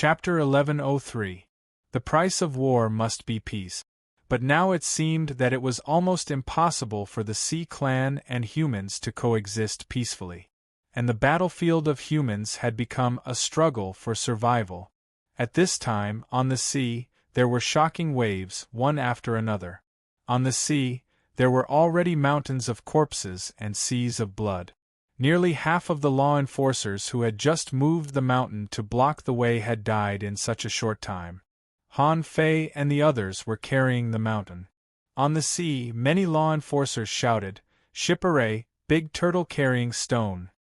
Chapter 1103. The price of war must be peace. But now it seemed that it was almost impossible for the Sea Clan and humans to coexist peacefully. And the battlefield of humans had become a struggle for survival. At this time, on the sea, there were shocking waves, one after another. On the sea, there were already mountains of corpses and seas of blood. Nearly half of the law enforcers who had just moved the mountain to block the way had died in such a short time. Han Fei and the others were carrying the mountain. On the sea, many law enforcers shouted, "Shipare, big turtle carrying stone."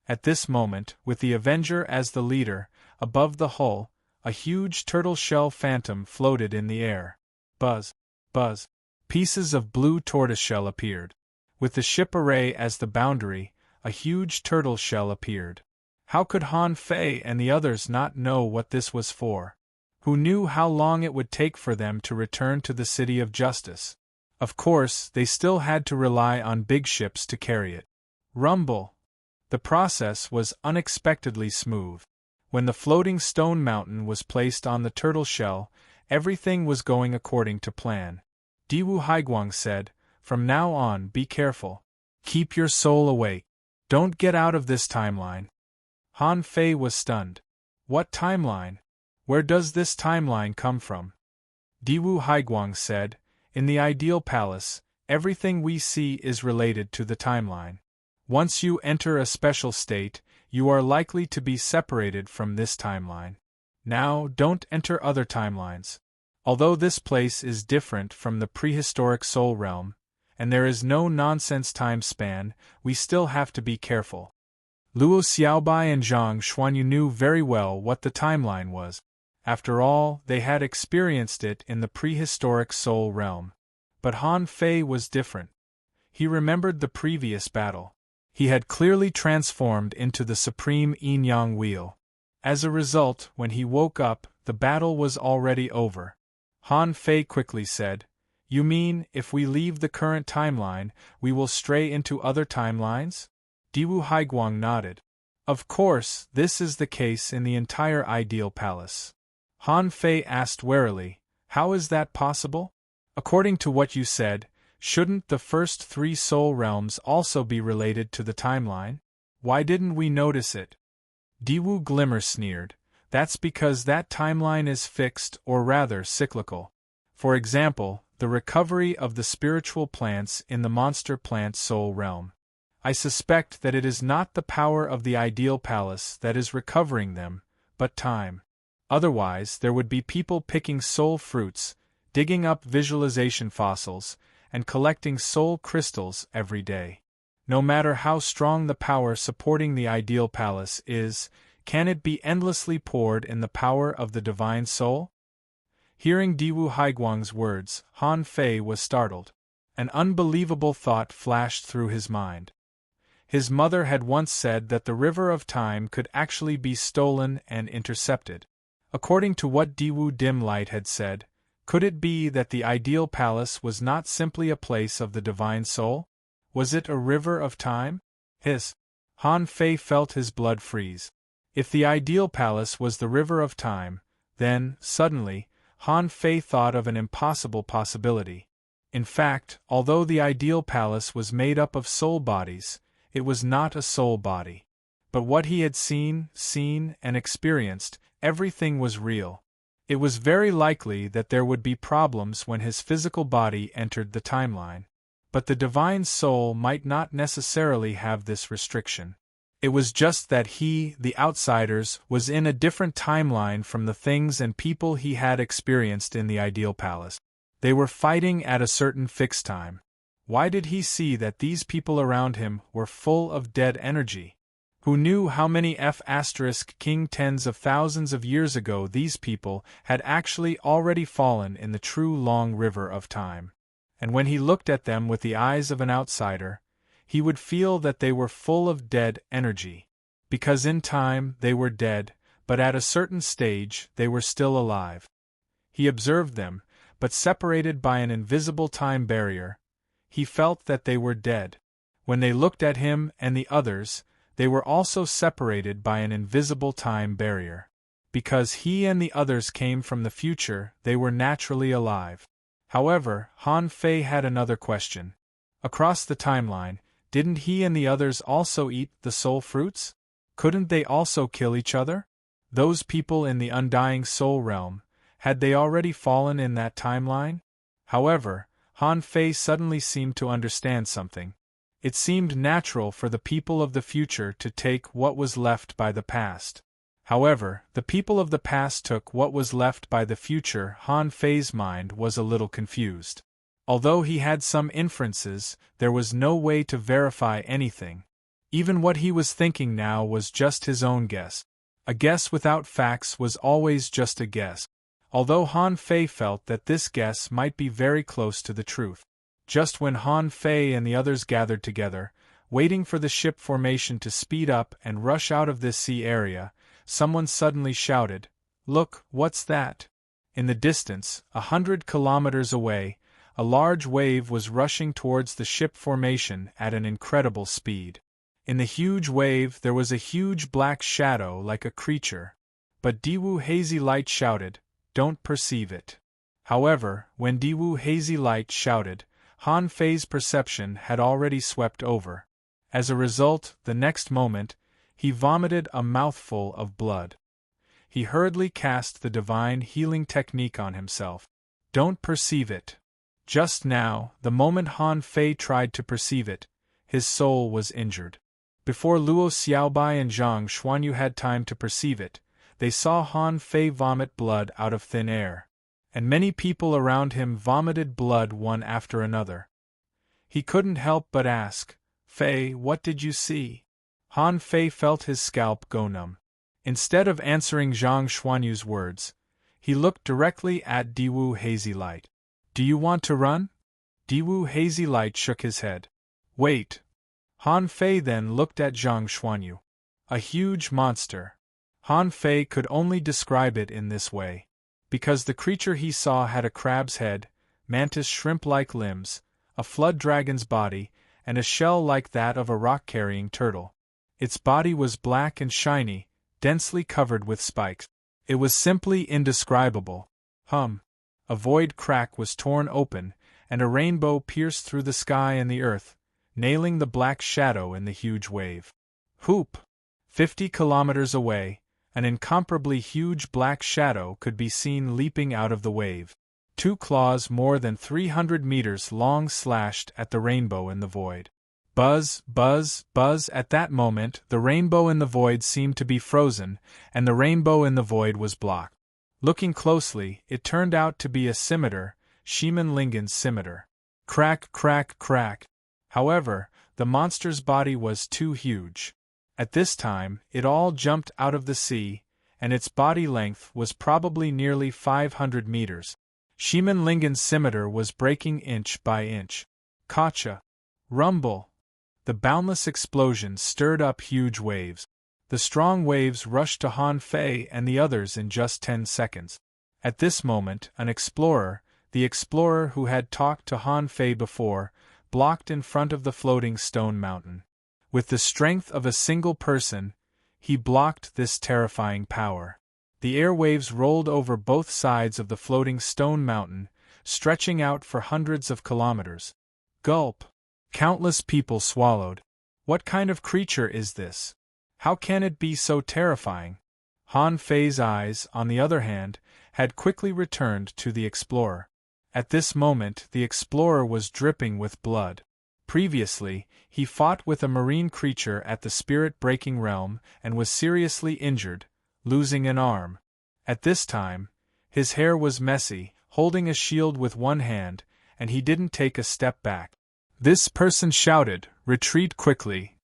At this moment, with the Avenger as the leader, above the hull, a huge turtle shell phantom floated in the air. Buzz, buzz. Pieces of blue tortoiseshell appeared. With the Shipare as the boundary, a huge turtle shell appeared. How could Han Fei and the others not know what this was for? Who knew how long it would take for them to return to the City of Justice? Of course, they still had to rely on big ships to carry it. Rumble! The process was unexpectedly smooth. When the floating stone mountain was placed on the turtle shell, everything was going according to plan. Diwu Haiguang said, "From now on, be careful. Keep your soul awake. Don't get out of this timeline." Han Fei was stunned. What timeline? Where does this timeline come from? Diwu Haiguang said, "In the ideal palace, everything we see is related to the timeline. Once you enter a special state, you are likely to be separated from this timeline. Now, don't enter other timelines. Although this place is different from the prehistoric Soul Realm, and there is no nonsense time span, we still have to be careful." Luo Xiaobai and Zhang Xuanyu knew very well what the timeline was. After all, they had experienced it in the prehistoric Soul Realm. But Han Fei was different. He remembered the previous battle. He had clearly transformed into the supreme yin-yang wheel. As a result, when he woke up, the battle was already over. Han Fei quickly said, "You mean, if we leave the current timeline, we will stray into other timelines?" Diwu Haiguang nodded. "Of course, this is the case in the entire ideal palace." Han Fei asked warily, "How is that possible? According to what you said, shouldn't the first 3 soul realms also be related to the timeline? Why didn't we notice it?" Diwu Glimmer sneered, "That's because that timeline is fixed, or rather cyclical. For example, the recovery of the spiritual plants in the monster plant soul realm. I suspect that it is not the power of the ideal palace that is recovering them, but time. Otherwise, there would be people picking soul fruits, digging up visualization fossils, and collecting soul crystals every day. No matter how strong the power supporting the ideal palace is, can it be endlessly poured in the power of the divine soul?" Hearing Diwu Haiguang's words, Han Fei was startled. An unbelievable thought flashed through his mind. His mother had once said that the river of time could actually be stolen and intercepted. According to what Diwu Dim Light had said, could it be that the ideal palace was not simply a place of the divine soul? Was it a river of time? Han Fei felt his blood freeze. If the ideal palace was the river of time, then, suddenly, Han Fei thought of an impossible possibility. In fact, although the ideal palace was made up of soul bodies, it was not a soul body. But what he had seen, and experienced, everything was real. It was very likely that there would be problems when his physical body entered the timeline. But the divine soul might not necessarily have this restriction. It was just that he, the outsiders, was in a different timeline from the things and people he had experienced in the ideal palace. They were fighting at a certain fixed time. Why did he see that these people around him were full of dead energy? Who knew how many King tens of thousands of years ago these people had actually already fallen in the true long river of time? And when he looked at them with the eyes of an outsider, he would feel that they were full of dead energy. Because in time they were dead, but at a certain stage they were still alive. He observed them, but separated by an invisible time barrier. He felt that they were dead. When they looked at him and the others, they were also separated by an invisible time barrier. Because he and the others came from the future, they were naturally alive. However, Han Fei had another question. Across the timeline, didn't he and the others also eat the soul fruits? Couldn't they also kill each other? Those people in the undying soul realm, had they already fallen in that timeline? However, Han Fei suddenly seemed to understand something. It seemed natural for the people of the future to take what was left by the past. However, the people of the past took what was left by the future. Han Fei's mind was a little confused. Although he had some inferences, there was no way to verify anything. Even what he was thinking now was just his own guess. A guess without facts was always just a guess. Although Han Fei felt that this guess might be very close to the truth. Just when Han Fei and the others gathered together, waiting for the ship formation to speed up and rush out of this sea area, someone suddenly shouted, "Look, what's that?" In the distance, 100 kilometers away, a large wave was rushing towards the ship formation at an incredible speed. In the huge wave there was a huge black shadow like a creature. But Diwu Hazy Light shouted, "Don't perceive it." However, when Diwu Hazy Light shouted, Han Fei's perception had already swept over. As a result, the next moment, he vomited a mouthful of blood. He hurriedly cast the divine healing technique on himself. Don't perceive it. Just now, the moment Han Fei tried to perceive it, his soul was injured. Before Luo Xiaobai and Zhang Xuanyu had time to perceive it, they saw Han Fei vomit blood out of thin air. And many people around him vomited blood one after another. He couldn't help but ask, "Fei, what did you see?" Han Fei felt his scalp go numb. Instead of answering Zhang Xuanyu's words, he looked directly at Diwu Hazy Light. "Do you want to run?" Diwu Hazy Light shook his head. "Wait." Han Fei then looked at Zhang Xuanyu. A huge monster. Han Fei could only describe it in this way. Because the creature he saw had a crab's head, mantis shrimp-like limbs, a flood dragon's body, and a shell like that of a rock-carrying turtle. Its body was black and shiny, densely covered with spikes. It was simply indescribable. A void crack was torn open, and a rainbow pierced through the sky and the earth, nailing the black shadow in the huge wave. Hoop! 50 kilometers away, an incomparably huge black shadow could be seen leaping out of the wave. 2 claws more than 300 meters long slashed at the rainbow in the void. Buzz, buzz, buzz. At that moment, the rainbow in the void seemed to be frozen, and the rainbow in the void was blocked. Looking closely, it turned out to be a scimitar, Shiman Lingen's scimitar. Crack, crack, crack. However, the monster's body was too huge. At this time, it all jumped out of the sea, and its body length was probably nearly 500 meters. Shiman Lingen's scimitar was breaking inch by inch. Kacha! Rumble! The boundless explosion stirred up huge waves. The strong waves rushed to Han Fei and the others in just 10 seconds. At this moment, an explorer, the explorer who had talked to Han Fei before, blocked in front of the floating stone mountain. With the strength of a single person, he blocked this terrifying power. The airwaves rolled over both sides of the floating stone mountain, stretching out for hundreds of kilometers. Gulp! Countless people swallowed. What kind of creature is this? How can it be so terrifying? Han Fei's eyes, on the other hand, had quickly returned to the explorer. At this moment, the explorer was dripping with blood. Previously, he fought with a marine creature at the spirit-breaking realm and was seriously injured, losing an arm. At this time, his hair was messy, holding a shield with one hand, and he didn't take a step back. This person shouted, "Retreat quickly!"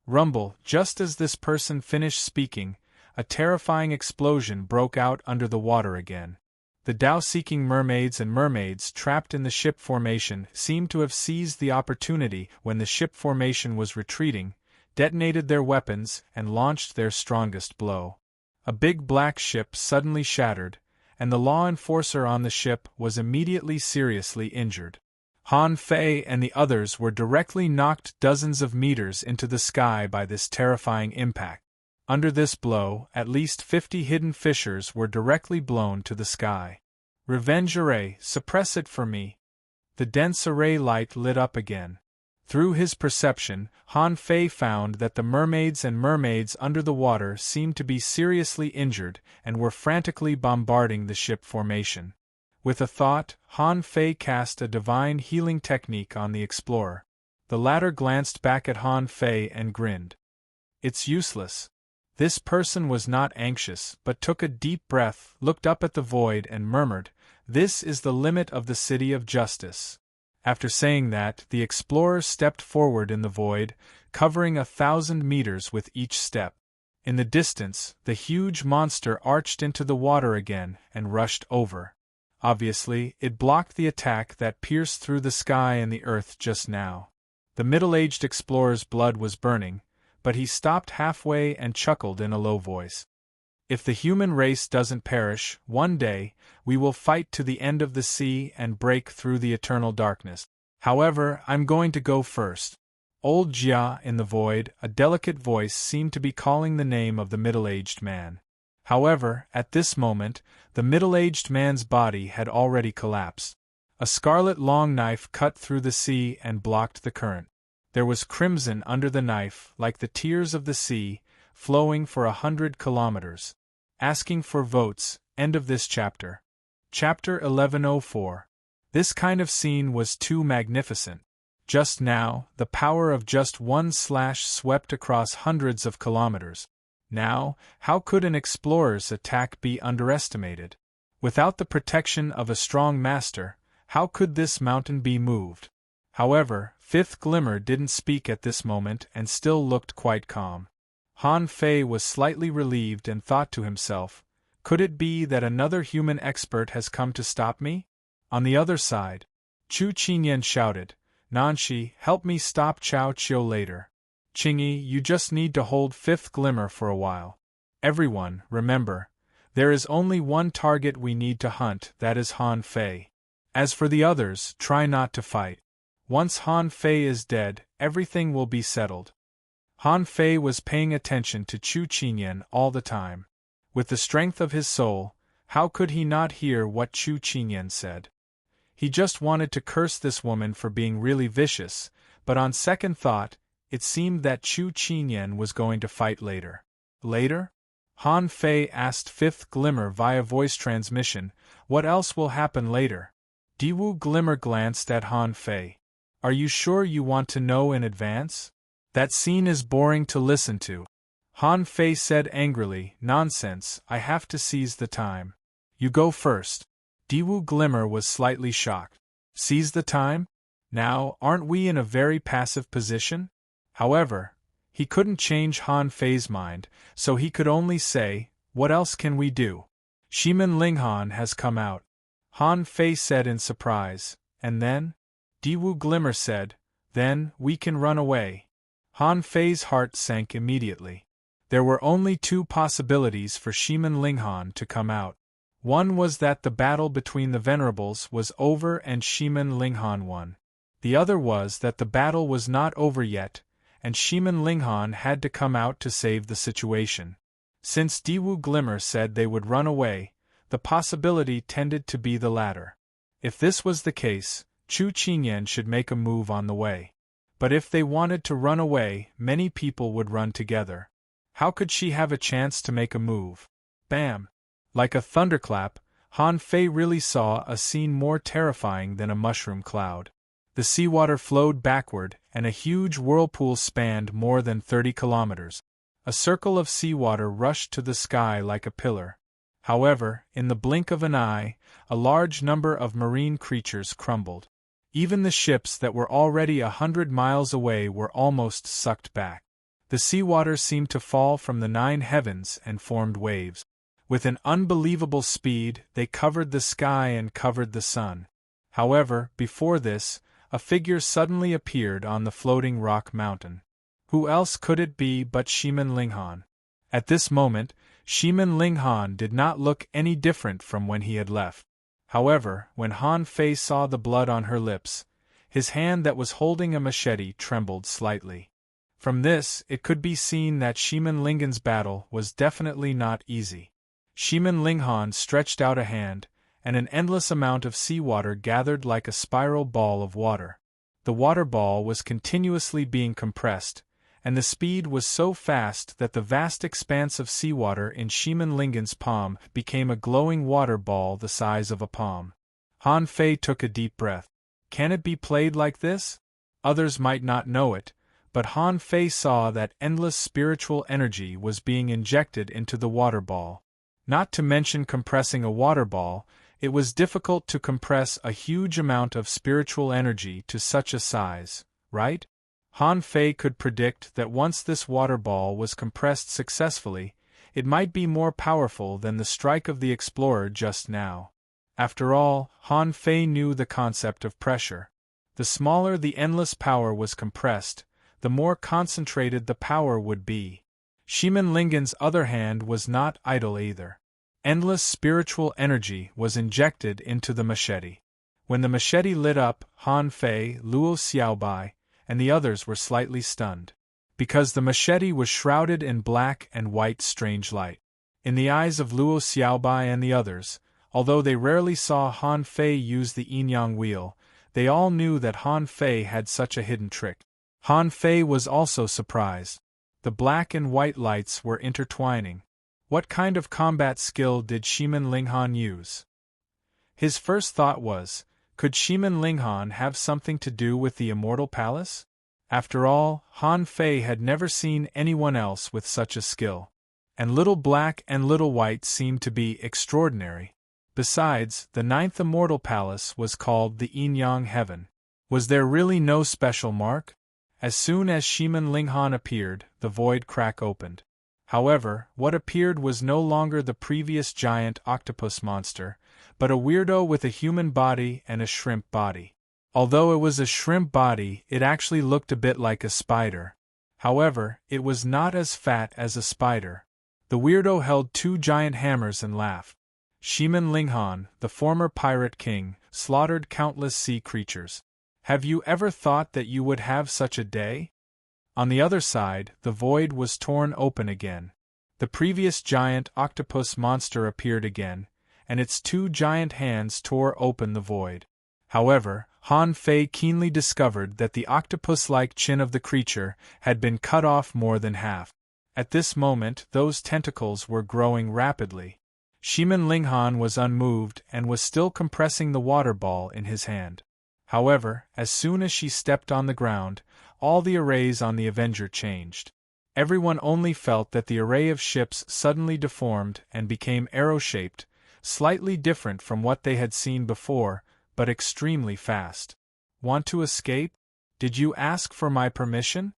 Rumble! Just as this person finished speaking, a terrifying explosion broke out under the water again. The Tao-seeking mermaids and mermaids trapped in the ship formation seemed to have seized the opportunity when the ship formation was retreating, detonated their weapons, and launched their strongest blow. A big black ship suddenly shattered, and the law enforcer on the ship was immediately seriously injured. Han Fei and the others were directly knocked dozens of meters into the sky by this terrifying impact. Under this blow, at least 50 hidden fissures were directly blown to the sky. Revenge array, suppress it for me. The dense array light lit up again. Through his perception, Han Fei found that the mermaids and mermaids under the water seemed to be seriously injured and were frantically bombarding the ship formation. With a thought, Han Fei cast a divine healing technique on the explorer. The latter glanced back at Han Fei and grinned. It's useless. This person was not anxious, but took a deep breath, looked up at the void and murmured, "This is the limit of the City of Justice." After saying that, the explorer stepped forward in the void, covering 1,000 meters with each step. In the distance, the huge monster arched into the water again and rushed over. Obviously, it blocked the attack that pierced through the sky and the earth just now. The middle-aged explorer's blood was burning, but he stopped halfway and chuckled in a low voice. If the human race doesn't perish, one day, we will fight to the end of the sea and break through the eternal darkness. However, I'm going to go first. Old Jia in the void, a delicate voice seemed to be calling the name of the middle-aged man. However, at this moment, the middle-aged man's body had already collapsed. A scarlet long knife cut through the sea and blocked the current. There was crimson under the knife, like the tears of the sea, flowing for 100 kilometers. Asking for votes, end of this chapter. Chapter 1104. This kind of scene was too magnificent. Just now, the power of just one slash swept across hundreds of kilometers. Now, how could an explorer's attack be underestimated? Without the protection of a strong master, how could this mountain be moved? However, Fifth Glimmer didn't speak at this moment and still looked quite calm. Han Fei was slightly relieved and thought to himself, could it be that another human expert has come to stop me? On the other side, Chu Qinyan shouted, "Nanshi, help me stop Chao Qiu later. Qingyi, you just need to hold Fifth Glimmer for a while. Everyone, remember, there is only one target we need to hunt, that is Han Fei. As for the others, try not to fight. Once Han Fei is dead, everything will be settled." Han Fei was paying attention to Chu Qinyan all the time. With the strength of his soul, how could he not hear what Chu Qinyan said? He just wanted to curse this woman for being really vicious, but on second thought, it seemed that Chu Qinyan was going to fight later. Later? Han Fei asked Fifth Glimmer via voice transmission, what else will happen later? Diwu Glimmer glanced at Han Fei. Are you sure you want to know in advance? That scene is boring to listen to. Han Fei said angrily, nonsense, I have to seize the time. You go first. Diwu Glimmer was slightly shocked. Seize the time? Now, aren't we in a very passive position? However, he couldn't change Han Fei's mind, so he could only say, what else can we do? Shiman Linghan has come out. Han Fei said in surprise, and then? Diwu Glimmer said, then, we can run away. Han Fei's heart sank immediately. There were only two possibilities for Shiman Linghan to come out. One was that the battle between the Venerables was over and Shiman Linghan won. The other was that the battle was not over yet, and Shiman Linghan had to come out to save the situation. Since Diwu Glimmer said they would run away, the possibility tended to be the latter. If this was the case, Chu Qinyan should make a move on the way. But if they wanted to run away, many people would run together. How could she have a chance to make a move? Bam! Like a thunderclap, Han Fei really saw a scene more terrifying than a mushroom cloud. The seawater flowed backward, and a huge whirlpool spanned more than 30 kilometers. A circle of seawater rushed to the sky like a pillar. However, in the blink of an eye, a large number of marine creatures crumbled. Even the ships that were already 100 miles away were almost sucked back. The seawater seemed to fall from the 9 heavens and formed waves. With an unbelievable speed, they covered the sky and covered the sun. However, before this, a figure suddenly appeared on the floating rock mountain. Who else could it be but Shiman Linghan? At this moment, Shiman Linghan did not look any different from when he had left. However, when Han Fei saw the blood on her lips, his hand that was holding a machete trembled slightly. From this, it could be seen that Shimen Linghan's battle was definitely not easy. Shimen Linghan stretched out a hand, and an endless amount of seawater gathered like a spiral ball of water. The water ball was continuously being compressed, and the speed was so fast that the vast expanse of seawater in Shimen Linghan's palm became a glowing water ball the size of a palm. Han Fei took a deep breath. Can it be played like this? Others might not know it, but Han Fei saw that endless spiritual energy was being injected into the water ball. Not to mention compressing a water ball, it was difficult to compress a huge amount of spiritual energy to such a size, right? Han Fei could predict that once this water ball was compressed successfully, it might be more powerful than the strike of the explorer just now. After all, Han Fei knew the concept of pressure. The smaller the endless power was compressed, the more concentrated the power would be. Shimen Linghan's other hand was not idle either. Endless spiritual energy was injected into the machete. When the machete lit up, Han Fei, Luo Xiaobai, and the others were slightly stunned. Because the machete was shrouded in black and white strange light. In the eyes of Luo Xiaobai and the others, although they rarely saw Han Fei use the yin-yang wheel, they all knew that Han Fei had such a hidden trick. Han Fei was also surprised. The black and white lights were intertwining. What kind of combat skill did Shimen Linghan use? His first thought was, could Shimen Linghan have something to do with the Immortal Palace? After all, Han Fei had never seen anyone else with such a skill. And little black and little white seemed to be extraordinary. Besides, the 9th Immortal Palace was called the Yin-Yang Heaven. Was there really no special mark? As soon as Shimen Linghan appeared, the void crack opened. However, what appeared was no longer the previous giant octopus monster, but a weirdo with a human body and a shrimp body. Although it was a shrimp body, it actually looked a bit like a spider. However, it was not as fat as a spider. The weirdo held 2 giant hammers and laughed. Shimen Linghan, the former pirate king, slaughtered countless sea creatures. Have you ever thought that you would have such a day? On the other side, the void was torn open again. The previous giant octopus monster appeared again, and its 2 giant hands tore open the void. However, Han Fei keenly discovered that the octopus-like chin of the creature had been cut off more than half. At this moment, those tentacles were growing rapidly. Shimen Linghan was unmoved and was still compressing the water ball in his hand. However, as soon as she stepped on the ground, all the arrays on the Avenger changed. Everyone only felt that the array of ships suddenly deformed and became arrow-shaped, slightly different from what they had seen before, but extremely fast. Want to escape? Did you ask for my permission?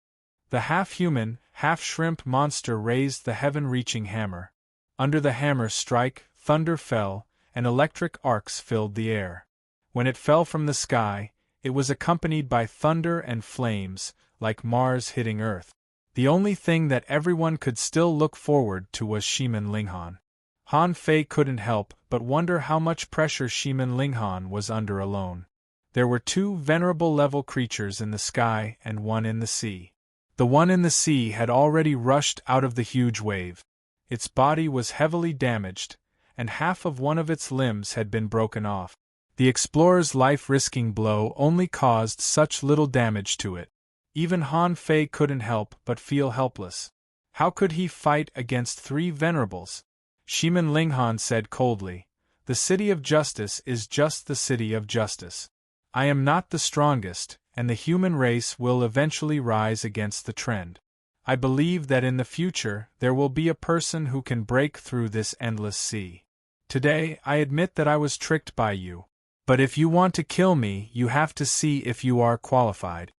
The half-human, half-shrimp monster raised the heaven-reaching hammer. Under the hammer's strike, thunder fell, and electric arcs filled the air. When it fell from the sky, it was accompanied by thunder and flames, like Mars hitting Earth. The only thing that everyone could still look forward to was Shimen Linghan. Han Fei couldn't help but wonder how much pressure Shimen Linghan was under alone. There were 2 venerable level creatures in the sky and 1 in the sea. The one in the sea had already rushed out of the huge wave. Its body was heavily damaged, and half of one of its limbs had been broken off. The explorer's life-risking blow only caused such little damage to it. Even Han Fei couldn't help but feel helpless. How could he fight against 3 venerables? Shimen Linghan said coldly, "The city of justice is just the city of justice. I am not the strongest, and the human race will eventually rise against the trend. I believe that in the future there will be a person who can break through this endless sea. Today, I admit that I was tricked by you. But if you want to kill me, you have to see if you are qualified."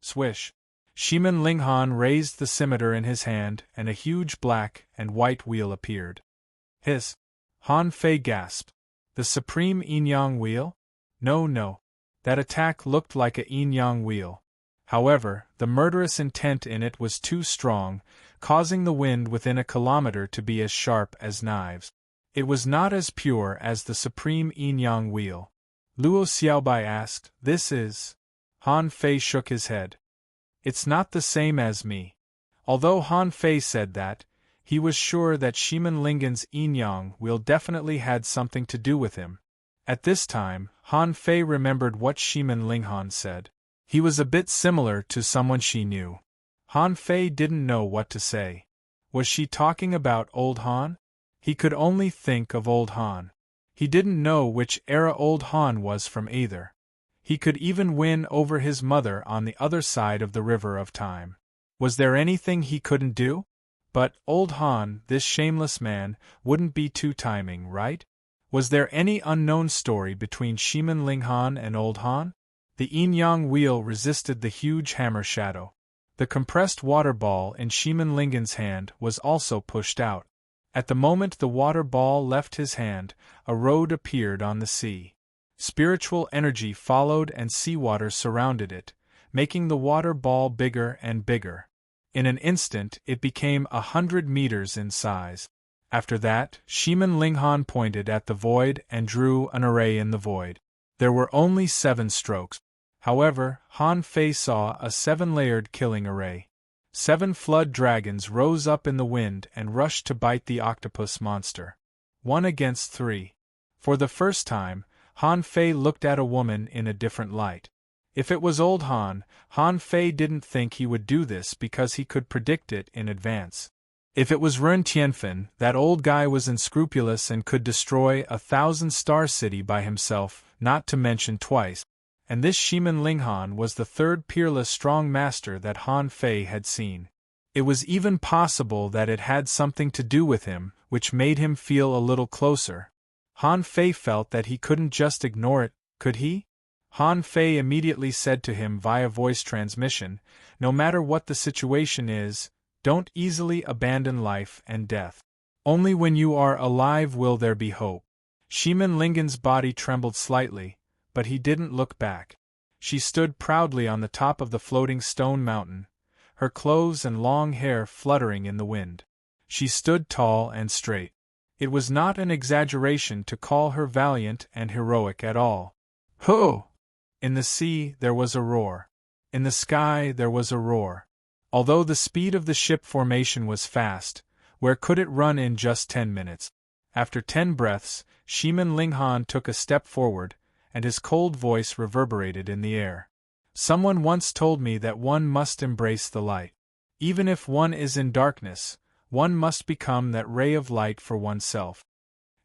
Swish! Shimen Linghan raised the scimitar in his hand, and a huge black and white wheel appeared. Hiss! Han Fei gasped. The supreme yin-yang wheel? No. That attack looked like a yin-yang wheel. However, the murderous intent in it was too strong, causing the wind within a kilometer to be as sharp as knives. It was not as pure as the supreme yin-yang wheel. Luo Xiaobai asked, "This is?" Han Fei shook his head. It's not the same as me. Although Han Fei said that, he was sure that Shiman Lingen's yin-yang will definitely had something to do with him. At this time, Han Fei remembered what Shiman Linghan said. He was a bit similar to someone she knew. Han Fei didn't know what to say. Was she talking about old Han? He could only think of old Han. He didn't know which era old Han was from either. He could even win over his mother on the other side of the river of time. Was there anything he couldn't do? But old Han, this shameless man, wouldn't be too timing, right? Was there any unknown story between Shiman Linghan and old Han? The yin-yang wheel resisted the huge hammer shadow. The compressed water ball in Shiman Lingen's hand was also pushed out. At the moment the water ball left his hand, a road appeared on the sea. Spiritual energy followed and seawater surrounded it, making the water ball bigger and bigger. In an instant it became 100 meters in size. After that, Shiman Linghan pointed at the void and drew an array in the void. There were only 7 strokes. However, Han Fei saw a 7-layered killing array. 7 flood dragons rose up in the wind and rushed to bite the octopus monster. 1 against 3. For the first time, Han Fei looked at a woman in a different light. If it was old Han, Han Fei didn't think he would do this because he could predict it in advance. If it was Ren Tianfen, that old guy was unscrupulous and could destroy a 1,000-star city by himself, not to mention twice. And this Shiman Linghan was the 3rd peerless strong master that Han Fei had seen. It was even possible that it had something to do with him, which made him feel a little closer. Han Fei felt that he couldn't just ignore it, could he? Han Fei immediately said to him via voice transmission, "No matter what the situation is, don't easily abandon life and death. Only when you are alive will there be hope." Shiman Lingen's body trembled slightly, but he didn't look back. She stood proudly on the top of the floating stone mountain, her clothes and long hair fluttering in the wind. She stood tall and straight. It was not an exaggeration to call her valiant and heroic at all. Ho! In the sea there was a roar. In the sky there was a roar. Although the speed of the ship formation was fast, where could it run in just 10 minutes? After 10 breaths, Shiman Linghan took a step forward, and his cold voice reverberated in the air. "Someone once told me that one must embrace the light. Even if one is in darkness, one must become that ray of light for oneself."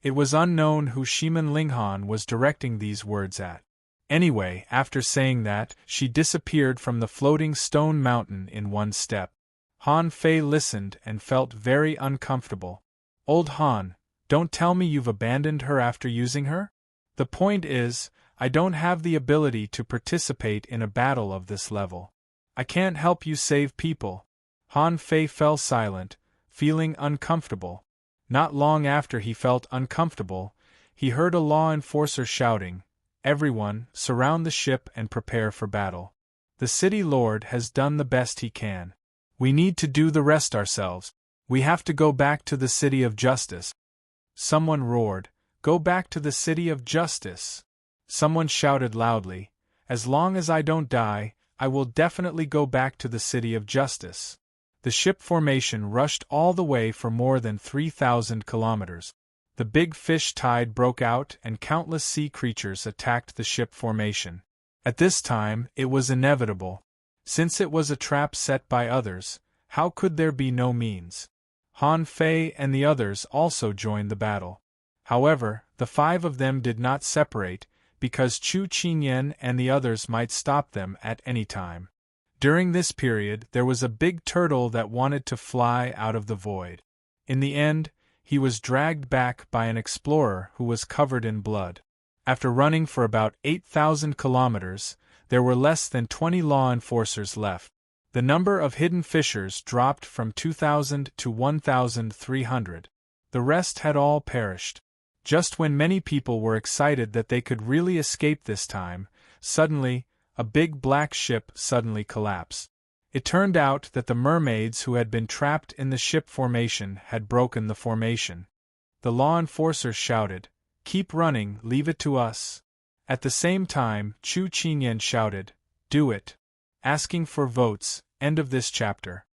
It was unknown who Shiman Linghan was directing these words at. Anyway, after saying that, she disappeared from the floating stone mountain in one step. Han Fei listened and felt very uncomfortable. "Old Han, don't tell me you've abandoned her after using her? The point is, I don't have the ability to participate in a battle of this level. I can't help you save people." Han Fei fell silent, feeling uncomfortable. Not long after he felt uncomfortable, he heard a law enforcer shouting, "Everyone, surround the ship and prepare for battle. The city lord has done the best he can. We need to do the rest ourselves. We have to go back to the city of justice." Someone roared, "Go back to the city of justice." Someone shouted loudly, "As long as I don't die, I will definitely go back to the city of justice." The ship formation rushed all the way for more than 3,000 kilometers. The big fish tide broke out and countless sea creatures attacked the ship formation. At this time, it was inevitable. Since it was a trap set by others, how could there be no means? Han Fei and the others also joined the battle. However, the 5 of them did not separate, because Chu Qingyan and the others might stop them at any time. During this period, there was a big turtle that wanted to fly out of the void. In the end, he was dragged back by an explorer who was covered in blood. After running for about 8,000 kilometers, there were less than 20 law enforcers left. The number of hidden fishers dropped from 2,000 to 1,300. The rest had all perished. Just when many people were excited that they could really escape this time, suddenly, a big black ship suddenly collapsed. It turned out that the mermaids who had been trapped in the ship formation had broken the formation. The law enforcers shouted, "Keep running, leave it to us." At the same time, Chu Qingyan shouted, "Do it." asking for votes. End of this chapter.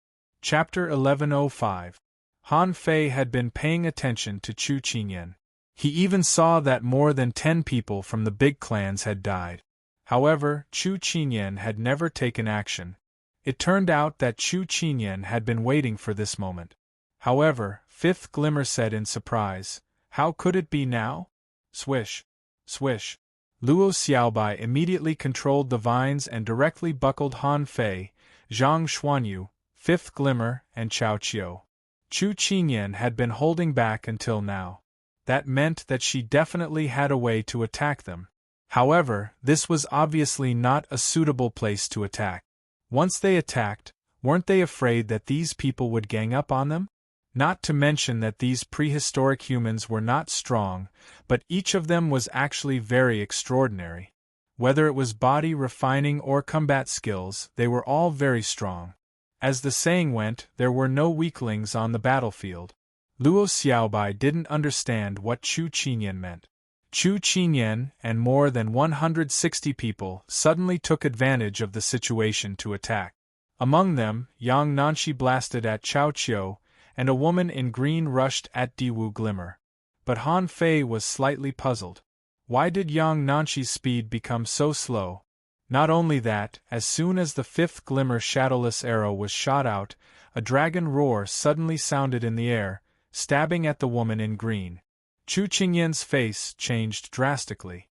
Chapter 1105. Han Fei had been paying attention to Chu Qingyan. He even saw that more than 10 people from the big clans had died. However, Chu Qingyan had never taken action. It turned out that Chu Qingyan had been waiting for this moment. However, Fifth Glimmer said in surprise, "How could it be now?" Swish. Swish. Luo Xiaobai immediately controlled the vines and directly buckled Han Fei, Zhang Xuanyu, Fifth Glimmer, and Chao Qiu. Chu Qingyan had been holding back until now. That meant that she definitely had a way to attack them. However, this was obviously not a suitable place to attack. Once they attacked, weren't they afraid that these people would gang up on them? Not to mention that these prehistoric humans were not strong, but each of them was actually very extraordinary. Whether it was body refining or combat skills, they were all very strong. As the saying went, there were no weaklings on the battlefield. Luo Xiaobai didn't understand what Chu Qingyan meant. Chu Qingyan and more than 160 people suddenly took advantage of the situation to attack. Among them, Yang Nanshi blasted at Chao Qiu, and a woman in green rushed at Diwu Glimmer. But Han Fei was slightly puzzled. Why did Yang Nanshi's speed become so slow? Not only that, as soon as the Fifth Glimmer shadowless arrow was shot out, a dragon roar suddenly sounded in the air, stabbing at the woman in green. Chu Qingyan's face changed drastically.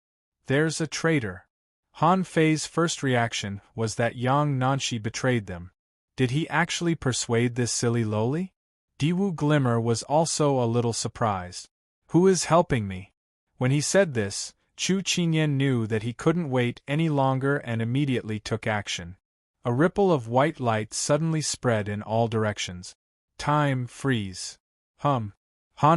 There's a traitor. Han Fei's first reaction was that Yang Nanshi betrayed them. Did he actually persuade this silly loli? Diwu Glimmer was also a little surprised. Who is helping me? When he said this, Chu Qingyan knew that he couldn't wait any longer and immediately took action. A ripple of white light suddenly spread in all directions. Time freeze. Han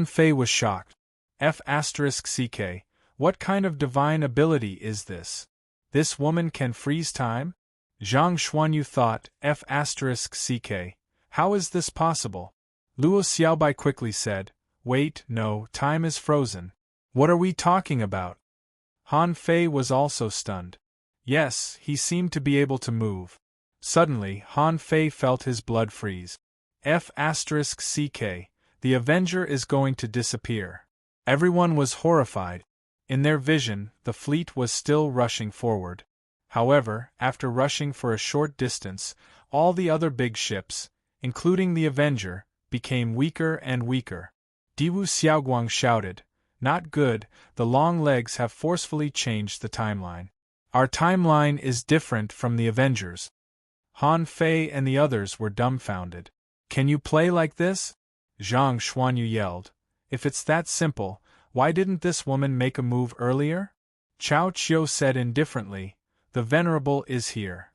Fei was shocked. F***ck, what kind of divine ability is this? This woman can freeze time? Zhang Xuanyu thought, F***ck, how is this possible? Luo Xiaobai quickly said, wait, no, time is frozen. What are we talking about? Han Fei was also stunned. Yes, he seemed to be able to move. Suddenly, Han Fei felt his blood freeze. F***ck, the Avenger is going to disappear. Everyone was horrified. In their vision, the fleet was still rushing forward. However, after rushing for a short distance, all the other big ships, including the Avenger, became weaker and weaker. Diwu Xiaoguang shouted, not good, the long legs have forcefully changed the timeline. Our timeline is different from the Avengers. Han Fei and the others were dumbfounded. Can you play like this? Zhang Xuanyu yelled. If it's that simple, why didn't this woman make a move earlier? Chao Qiu said indifferently, the Venerable is here.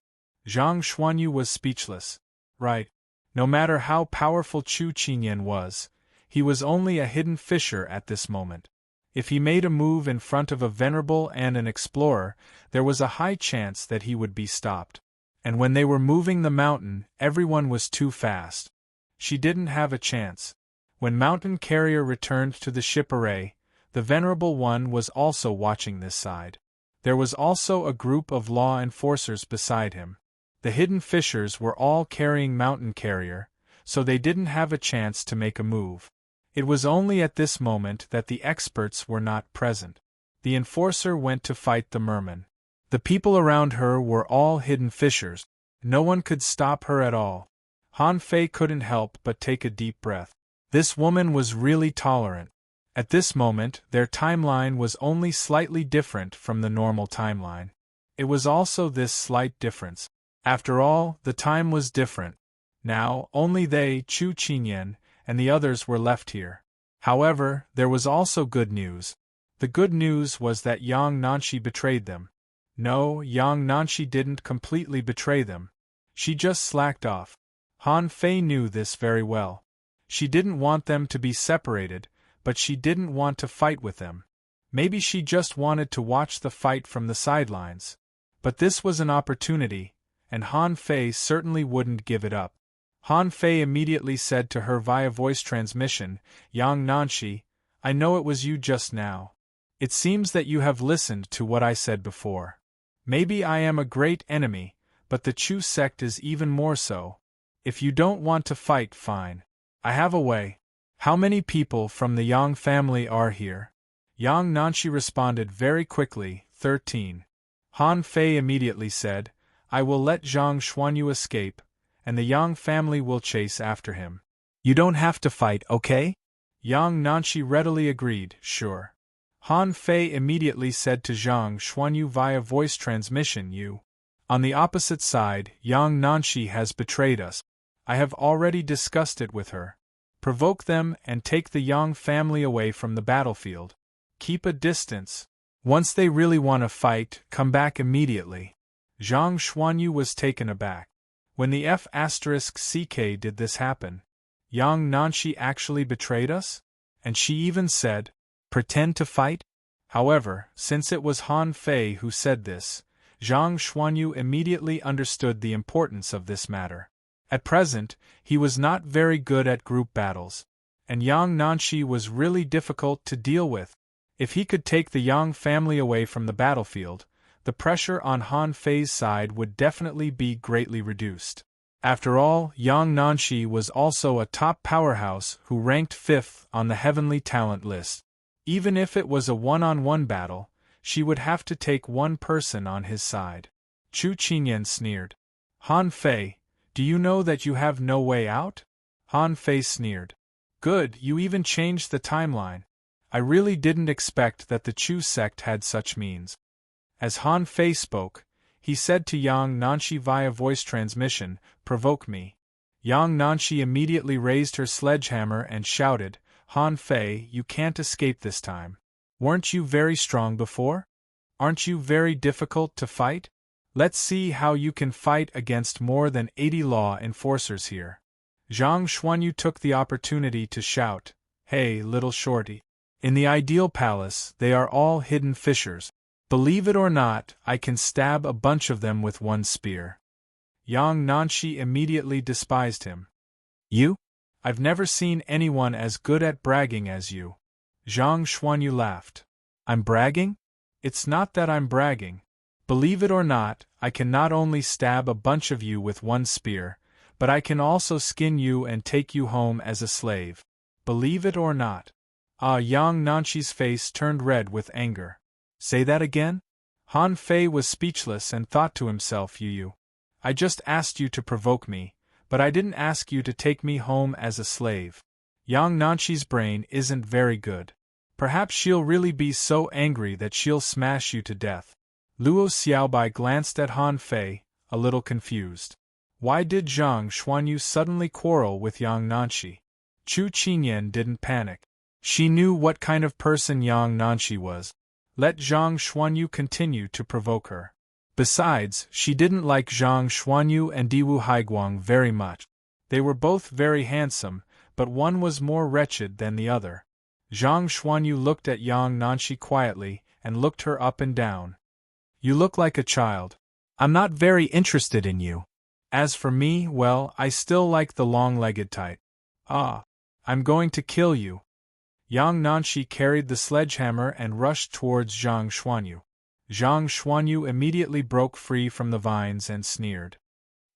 Zhang Xuanyu was speechless. Right. No matter how powerful Chu Qingyan was, he was only a hidden fisher at this moment. If he made a move in front of a Venerable and an explorer, there was a high chance that he would be stopped. And when they were moving the mountain, everyone was too fast. She didn't have a chance. When Mountain Carrier returned to the ship array, the Venerable One was also watching this side. There was also a group of law enforcers beside him. The hidden fishers were all carrying Mountain Carrier, so they didn't have a chance to make a move. It was only at this moment that the experts were not present. The enforcer went to fight the merman. The people around her were all hidden fishers. No one could stop her at all. Han Fei couldn't help but take a deep breath. This woman was really tolerant. At this moment, their timeline was only slightly different from the normal timeline. It was also this slight difference. After all, the time was different. Now, only they, Chu Qingyan, and the others were left here. However, there was also good news. The good news was that Yang Nanshi betrayed them. No, Yang Nanshi didn't completely betray them. She just slacked off. Han Fei knew this very well. She didn't want them to be separated, but she didn't want to fight with them. Maybe she just wanted to watch the fight from the sidelines. But this was an opportunity, and Han Fei certainly wouldn't give it up. Han Fei immediately said to her via voice transmission, Yang Nanshi, I know it was you just now. It seems that you have listened to what I said before. Maybe I am a great enemy, but the Chu sect is even more so. If you don't want to fight, fine. I have a way. How many people from the Yang family are here? Yang Nanshi responded very quickly, 13. Han Fei immediately said, I will let Zhang Xuanyu escape, and the Yang family will chase after him. You don't have to fight, okay? Yang Nanshi readily agreed, sure. Han Fei immediately said to Zhang Xuanyu via voice transmission, you. On the opposite side, Yang Nanshi has betrayed us. I have already discussed it with her. Provoke them and take the Yang family away from the battlefield. Keep a distance. Once they really want to fight, come back immediately. Zhang Xuanyu was taken aback. When the F*CK did this happen? Yang Nanshi actually betrayed us? And she even said, pretend to fight? However, since it was Han Fei who said this, Zhang Xuanyu immediately understood the importance of this matter. At present, he was not very good at group battles, and Yang Nanshi was really difficult to deal with. If he could take the Yang family away from the battlefield, the pressure on Han Fei's side would definitely be greatly reduced. After all, Yang Nanshi was also a top powerhouse who ranked 5th on the Heavenly Talent list. Even if it was a one-on-one battle, she would have to take one person on his side. Chu Qingyan sneered. Han Fei, do you know that you have no way out? Han Fei sneered. Good, you even changed the timeline. I really didn't expect that the Chu sect had such means. As Han Fei spoke, he said to Yang Nanshi via voice transmission, provoke me. Yang Nanshi immediately raised her sledgehammer and shouted, Han Fei, you can't escape this time. Weren't you very strong before? Aren't you very difficult to fight? Let's see how you can fight against more than 80 law enforcers here. Zhang Xuanyu took the opportunity to shout, hey, little shorty. In the ideal palace, they are all hidden fishers. Believe it or not, I can stab a bunch of them with one spear. Yang Nanshi immediately despised him. You? I've never seen anyone as good at bragging as you. Zhang Xuanyu laughed. I'm bragging? It's not that I'm bragging. Believe it or not, I can not only stab a bunch of you with one spear, but I can also skin you and take you home as a slave. Believe it or not. Yang Nanshi's face turned red with anger. Say that again? Han Fei was speechless and thought to himself, you. I just asked you to provoke me, but I didn't ask you to take me home as a slave. Yang Nanshi's brain isn't very good. Perhaps she'll really be so angry that she'll smash you to death. Luo Xiaobai glanced at Han Fei, a little confused. Why did Zhang Xuanyu suddenly quarrel with Yang Nanshi? Chu Qingyan didn't panic. She knew what kind of person Yang Nanshi was. Let Zhang Xuanyu continue to provoke her. Besides, she didn't like Zhang Xuanyu and Diwu Haiguang very much. They were both very handsome, but one was more wretched than the other. Zhang Xuanyu looked at Yang Nanshi quietly and looked her up and down. You look like a child. I'm not very interested in you. As for me, well, I still like the long-legged type. I'm going to kill you. Yang Nanshi carried the sledgehammer and rushed towards Zhang Xuanyu. Zhang Xuanyu immediately broke free from the vines and sneered.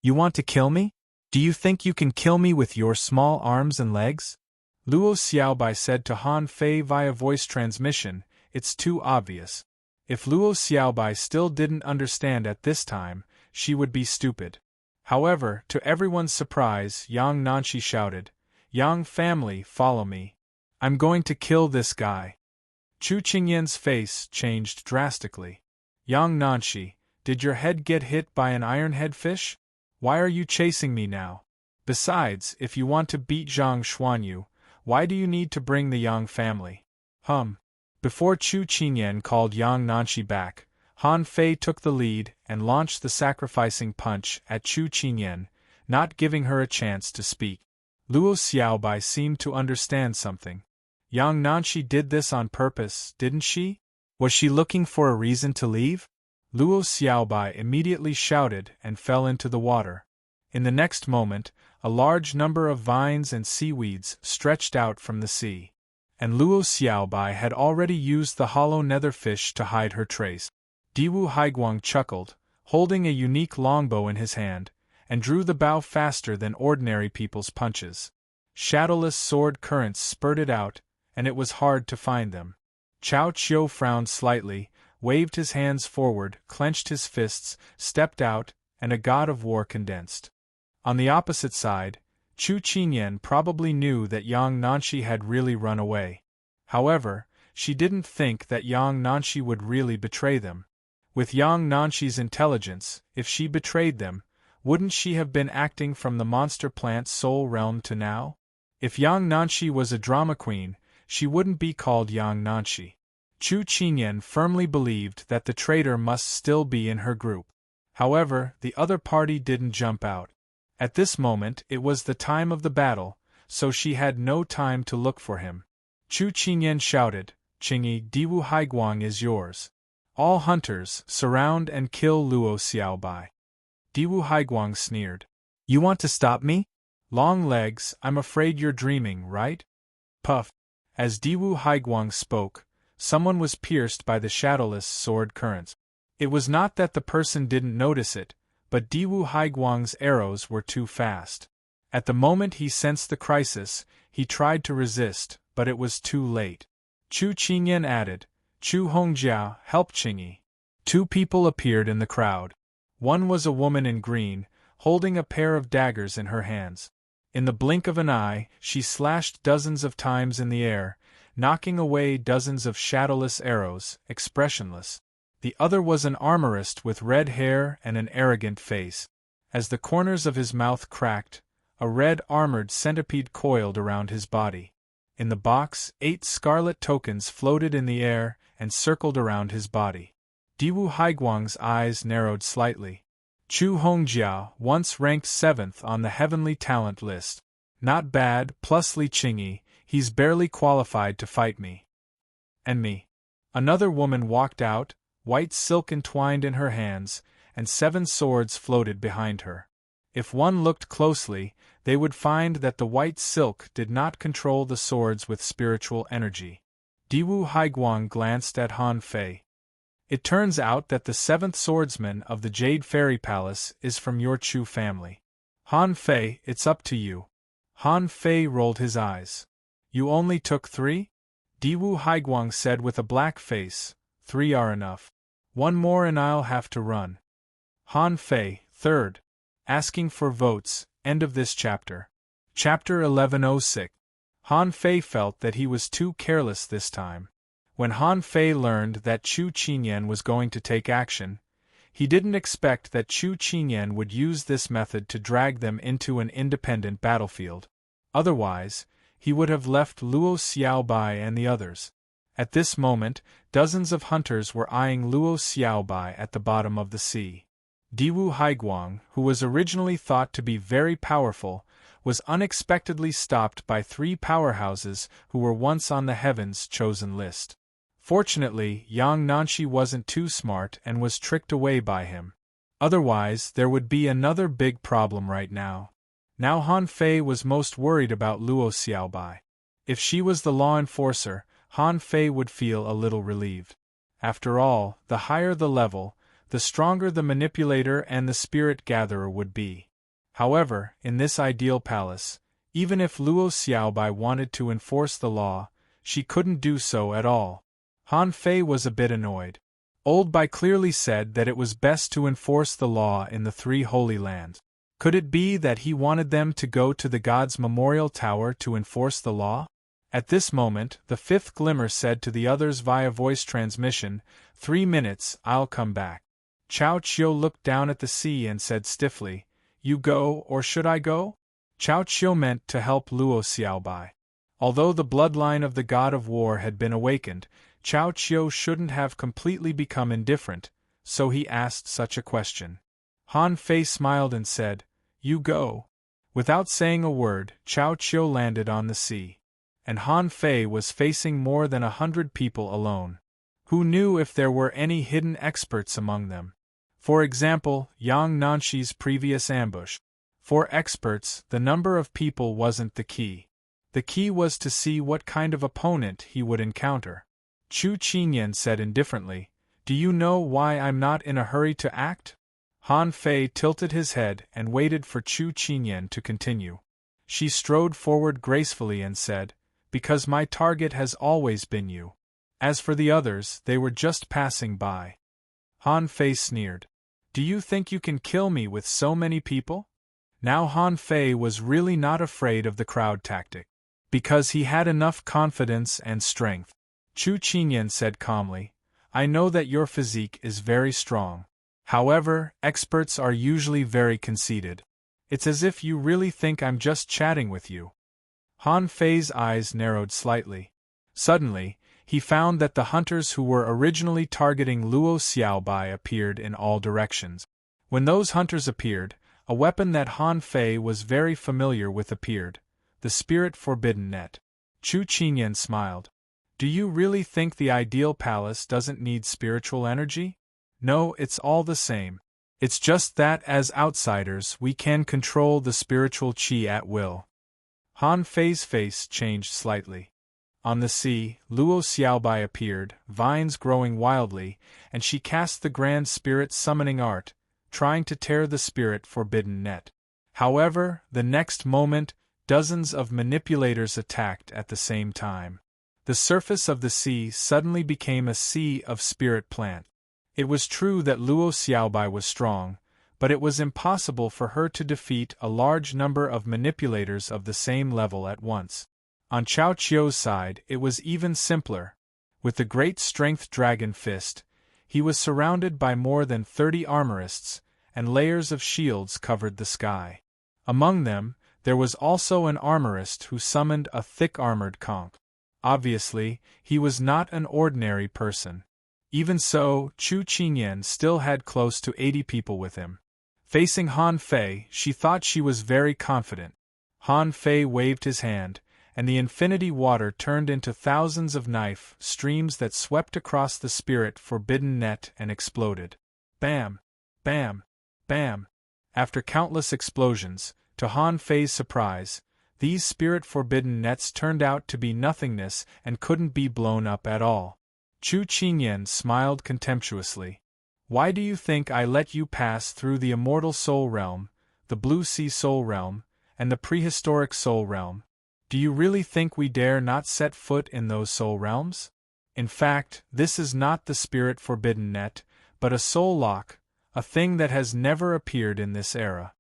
You want to kill me? Do you think you can kill me with your small arms and legs? Luo Xiaobai said to Han Fei via voice transmission, it's too obvious. If Luo Xiaobai still didn't understand at this time, she would be stupid. However, to everyone's surprise, Yang Nanshi shouted, Yang family, follow me. I'm going to kill this guy. Chu Qingyan's face changed drastically. Yang Nanshi, did your head get hit by an ironhead fish? Why are you chasing me now? Besides, if you want to beat Zhang Xuanyu, why do you need to bring the Yang family? Before Chu Qingyan called Yang Nanshi back, Han Fei took the lead and launched the sacrificing punch at Chu Qingyan, not giving her a chance to speak. Luo Xiaobai seemed to understand something. Yang Nanshi did this on purpose, didn't she? Was she looking for a reason to leave? Luo Xiaobai immediately shouted and fell into the water. In the next moment, a large number of vines and seaweeds stretched out from the sea. And Luo Xiaobai had already used the hollow nether fish to hide her trace. Diwu Haiguang chuckled, holding a unique longbow in his hand, and drew the bow faster than ordinary people's punches. Shadowless sword currents spurted out, and it was hard to find them. Chao Chiu frowned slightly, waved his hands forward, clenched his fists, stepped out, and a god of war condensed. On the opposite side, Chu Qinyan probably knew that Yang Nanshi had really run away. However, she didn't think that Yang Nanshi would really betray them. With Yang Nanshi's intelligence, if she betrayed them, wouldn't she have been acting from the monster plant soul realm to now? If Yang Nanshi was a drama queen, she wouldn't be called Yang Nanshi. Chu Qinyan firmly believed that the traitor must still be in her group. However, the other party didn't jump out. At this moment it was the time of the battle, so she had no time to look for him. Chu Qinyan shouted, "Qingyi, Diwu Haiguang is yours. All hunters, surround and kill Luo Xiaobai." Diwu Haiguang sneered. "You want to stop me? Long legs, I'm afraid you're dreaming, right?" Puff. As Diwu Haiguang spoke, someone was pierced by the shadowless sword currents. It was not that the person didn't notice it, but Diwu Haiguang's arrows were too fast. At the moment he sensed the crisis, he tried to resist, but it was too late. Chu Qinyan added, "Chu Hongjiao, help Qingyi." Two people appeared in the crowd. One was a woman in green, holding a pair of daggers in her hands. In the blink of an eye, she slashed dozens of times in the air, knocking away dozens of shadowless arrows, expressionless. The other was an armorist with red hair and an arrogant face. As the corners of his mouth cracked, a red armored centipede coiled around his body. In the box, 8 scarlet tokens floated in the air and circled around his body. Diwu Haiguang's eyes narrowed slightly. Chu Hongjiao, once ranked 7th on the heavenly talent list. Not bad, plus Li Qingyi, he's barely qualified to fight me. And me. Another woman walked out, white silk entwined in her hands, and 7 swords floated behind her. If one looked closely, they would find that the white silk did not control the swords with spiritual energy. Diwu Haiguang glanced at Han Fei. "It turns out that the 7th swordsman of the Jade Fairy Palace is from your Chu family. Han Fei, it's up to you." Han Fei rolled his eyes. "You only took 3? Diwu Haiguang said with a black face, 3 are enough. One more and I'll have to run." Han Fei, 3rd. Asking for votes, end of this chapter. Chapter 1106. Han Fei felt that he was too careless this time. When Han Fei learned that Chu Qinyan was going to take action, he didn't expect that Chu Qinyan would use this method to drag them into an independent battlefield. Otherwise, he would have left Luo Xiaobai and the others. At this moment, dozens of hunters were eyeing Luo Xiaobai at the bottom of the sea. Diwu Haiguang, who was originally thought to be very powerful, was unexpectedly stopped by 3 powerhouses who were once on the Heaven's chosen list. Fortunately, Yang Nanshi wasn't too smart and was tricked away by him. Otherwise, there would be another big problem right now. Now Han Fei was most worried about Luo Xiaobai. If she was the law enforcer, Han Fei would feel a little relieved. After all, the higher the level, the stronger the manipulator and the spirit gatherer would be. However, in this ideal palace, even if Luo Xiaobai wanted to enforce the law, she couldn't do so at all. Han Fei was a bit annoyed. Old Bai clearly said that it was best to enforce the law in the 3 holy lands. Could it be that he wanted them to go to the God's Memorial Tower to enforce the law? At this moment, the 5th Glimmer said to the others via voice transmission, 3 minutes, I'll come back. Chao Chiu looked down at the sea and said stiffly, You go, or should I go? Chao Chiu meant to help Luo Xiaobai. Although the bloodline of the god of war had been awakened, Chao Chiu shouldn't have completely become indifferent, so he asked such a question. Han Fei smiled and said, You go. Without saying a word, Chao Chiu landed on the sea. And Han Fei was facing more than 100 people alone. Who knew if there were any hidden experts among them? For example, Yang Nanshi's previous ambush. For experts, the number of people wasn't the key. The key was to see what kind of opponent he would encounter. Chu Qinyan said indifferently, Do you know why I'm not in a hurry to act? Han Fei tilted his head and waited for Chu Qinyan to continue. She strode forward gracefully and said, "Because my target has always been you. As for the others, they were just passing by." Han Fei sneered. "Do you think you can kill me with so many people?" Now Han Fei was really not afraid of the crowd tactic, because he had enough confidence and strength. Chu Qinyan said calmly, "I know that your physique is very strong. However, experts are usually very conceited. It's as if you really think I'm just chatting with you." Han Fei's eyes narrowed slightly. Suddenly, he found that the hunters who were originally targeting Luo Xiaobai appeared in all directions. When those hunters appeared, a weapon that Han Fei was very familiar with appeared, the Spirit Forbidden Net. Chu Qinyan smiled. "Do you really think the ideal palace doesn't need spiritual energy? No, it's all the same. It's just that as outsiders we can control the spiritual qi at will." Han Fei's face changed slightly. On the sea, Luo Xiaobai appeared, vines growing wildly, and she cast the grand spirit summoning art, trying to tear the Spirit Forbidden Net. However, the next moment, dozens of manipulators attacked at the same time. The surface of the sea suddenly became a sea of spirit plant. It was true that Luo Xiaobai was strong, but it was impossible for her to defeat a large number of manipulators of the same level at once. On Chao Qiu's side, it was even simpler. With the great strength dragon fist, he was surrounded by more than 30 armorists, and layers of shields covered the sky. Among them, there was also an armorist who summoned a thick armored conch. Obviously, he was not an ordinary person. Even so, Chu Qinyan still had close to 80 people with him. Facing Han Fei, she thought she was very confident. Han Fei waved his hand, and the infinity water turned into thousands of knife streams that swept across the Spirit Forbidden Net and exploded. Bam! Bam! Bam! After countless explosions, to Han Fei's surprise, these Spirit Forbidden Nets turned out to be nothingness and couldn't be blown up at all. Chu Qinyan smiled contemptuously. "Why do you think I let you pass through the Immortal Soul Realm, the Blue Sea Soul Realm, and the Prehistoric Soul Realm? Do you really think we dare not set foot in those soul realms? In fact, this is not the Spirit Forbidden Net, but a soul lock, a thing that has never appeared in this era."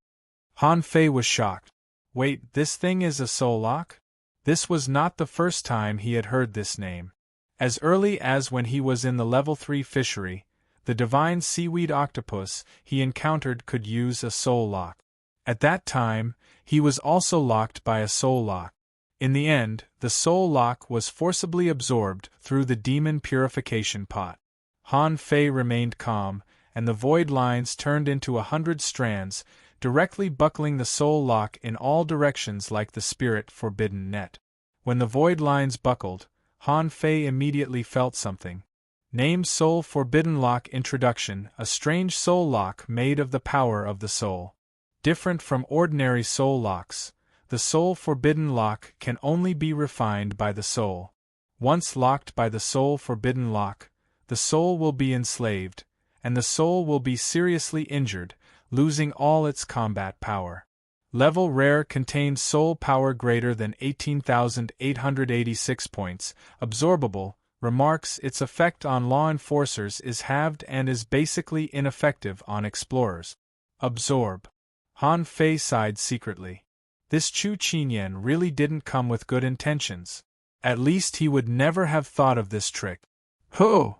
Han Fei was shocked. Wait, this thing is a soul lock? This was not the first time he had heard this name. As early as when he was in the level 3 fishery, the divine seaweed octopus he encountered could use a soul lock. At that time, he was also locked by a soul lock. In the end, the soul lock was forcibly absorbed through the demon purification pot. Han Fei remained calm, and the void lines turned into 100 strands, directly buckling the soul lock in all directions like the Spirit Forbidden Net. When the void lines buckled, Han Fei immediately felt something. Named Soul Forbidden Lock Introduction, a strange soul lock made of the power of the soul. Different from ordinary soul locks, the Soul Forbidden Lock can only be refined by the soul. Once locked by the Soul Forbidden Lock, the soul will be enslaved, and the soul will be seriously injured, losing all its combat power. Level Rare contains soul power greater than 18,886 points. Absorbable, remarks its effect on law enforcers is halved and is basically ineffective on explorers. Absorb. Han Fei sighed secretly. This Chu Qinyan really didn't come with good intentions. At least he would never have thought of this trick. Ho!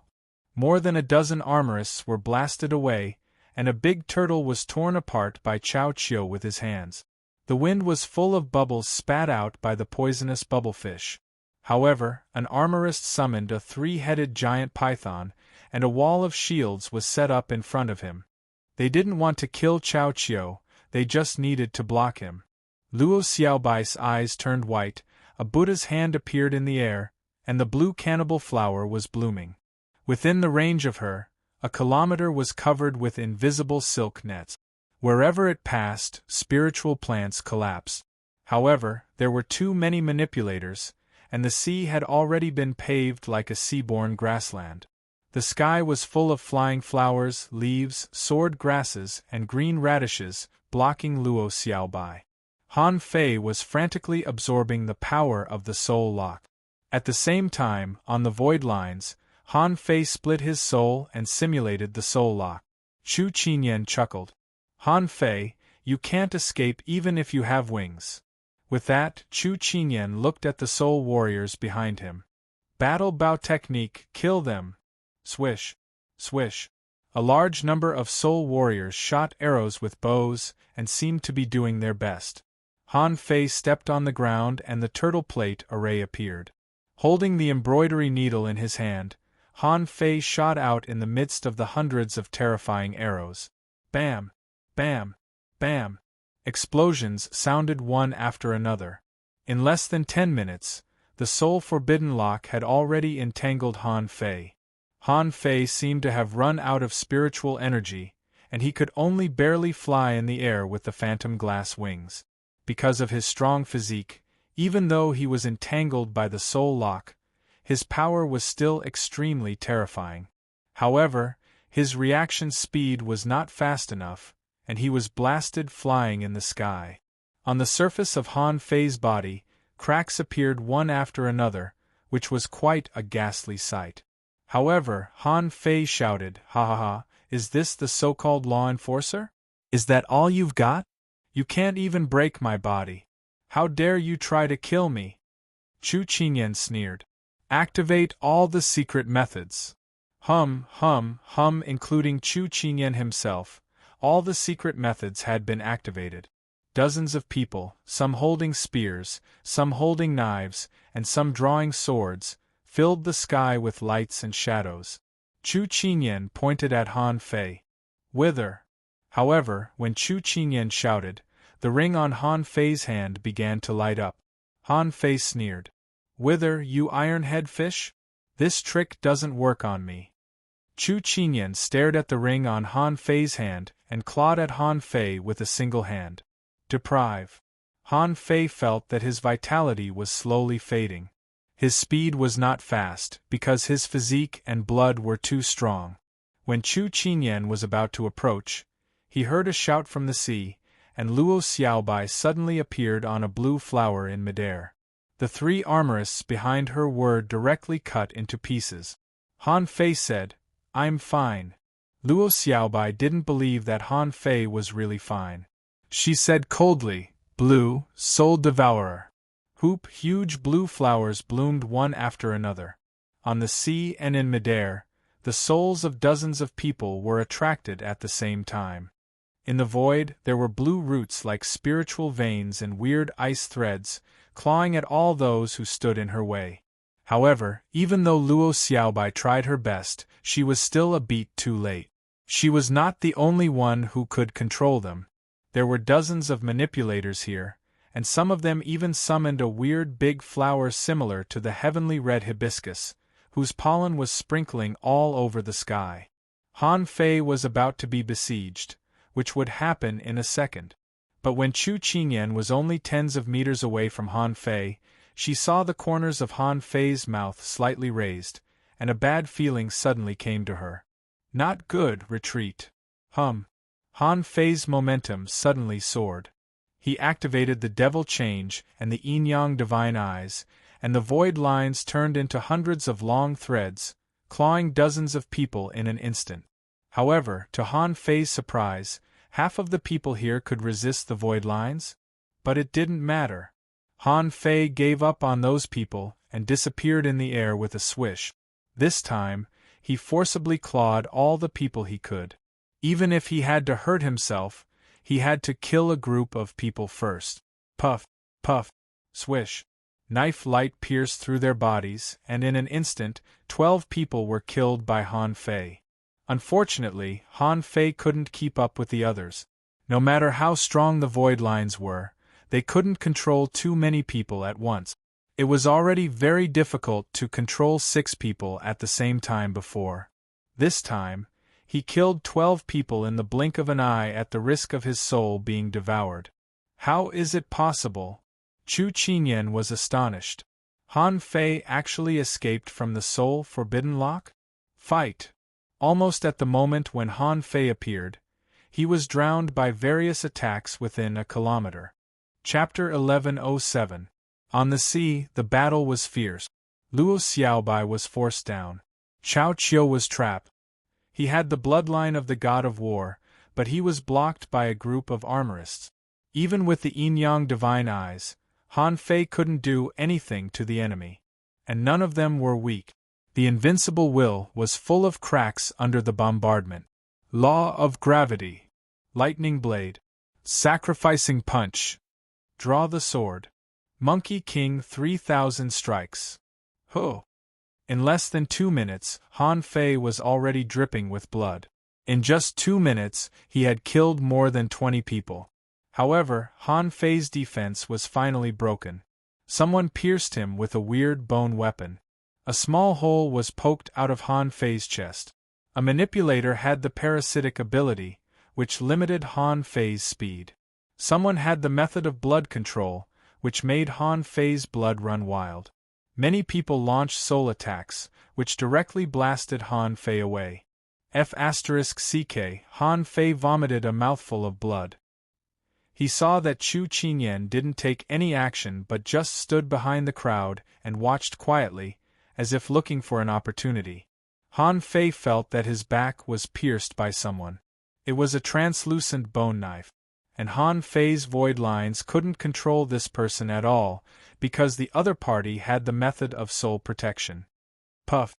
More than a dozen armorists were blasted away, and a big turtle was torn apart by Chao Qiu with his hands. The wind was full of bubbles spat out by the poisonous bubblefish. However, an armorist summoned a 3-headed giant python, and a wall of shields was set up in front of him. They didn't want to kill Chao Qiu, they just needed to block him. Luo Xiaobai's eyes turned white, a Buddha's hand appeared in the air, and the blue cannibal flower was blooming. Within the range of her, a kilometer was covered with invisible silk nets. Wherever it passed, spiritual plants collapsed. However, there were too many manipulators, and the sea had already been paved like a seaborne grassland. The sky was full of flying flowers, leaves, sword grasses, and green radishes, blocking Luo Xiaobai. Han Fei was frantically absorbing the power of the soul lock. At the same time, on the void lines, Han Fei split his soul and simulated the soul lock. Chu Qinyan chuckled. Han Fei, you can't escape even if you have wings. With that, Chu Qinyan looked at the soul warriors behind him. Battle bow technique, kill them. Swish. Swish. A large number of soul warriors shot arrows with bows and seemed to be doing their best. Han Fei stepped on the ground and the turtle plate array appeared. Holding the embroidery needle in his hand, Han Fei shot out in the midst of the hundreds of terrifying arrows. Bam! Bam! Bam! Explosions sounded one after another. In less than 10 minutes, the soul forbidden lock had already entangled Han Fei. Han Fei seemed to have run out of spiritual energy, and he could only barely fly in the air with the phantom glass wings. Because of his strong physique, even though he was entangled by the soul lock, his power was still extremely terrifying. However, his reaction speed was not fast enough, and he was blasted flying in the sky. On the surface of Han Fei's body, cracks appeared one after another, which was quite a ghastly sight. However, Han Fei shouted, "Ha ha ha, is this the so-called law enforcer? Is that all you've got? You can't even break my body. How dare you try to kill me?" Chu Qinyan sneered. "Activate all the secret methods." Hum, including Chu Qinyan himself, all the secret methods had been activated. Dozens of people, some holding spears, some holding knives, and some drawing swords, filled the sky with lights and shadows. Chu Qinyan pointed at Han Fei. "Whither?" However, when Chu Qinyan shouted, the ring on Han Fei's hand began to light up. Han Fei sneered. "Whither, you iron-head fish? This trick doesn't work on me." Chu Qinyan stared at the ring on Han Fei's hand and clawed at Han Fei with a single hand. Deprive. Han Fei felt that his vitality was slowly fading. His speed was not fast, because his physique and blood were too strong. When Chu Qinyan was about to approach, he heard a shout from the sea, and Luo Xiaobai suddenly appeared on a blue flower in midair. The 3 armorists behind her were directly cut into pieces. Han Fei said, "I'm fine." Luo Xiaobai didn't believe that Han Fei was really fine. She said coldly, "Blue, soul devourer." Hoop, huge blue flowers bloomed one after another. On the sea and in midair, the souls of dozens of people were attracted at the same time. In the void, there were blue roots like spiritual veins and weird ice threads, clawing at all those who stood in her way. However, even though Luo Xiaobai tried her best, she was still a beat too late. She was not the only one who could control them. There were dozens of manipulators here, and some of them even summoned a weird big flower similar to the heavenly red hibiscus, whose pollen was sprinkling all over the sky. Han Fei was about to be besieged, which would happen in a second. But when Chu Qinyan was only tens of meters away from Han Fei, she saw the corners of Han Fei's mouth slightly raised, and a bad feeling suddenly came to her. Not good, retreat. Han Fei's momentum suddenly soared. He activated the devil change and the yin-yang divine eyes, and the void lines turned into hundreds of long threads, clawing dozens of people in an instant. However, to Han Fei's surprise, half of the people here could resist the void lines. But it didn't matter. Han Fei gave up on those people and disappeared in the air with a swish. This time, he forcibly clawed all the people he could. Even if he had to hurt himself, he had to kill a group of people first. Puff, puff, swish. Knife light pierced through their bodies, and in an instant, 12 people were killed by Han Fei. Unfortunately, Han Fei couldn't keep up with the others. No matter how strong the void lines were, they couldn't control too many people at once. It was already very difficult to control 6 people at the same time before. This time, he killed 12 people in the blink of an eye at the risk of his soul being devoured. How is it possible? Chu Qinyan was astonished. Han Fei actually escaped from the soul forbidden lock? Fight! Almost at the moment when Han Fei appeared, he was drowned by various attacks within a kilometer. Chapter 1107. On the sea, the battle was fierce. Luo Xiaobai was forced down. Chao Qiu was trapped. He had the bloodline of the god of war, but he was blocked by a group of armorists. Even with the yin-yang divine eyes, Han Fei couldn't do anything to the enemy. And none of them were weak. The invincible will was full of cracks under the bombardment. Law of gravity. Lightning blade. Sacrificing punch. Draw the sword. Monkey King 3000 strikes. Ho! In less than 2 minutes, Han Fei was already dripping with blood. In just 2 minutes, he had killed more than 20 people. However, Han Fei's defense was finally broken. Someone pierced him with a weird bone weapon. A small hole was poked out of Han Fei's chest. A manipulator had the parasitic ability, which limited Han Fei's speed. Someone had the method of blood control, which made Han Fei's blood run wild. Many people launched soul attacks, which directly blasted Han Fei away. F***ck, Han Fei vomited a mouthful of blood. He saw that Chu Qinyan didn't take any action but just stood behind the crowd and watched quietly, as if looking for an opportunity. Han Fei felt that his back was pierced by someone. It was a translucent bone knife. And Han Fei's void lines couldn't control this person at all, because the other party had the method of soul protection. Puff.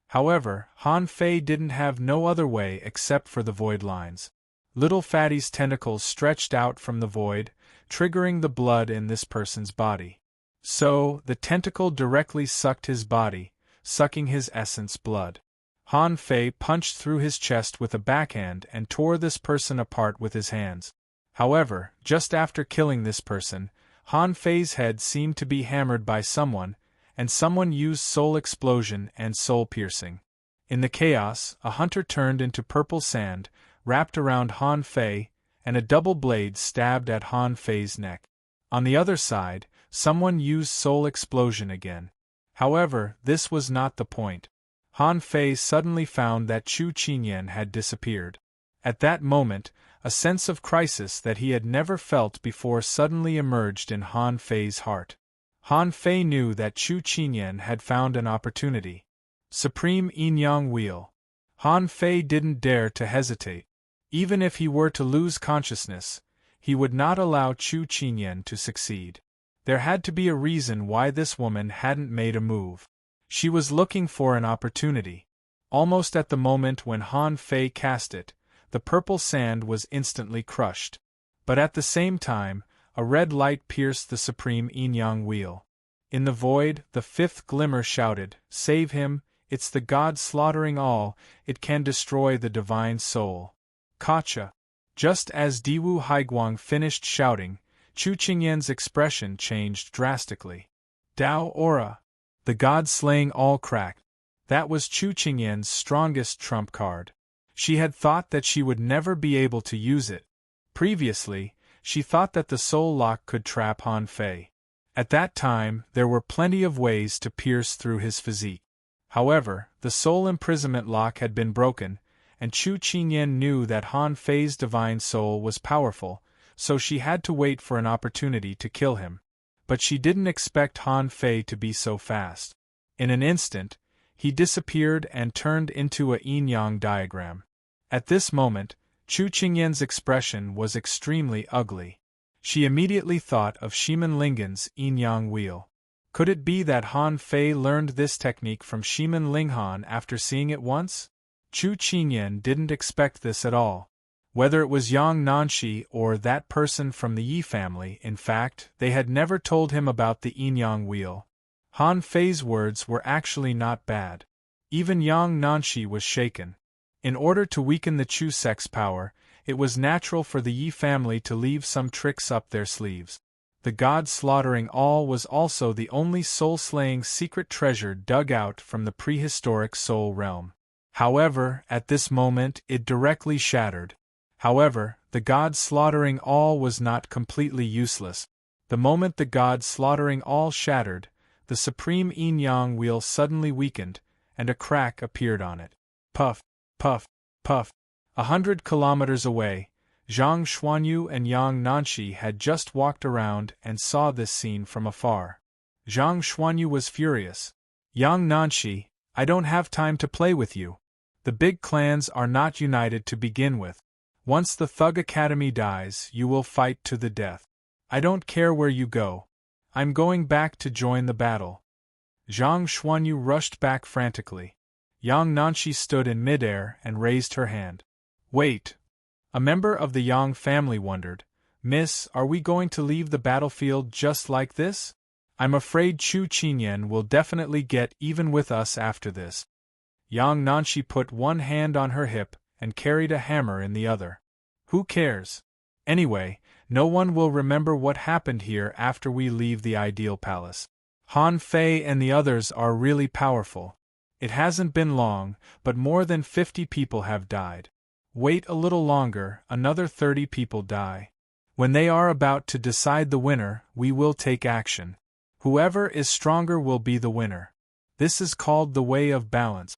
However, Han Fei didn't have no other way except for the void lines. Little Fatty's tentacles stretched out from the void, triggering the blood in this person's body. So, the tentacle directly sucked his body, sucking his essence blood. Han Fei punched through his chest with a backhand and tore this person apart with his hands. However, just after killing this person, Han Fei's head seemed to be hammered by someone, and someone used soul explosion and soul piercing. In the chaos, a hunter turned into purple sand, wrapped around Han Fei, and a double blade stabbed at Han Fei's neck. On the other side, someone used soul explosion again. However, this was not the point. Han Fei suddenly found that Chu Qinyan had disappeared. At that moment, a sense of crisis that he had never felt before suddenly emerged in Han Fei's heart. Han Fei knew that Chu Qinyan had found an opportunity. Supreme Yin-Yang Wheel. Han Fei didn't dare to hesitate. Even if he were to lose consciousness, he would not allow Chu Qinyan to succeed. There had to be a reason why this woman hadn't made a move. She was looking for an opportunity. Almost at the moment when Han Fei cast it, the purple sand was instantly crushed. But at the same time, a red light pierced the supreme yin-yang wheel. In the void, the fifth glimmer shouted, "Save him, it's the god slaughtering all, it can destroy the divine soul." Kacha. Just as Diwu Haiguang finished shouting, Chu Qingyan's expression changed drastically. Dao Aura. The god slaying all cracked. That was Chu Qingyan's strongest trump card. She had thought that she would never be able to use it. Previously, she thought that the soul lock could trap Han Fei. At that time, there were plenty of ways to pierce through his physique. However, the soul imprisonment lock had been broken, and Chu Qinyan knew that Han Fei's divine soul was powerful, so she had to wait for an opportunity to kill him. But she didn't expect Han Fei to be so fast. In an instant, he disappeared and turned into a yin-yang diagram. At this moment, Chu Qingyan's expression was extremely ugly. She immediately thought of Shiman Lingan's yin-yang wheel. Could it be that Han Fei learned this technique from Shiman Linghan after seeing it once? Chu Qingyan didn't expect this at all. Whether it was Yang Nanshi or that person from the Yi family, in fact, they had never told him about the yin-yang wheel. Han Fei's words were actually not bad. Even Yang Nanshi was shaken. In order to weaken the Chu sex power, it was natural for the Yi family to leave some tricks up their sleeves. The god slaughtering all was also the only soul-slaying secret treasure dug out from the prehistoric soul realm. However, at this moment it directly shattered. However, the god slaughtering all was not completely useless. The moment the god slaughtering all shattered, the supreme yin-yang wheel suddenly weakened, and a crack appeared on it. puff, puff, puff. 100 kilometers away, Zhang Xuanyu and Yang Nanshi had just walked around and saw this scene from afar. Zhang Xuanyu was furious. Yang Nanshi, I don't have time to play with you. The big clans are not united to begin with. Once the Thug Academy dies, you will fight to the death. I don't care where you go. I'm going back to join the battle. Zhang Xuanyu rushed back frantically. Yang Nanshi stood in midair and raised her hand. Wait. A member of the Yang family wondered, Miss, are we going to leave the battlefield just like this? I'm afraid Chu Qinyan will definitely get even with us after this. Yang Nanshi put one hand on her hip and carried a hammer in the other. Who cares? Anyway, no one will remember what happened here after we leave the ideal palace. Han Fei and the others are really powerful. It hasn't been long, but more than 50 people have died. Wait a little longer, another 30 people die. When they are about to decide the winner, we will take action. Whoever is stronger will be the winner. This is called the way of balance.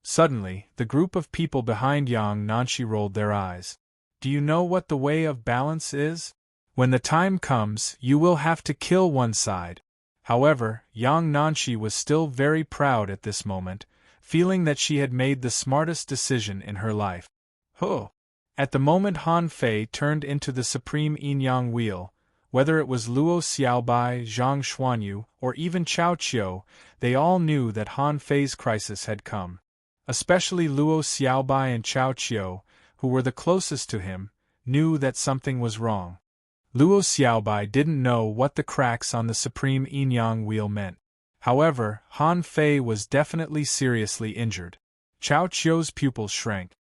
Suddenly, the group of people behind Yang Nanshi rolled their eyes. Do you know what the way of balance is? When the time comes, you will have to kill one side. However, Yang Nanshi was still very proud at this moment, feeling that she had made the smartest decision in her life. Huh! At the moment Han Fei turned into the supreme yin-yang wheel, whether it was Luo Xiaobai, Zhang Xuanyu, or even Chao Qiu, they all knew that Han Fei's crisis had come. Especially Luo Xiaobai and Chao Qiu, who were the closest to him, knew that something was wrong. Luo Xiaobai didn't know what the cracks on the supreme yin-yang wheel meant. However, Han Fei was definitely seriously injured. Chao Qiu's pupils shrank.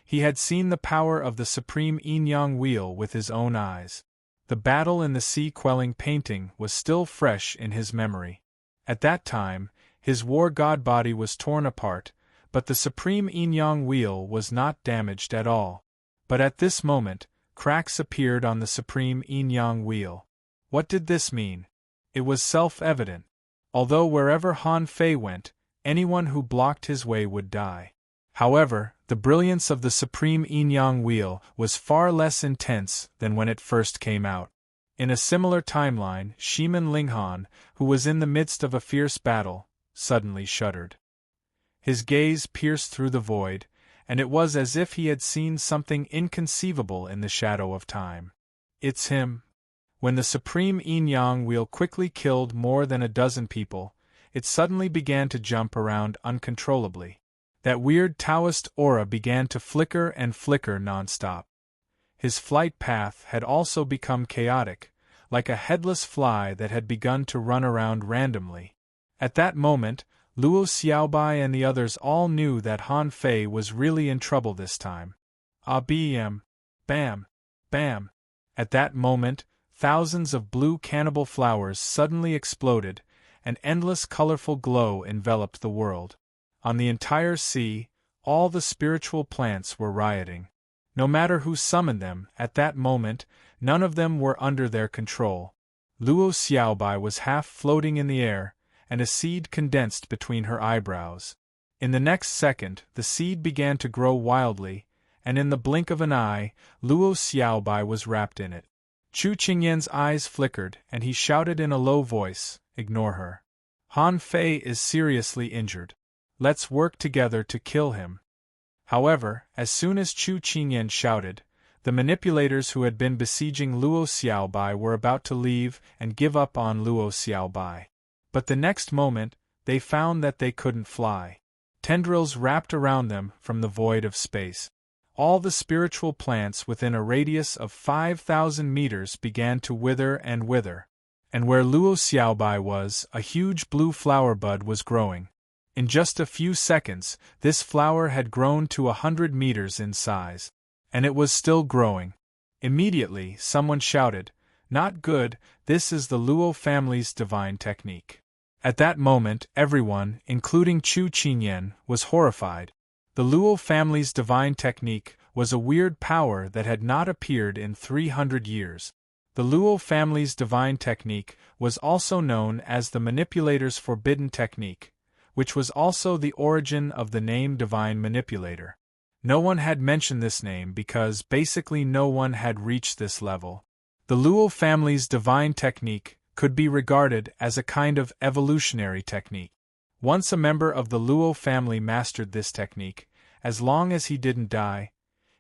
He had seen the power of the supreme yin-yang wheel with his own eyes. The battle in the sea-quelling painting was still fresh in his memory. At that time, his war god body was torn apart, but the supreme yin-yang wheel was not damaged at all. But at this moment, cracks appeared on the supreme yin-yang wheel. What did this mean? It was self-evident. Although wherever Han Fei went, anyone who blocked his way would die. However, the brilliance of the supreme yin-yang wheel was far less intense than when it first came out. In a similar timeline, Shiman Linghan, who was in the midst of a fierce battle, suddenly shuddered. His gaze pierced through the void, and it was as if he had seen something inconceivable in the shadow of time. It's him. When the supreme yin-yang wheel quickly killed more than a dozen people, it suddenly began to jump around uncontrollably. That weird Taoist aura began to flicker and flicker non-stop. His flight path had also become chaotic, like a headless fly that had begun to run around randomly. At that moment, Luo Xiaobai and the others all knew that Han Fei was really in trouble this time. Bam! Bam! Bam! At that moment, thousands of blue cannibal flowers suddenly exploded, an endless colorful glow enveloped the world. On the entire sea, all the spiritual plants were rioting. No matter who summoned them, at that moment, none of them were under their control. Luo Xiaobai was half floating in the air, and a seed condensed between her eyebrows. In the next second, the seed began to grow wildly, and in the blink of an eye, Luo Xiaobai was wrapped in it. Chu Qingyan's eyes flickered, and he shouted in a low voice, "Ignore her. Han Fei is seriously injured. Let's work together to kill him." However, as soon as Chu Qingyan shouted, the manipulators who had been besieging Luo Xiaobai were about to leave and give up on Luo Xiaobai. But the next moment, they found that they couldn't fly. Tendrils wrapped around them from the void of space. All the spiritual plants within a radius of 5,000 meters began to wither and wither. And where Luo Xiaobai was, a huge blue flower bud was growing. In just a few seconds, this flower had grown to 100 meters in size. And it was still growing. Immediately, someone shouted, "Not good, this is the Luo family's divine technique." At that moment, everyone, including Chu Qingyan, was horrified. The Luo family's divine technique was a weird power that had not appeared in 300 years. The Luo family's divine technique was also known as the manipulator's forbidden technique, which was also the origin of the name Divine Manipulator. No one had mentioned this name because basically no one had reached this level. The Luo family's divine technique could be regarded as a kind of evolutionary technique. Once a member of the Luo family mastered this technique, as long as he didn't die,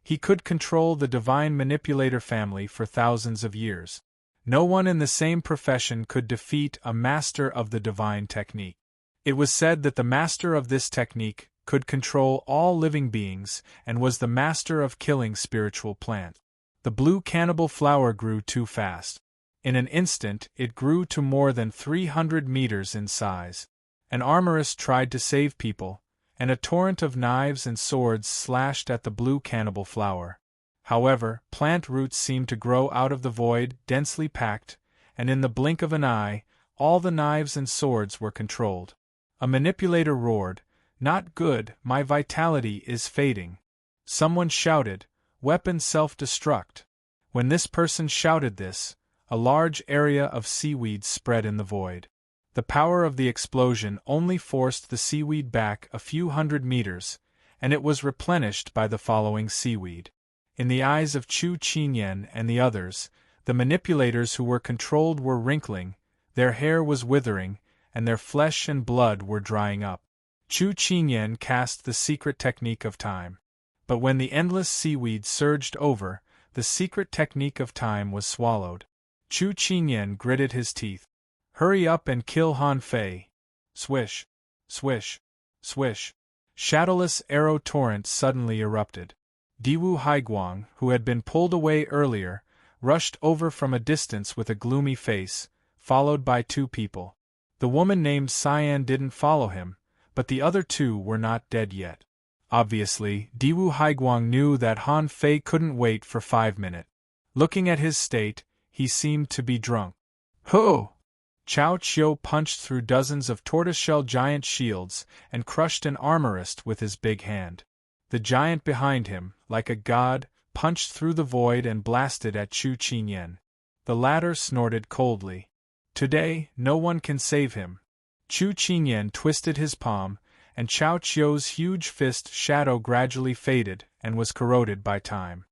he could control the Divine Manipulator family for thousands of years. No one in the same profession could defeat a master of the divine technique. It was said that the master of this technique could control all living beings and was the master of killing spiritual plants. The blue cannibal flower grew too fast. In an instant, it grew to more than 300 meters in size. An armorist tried to save people, and a torrent of knives and swords slashed at the blue cannibal flower. However, plant roots seemed to grow out of the void, densely packed, and in the blink of an eye, all the knives and swords were controlled. A manipulator roared, "Not good, my vitality is fading." Someone shouted, "Weapon self-destruct." When this person shouted this, a large area of seaweed spread in the void. The power of the explosion only forced the seaweed back a few hundred meters, and it was replenished by the following seaweed. In the eyes of Chu Qinyan and the others, the manipulators who were controlled were wrinkling, their hair was withering, and their flesh and blood were drying up. Chu Qinyan cast the secret technique of time. But when the endless seaweed surged over, the secret technique of time was swallowed. Chu Qinyan gritted his teeth. "Hurry up and kill Han Fei." Swish, swish, swish. Shadowless arrow torrent suddenly erupted. Diwu Haiguang, who had been pulled away earlier, rushed over from a distance with a gloomy face, followed by two people. The woman named Cyan didn't follow him, but the other two were not dead yet. Obviously, Diwu Haiguang knew that Han Fei couldn't wait for 5 minutes. Looking at his state, he seemed to be drunk. "Ho!" Chao Chiu punched through dozens of tortoiseshell giant shields and crushed an armorist with his big hand. The giant behind him, like a god, punched through the void and blasted at Chu Qinyan. The latter snorted coldly. "Today, no one can save him." Chu Qinyan twisted his palm, and Chao Chiu's huge fist shadow gradually faded and was corroded by time.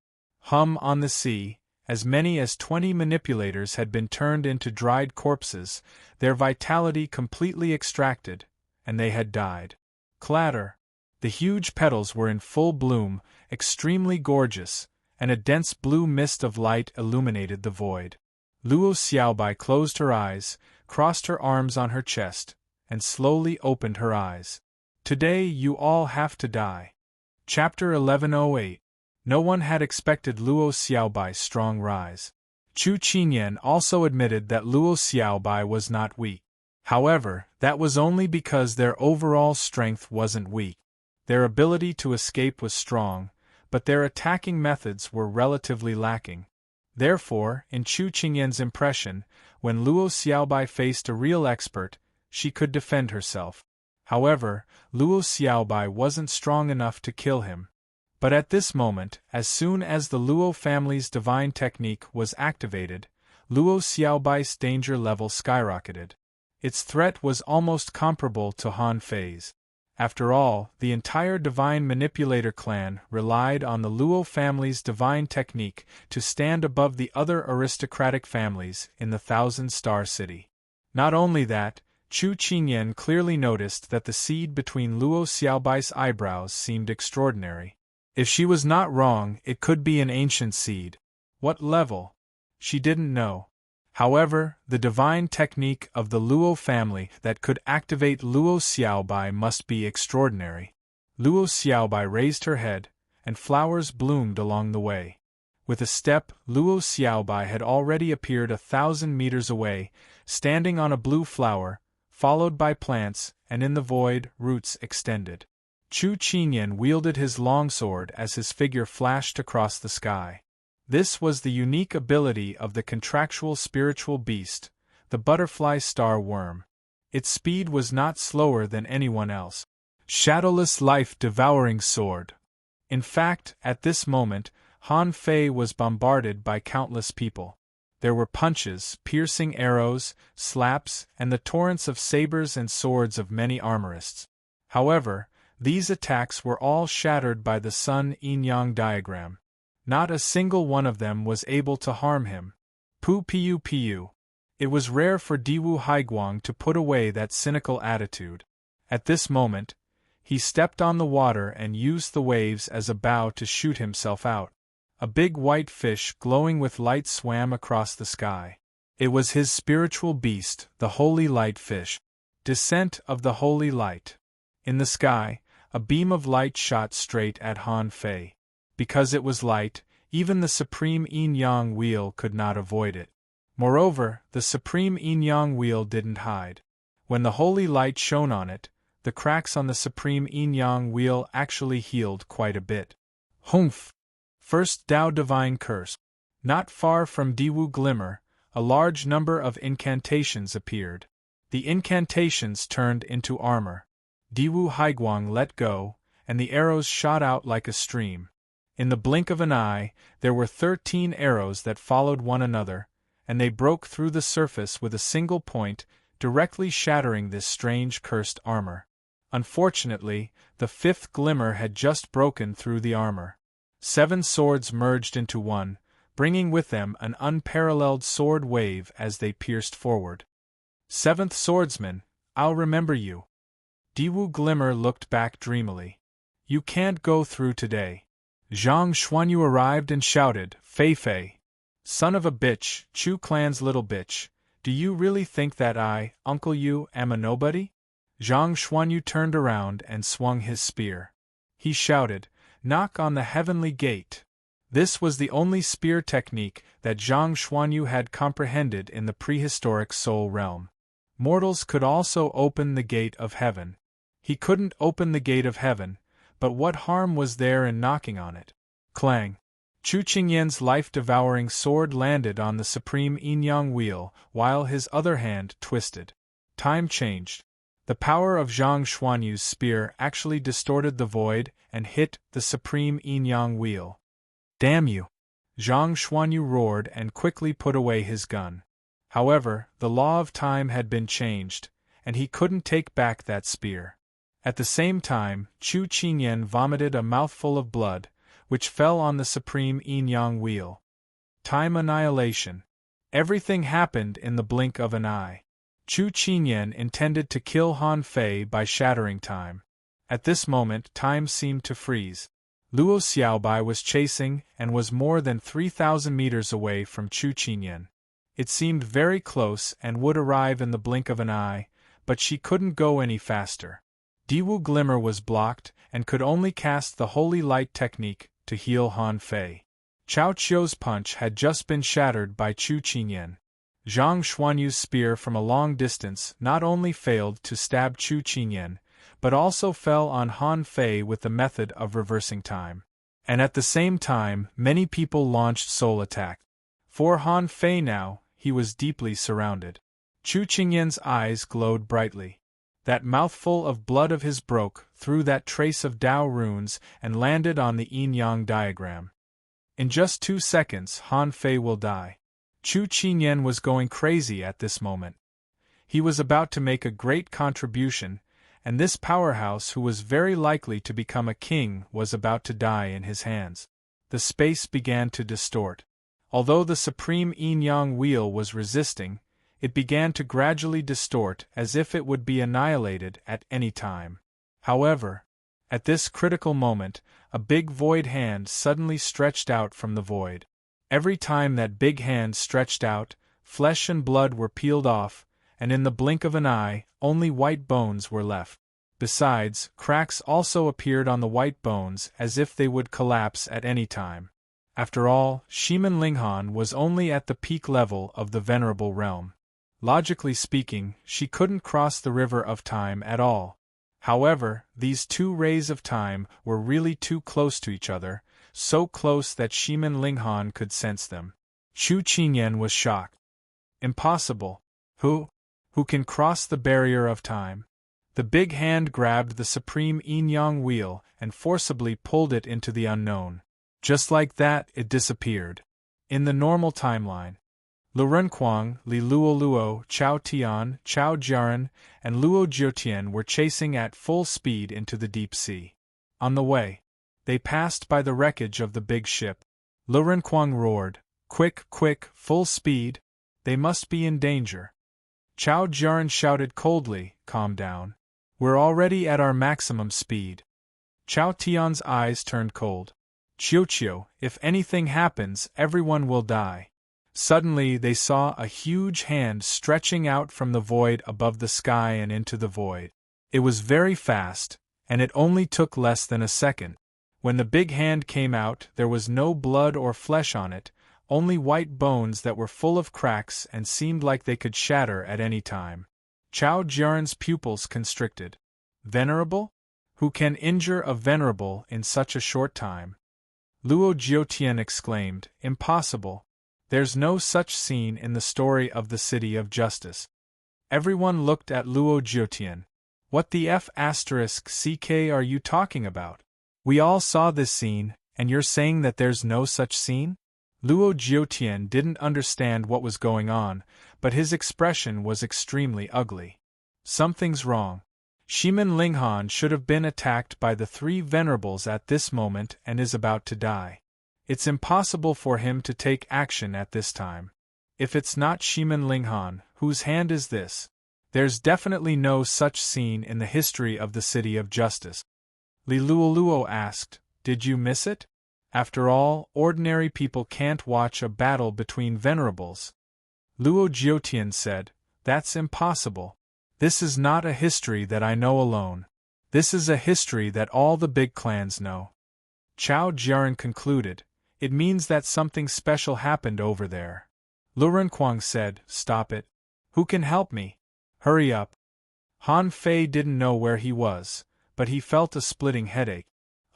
On the sea, as many as 20 manipulators had been turned into dried corpses, their vitality completely extracted, and they had died. Clatter! The huge petals were in full bloom, extremely gorgeous, and a dense blue mist of light illuminated the void. Luo Xiaobai closed her eyes, crossed her arms on her chest, and slowly opened her eyes. "Today you all have to die." Chapter 1108. No one had expected Luo Xiaobai's strong rise. Chu Qinyan also admitted that Luo Xiaobai was not weak. However, that was only because their overall strength wasn't weak. Their ability to escape was strong, but their attacking methods were relatively lacking. Therefore, in Chu Qinyan's impression, when Luo Xiaobai faced a real expert, she could defend herself. However, Luo Xiaobai wasn't strong enough to kill him. But at this moment, as soon as the Luo family's divine technique was activated, Luo Xiaobai's danger level skyrocketed. Its threat was almost comparable to Han Fei's. After all, the entire Divine Manipulator clan relied on the Luo family's divine technique to stand above the other aristocratic families in the Thousand-Star City. Not only that, Chu Qinyan clearly noticed that the seed between Luo Xiaobai's eyebrows seemed extraordinary. If she was not wrong, it could be an ancient seed. What level? She didn't know. However, the divine technique of the Luo family that could activate Luo Xiaobai must be extraordinary. Luo Xiaobai raised her head, and flowers bloomed along the way. With a step, Luo Xiaobai had already appeared 1,000 meters away, standing on a blue flower, followed by plants, and in the void, roots extended. Chu Qinyan wielded his longsword as his figure flashed across the sky. This was the unique ability of the contractual spiritual beast, the butterfly star worm. Its speed was not slower than anyone else. Shadowless life-devouring sword. In fact, at this moment, Han Fei was bombarded by countless people. There were punches, piercing arrows, slaps, and the torrents of sabers and swords of many armorists. However, these attacks were all shattered by the sun-yin-yang diagram. Not a single one of them was able to harm him. Pu. It was rare for Diwu Haiguang to put away that cynical attitude. At this moment, he stepped on the water and used the waves as a bow to shoot himself out. A big white fish glowing with light swam across the sky. It was his spiritual beast, the Holy Light Fish. Descent of the Holy Light. In the sky, a beam of light shot straight at Han Fei. Because it was light, even the Supreme Yin-Yang Wheel could not avoid it. Moreover, the Supreme Yin-Yang Wheel didn't hide. When the holy light shone on it, the cracks on the Supreme Yin-Yang Wheel actually healed quite a bit. Humph! First Tao Divine Curse. Not far from Diwu Glimmer, a large number of incantations appeared. The incantations turned into armor. Diwu Haiguang let go, and the arrows shot out like a stream. In the blink of an eye, there were 13 arrows that followed one another, and they broke through the surface with a single point, directly shattering this strange cursed armor. Unfortunately, the 5th glimmer had just broken through the armor. 7 swords merged into one, bringing with them an unparalleled sword wave as they pierced forward. 7th swordsman, I'll remember you. Diwu Glimmer looked back dreamily. You can't go through today. Zhang Xuanyu arrived and shouted, Fei, son of a bitch, Chu clan's little bitch, do you really think that I, Uncle Yu, am a nobody? Zhang Xuanyu turned around and swung his spear. He shouted, knock on the heavenly gate. This was the only spear technique that Zhang Xuanyu had comprehended in the prehistoric soul realm. Mortals could also open the gate of heaven. He couldn't open the gate of heaven, but what harm was there in knocking on it? Clang! Chu Qingyan's life-devouring sword landed on the Supreme Yin-Yang Wheel, while his other hand twisted. Time changed. The power of Zhang Xuanyu's spear actually distorted the void and hit the Supreme Yin-Yang Wheel. Damn you! Zhang Xuanyu roared and quickly put away his gun. However, the law of time had been changed, and he couldn't take back that spear. At the same time, Chu Qingyan vomited a mouthful of blood, which fell on the Supreme Yin-Yang Wheel. Time annihilation. Everything happened in the blink of an eye. Chu Qingyan intended to kill Han Fei by shattering time. At this moment, time seemed to freeze. Luo Xiaobai was chasing and was more than 3,000 meters away from Chu Qingyan. It seemed very close and would arrive in the blink of an eye, but she couldn't go any faster. Diwu Glimmer was blocked and could only cast the Holy Light technique to heal Han Fei. Chao Qiu's punch had just been shattered by Chu Qingyan. Zhang Xuanyu's spear from a long distance not only failed to stab Chu Qingyan, but also fell on Han Fei with the method of reversing time. And at the same time, many people launched soul attack. For Han Fei now, he was deeply surrounded. Chu Qingyan's eyes glowed brightly. That mouthful of blood of his broke through that trace of Dao runes and landed on the yin-yang diagram. In just 2 seconds, Han Fei will die. Chu Qingyan was going crazy at this moment. He was about to make a great contribution, and this powerhouse who was very likely to become a king was about to die in his hands. The space began to distort. Although the Supreme Yin-Yang Wheel was resisting, it began to gradually distort as if it would be annihilated at any time. However, at this critical moment, a big void hand suddenly stretched out from the void. Every time that big hand stretched out, flesh and blood were peeled off, and in the blink of an eye, only white bones were left. Besides, cracks also appeared on the white bones as if they would collapse at any time. After all, Shimen Linghan was only at the peak level of the venerable realm. Logically speaking, she couldn't cross the river of time at all. However, these 2 rays of time were really too close to each other, so close that Shimen Linghan could sense them. Chu Qingyan was shocked. Impossible. Who can cross the barrier of time? The big hand grabbed the Supreme Yin-Yang Wheel and forcibly pulled it into the unknown. Just like that, it disappeared. In the normal timeline. Lu Renquang, Li Luoluo, Chao Tian, Chao Jiaran, and Luo Jiutian were chasing at full speed into the deep sea. On the way, they passed by the wreckage of the big ship. Lu Renquang roared, "Quick, quick, full speed! They must be in danger." Chao Jiaran shouted coldly, "Calm down. We're already at our maximum speed." Chao Tian's eyes turned cold. "Chiu, if anything happens, everyone will die." Suddenly they saw a huge hand stretching out from the void above the sky and into the void. It was very fast, and it only took less than a second. When the big hand came out, there was no blood or flesh on it, only white bones that were full of cracks and seemed like they could shatter at any time. Chao Jiaran's pupils constricted. Venerable? Who can injure a venerable in such a short time? Luo Jiutian exclaimed, "Impossible. There's no such scene in the story of the City of Justice." Everyone looked at Luo Jiutian. "What the f***ck are you talking about? We all saw this scene, and you're saying that there's no such scene?" Luo Jiutian didn't understand what was going on, but his expression was extremely ugly. "Something's wrong. Shimin Linghan should have been attacked by the three venerables at this moment and is about to die. It's impossible for him to take action at this time. If it's not Shimin Linghan, whose hand is this? There's definitely no such scene in the history of the City of Justice." Li Luoluo asked, "Did you miss it? After all, ordinary people can't watch a battle between venerables." Luo Jiutian said, "That's impossible. This is not a history that I know alone. This is a history that all the big clans know." Chao Jiaran concluded, "It means that something special happened over there." Lu Renquang said, "Stop it. Who can help me? Hurry up." Han Fei didn't know where he was, but he felt a splitting headache.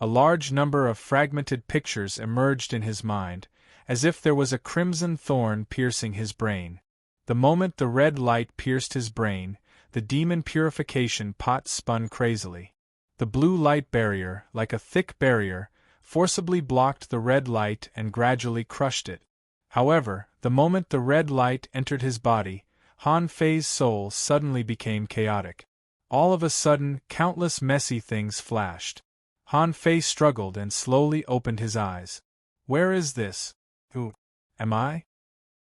A large number of fragmented pictures emerged in his mind, as if there was a crimson thorn piercing his brain. The moment the red light pierced his brain, the demon purification pot spun crazily. The blue light barrier, like a thick barrier, forcibly blocked the red light and gradually crushed it. However, the moment the red light entered his body, Han Fei's soul suddenly became chaotic. All of a sudden, countless messy things flashed. Han Fei struggled and slowly opened his eyes. "Where is this? Who am I?"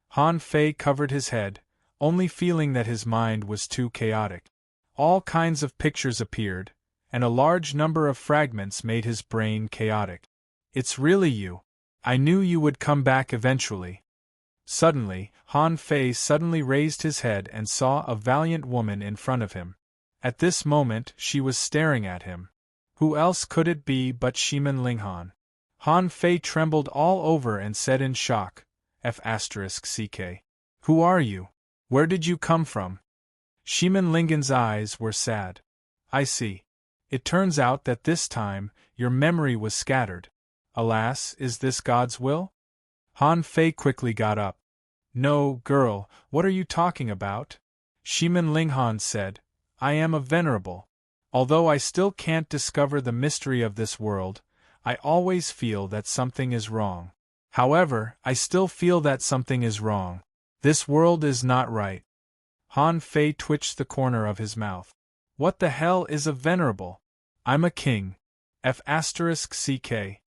Han Fei covered his head, only feeling that his mind was too chaotic. All kinds of pictures appeared, and a large number of fragments made his brain chaotic. "It's really you. I knew you would come back eventually." Suddenly, Han Fei suddenly raised his head and saw a valiant woman in front of him. At this moment, she was staring at him. Who else could it be but Shimin Linghan? Han Fei trembled all over and said in shock, "F***ck. Who are you? Where did you come from?" Shimin Linghan's eyes were sad. "I see. It turns out that this time, your memory was scattered. Alas, is this God's will?" Han Fei quickly got up. "No, girl, what are you talking about?" Shimin Linghan said, "I am a venerable. Although I still can't discover the mystery of this world, I always feel that something is wrong. However, I still feel that something is wrong. This world is not right." Han Fei twitched the corner of his mouth. "What the hell is a venerable? I'm a king. F***ck.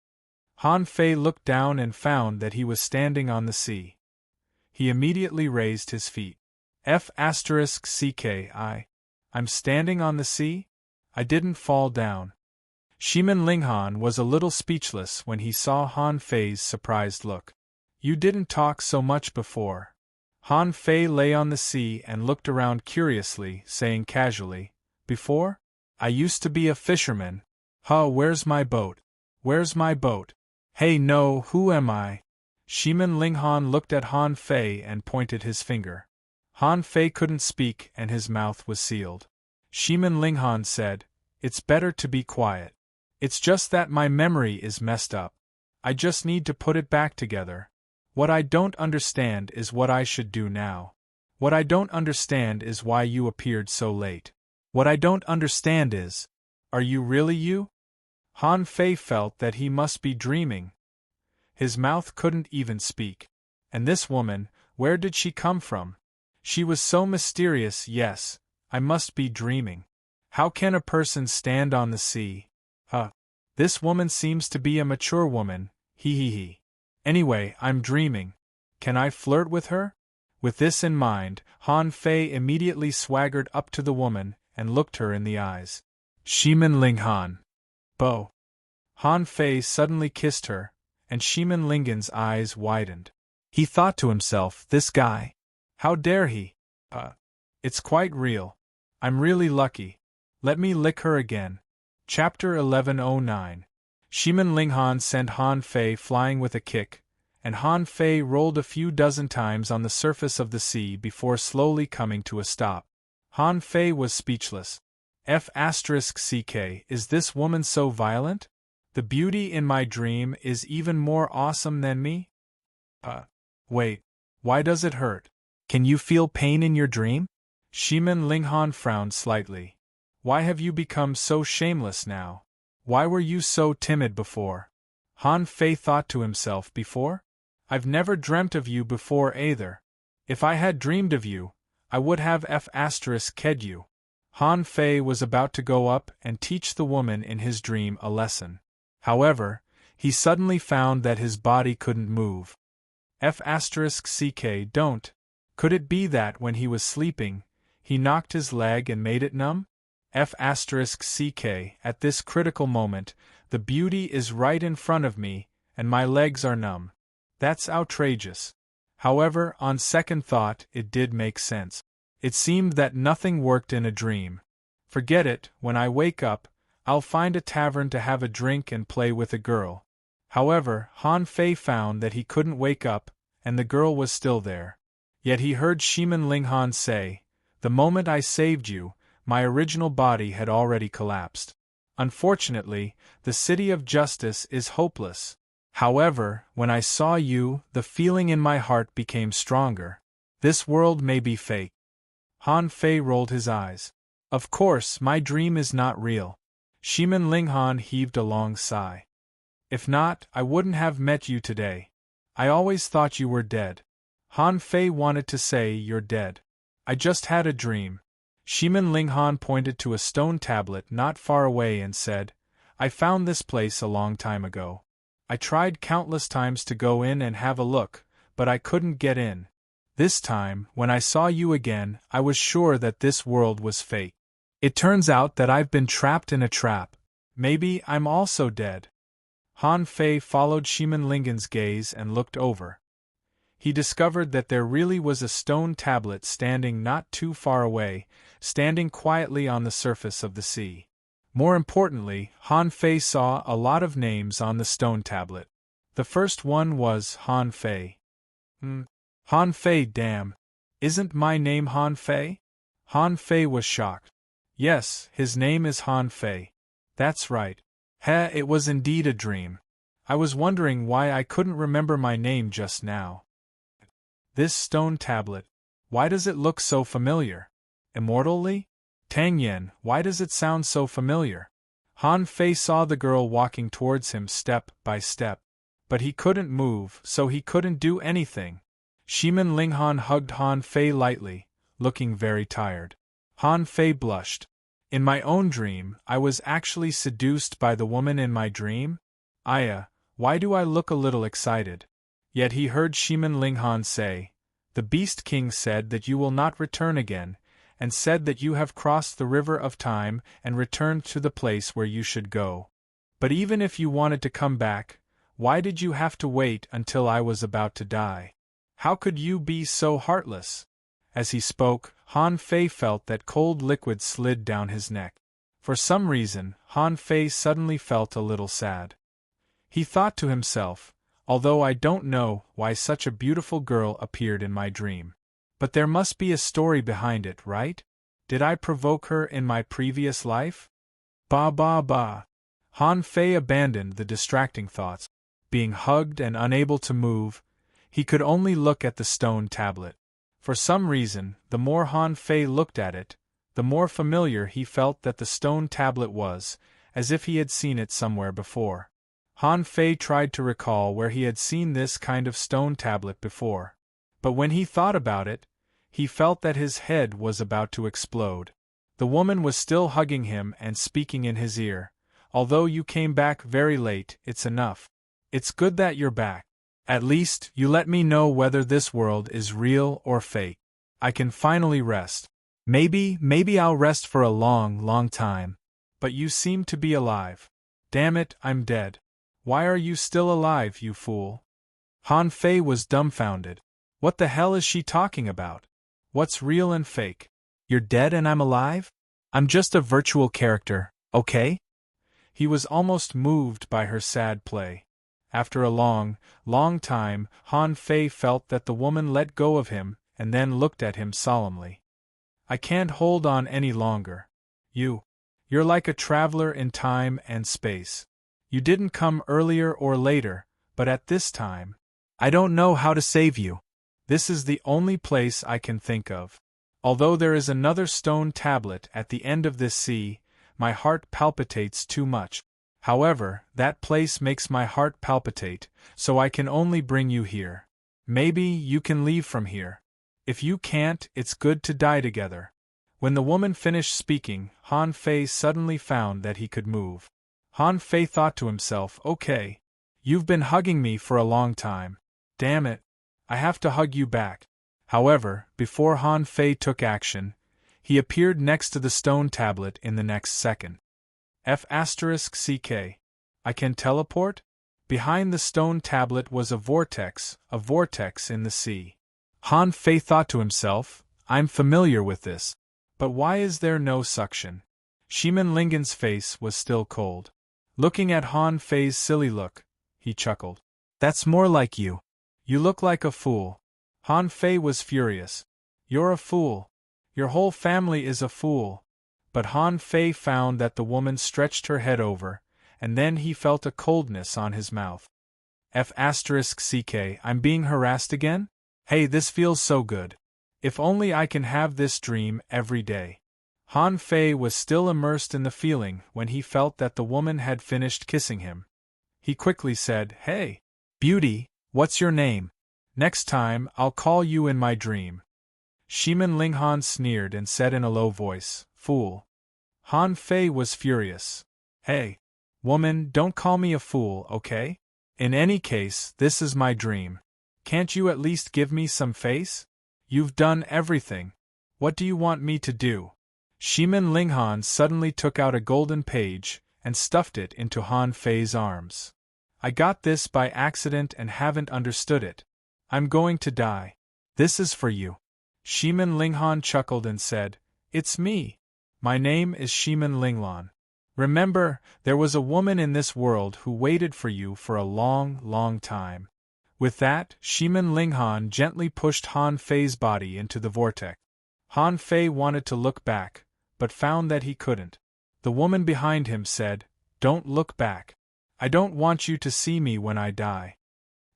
Han Fei looked down and found that he was standing on the sea. He immediately raised his feet. F***ck. I'm standing on the sea? I didn't fall down." Shimin Linghan was a little speechless when he saw Han Fei's surprised look. "You didn't talk so much before." Han Fei lay on the sea and looked around curiously, saying casually, "Before? I used to be a fisherman. Where's my boat? Where's my boat? Hey no, who am I?" Shimin Linghan looked at Han Fei and pointed his finger. Han Fei couldn't speak and his mouth was sealed. Shimin Linghan said, "It's better to be quiet. It's just that my memory is messed up. I just need to put it back together. What I don't understand is what I should do now. What I don't understand is why you appeared so late. What I don't understand is, are you really you?" Han Fei felt that he must be dreaming. His mouth couldn't even speak. And this woman, Where did she come from? She was so mysterious. Yes, I must be dreaming. How can a person stand on the sea? This woman seems to be a mature woman, he. Anyway, I'm dreaming. Can I flirt with her? With this in mind, Han Fei immediately swaggered up to the woman and looked her in the eyes. Shimin Ling Han. Bo. Han Fei suddenly kissed her, and Shimin Lingen's eyes widened. He thought to himself, this guy. How dare he? It's quite real. I'm really lucky. Let me lick her again. Chapter 1109. Shimin Linghan sent Han Fei flying with a kick, and Han Fei rolled a few dozen times on the surface of the sea before slowly coming to a stop. Han Fei was speechless. F***ck, is this woman so violent? The beauty in my dream is even more awesome than me? Wait, why does it hurt? Can you feel pain in your dream? Shimin Linghan frowned slightly. Why have you become so shameless now? Why were you so timid before? Han Fei thought to himself. Before? I've never dreamt of you before either. If I had dreamed of you, I would have F***ked you. Han Fei was about to go up and teach the woman in his dream a lesson. However, he suddenly found that his body couldn't move. F***ck, don't. Could it be that when he was sleeping, he knocked his leg and made it numb? F***ck, at this critical moment, the beauty is right in front of me, and my legs are numb. That's outrageous. However, on second thought, it did make sense. It seemed that nothing worked in a dream. Forget it, when I wake up, I'll find a tavern to have a drink and play with a girl. However, Han Fei found that he couldn't wake up, and the girl was still there. Yet he heard Shimin Linghan say, the moment I saved you, my original body had already collapsed. Unfortunately, the city of justice is hopeless. However, when I saw you, the feeling in my heart became stronger. This world may be fake. Han Fei rolled his eyes. Of course, my dream is not real. Shimin Linghan heaved a long sigh. If not, I wouldn't have met you today. I always thought you were dead. Han Fei wanted to say you're dead. I just had a dream. Shimin Linghan pointed to a stone tablet not far away and said, I found this place a long time ago. I tried countless times to go in and have a look, but I couldn't get in. This time, when I saw you again, I was sure that this world was fake. It turns out that I've been trapped in a trap. Maybe I'm also dead. Han Fei followed Shimin Lingen's gaze and looked over. He discovered that there really was a stone tablet standing not too far away, standing quietly on the surface of the sea. More importantly, Han Fei saw a lot of names on the stone tablet. The first one was Han Fei. Han Fei, damn. Isn't my name Han Fei? Han Fei was shocked. Yes, his name is Han Fei. That's right. It was indeed a dream. I was wondering why I couldn't remember my name just now. This stone tablet, why does it look so familiar? Immortally? Tang Yen, why does it sound so familiar? Han Fei saw the girl walking towards him step by step. But he couldn't move, so he couldn't do anything. Shimin Linghan hugged Han Fei lightly, looking very tired. Han Fei blushed. In my own dream, I was actually seduced by the woman in my dream? Why do I look a little excited? Yet he heard Shimin Linghan say, the Beast King said that you will not return again, and said that you have crossed the river of time and returned to the place where you should go. But even if you wanted to come back, why did you have to wait until I was about to die? How could you be so heartless? As he spoke, Han Fei felt that cold liquid slid down his neck. For some reason, Han Fei suddenly felt a little sad. He thought to himself, although I don't know why such a beautiful girl appeared in my dream. But there must be a story behind it, right? Did I provoke her in my previous life? Bah. Han Fei abandoned the distracting thoughts. Being hugged and unable to move, he could only look at the stone tablet. For some reason, the more Han Fei looked at it, the more familiar he felt that the stone tablet was, as if he had seen it somewhere before. Han Fei tried to recall where he had seen this kind of stone tablet before. But when he thought about it, he felt that his head was about to explode. The woman was still hugging him and speaking in his ear. Although you came back very late, it's enough. It's good that you're back. At least, you let me know whether this world is real or fake. I can finally rest. Maybe I'll rest for a long time. But you seem to be alive. Damn it, I'm dead. Why are you still alive, you fool? Han Fei was dumbfounded. What the hell is she talking about? What's real and fake? You're dead and I'm alive? I'm just a virtual character, okay? He was almost moved by her sad play. After a long time, Han Fei felt that the woman let go of him and then looked at him solemnly. I can't hold on any longer. You're like a traveler in time and space. You didn't come earlier or later, but at this time, I don't know how to save you. This is the only place I can think of. Although there is another stone tablet at the end of this sea, my heart palpitates too much. However, that place makes my heart palpitate, so I can only bring you here. Maybe you can leave from here. If you can't, it's good to die together. When the woman finished speaking, Han Fei suddenly found that he could move. Han Fei thought to himself, okay. You've been hugging me for a long time. Damn it. I have to hug you back. However, before Han Fei took action, he appeared next to the stone tablet in the next second. F***CK. I can teleport? Behind the stone tablet was a vortex in the sea. Han Fei thought to himself, I'm familiar with this. But why is there no suction? Shimin Lingen's face was still cold. Looking at Han Fei's silly look, he chuckled. That's more like you. You look like a fool. Han Fei was furious. You're a fool. Your whole family is a fool. But Han Fei found that the woman stretched her head over, and then he felt a coldness on his mouth. F***CK. I'm being harassed again? Hey, this feels so good. If only I can have this dream every day. Han Fei was still immersed in the feeling when he felt that the woman had finished kissing him. He quickly said, Hey, beauty, what's your name? Next time, I'll call you in my dream. Shimin Linghan sneered and said in a low voice, Fool. Han Fei was furious. Hey, woman, don't call me a fool, okay? In any case, this is my dream. Can't you at least give me some face? You've done everything. What do you want me to do? Shimin Linghan suddenly took out a golden page and stuffed it into Han Fei's arms. I got this by accident and haven't understood it. I'm going to die. This is for you. Shimin Linghan chuckled and said, It's me. My name is Shimin Linglan. Remember, there was a woman in this world who waited for you for a long time. With that, Shimin Linghan gently pushed Han Fei's body into the vortex. Han Fei wanted to look back, but found that he couldn't. The woman behind him said, Don't look back. I don't want you to see me when I die.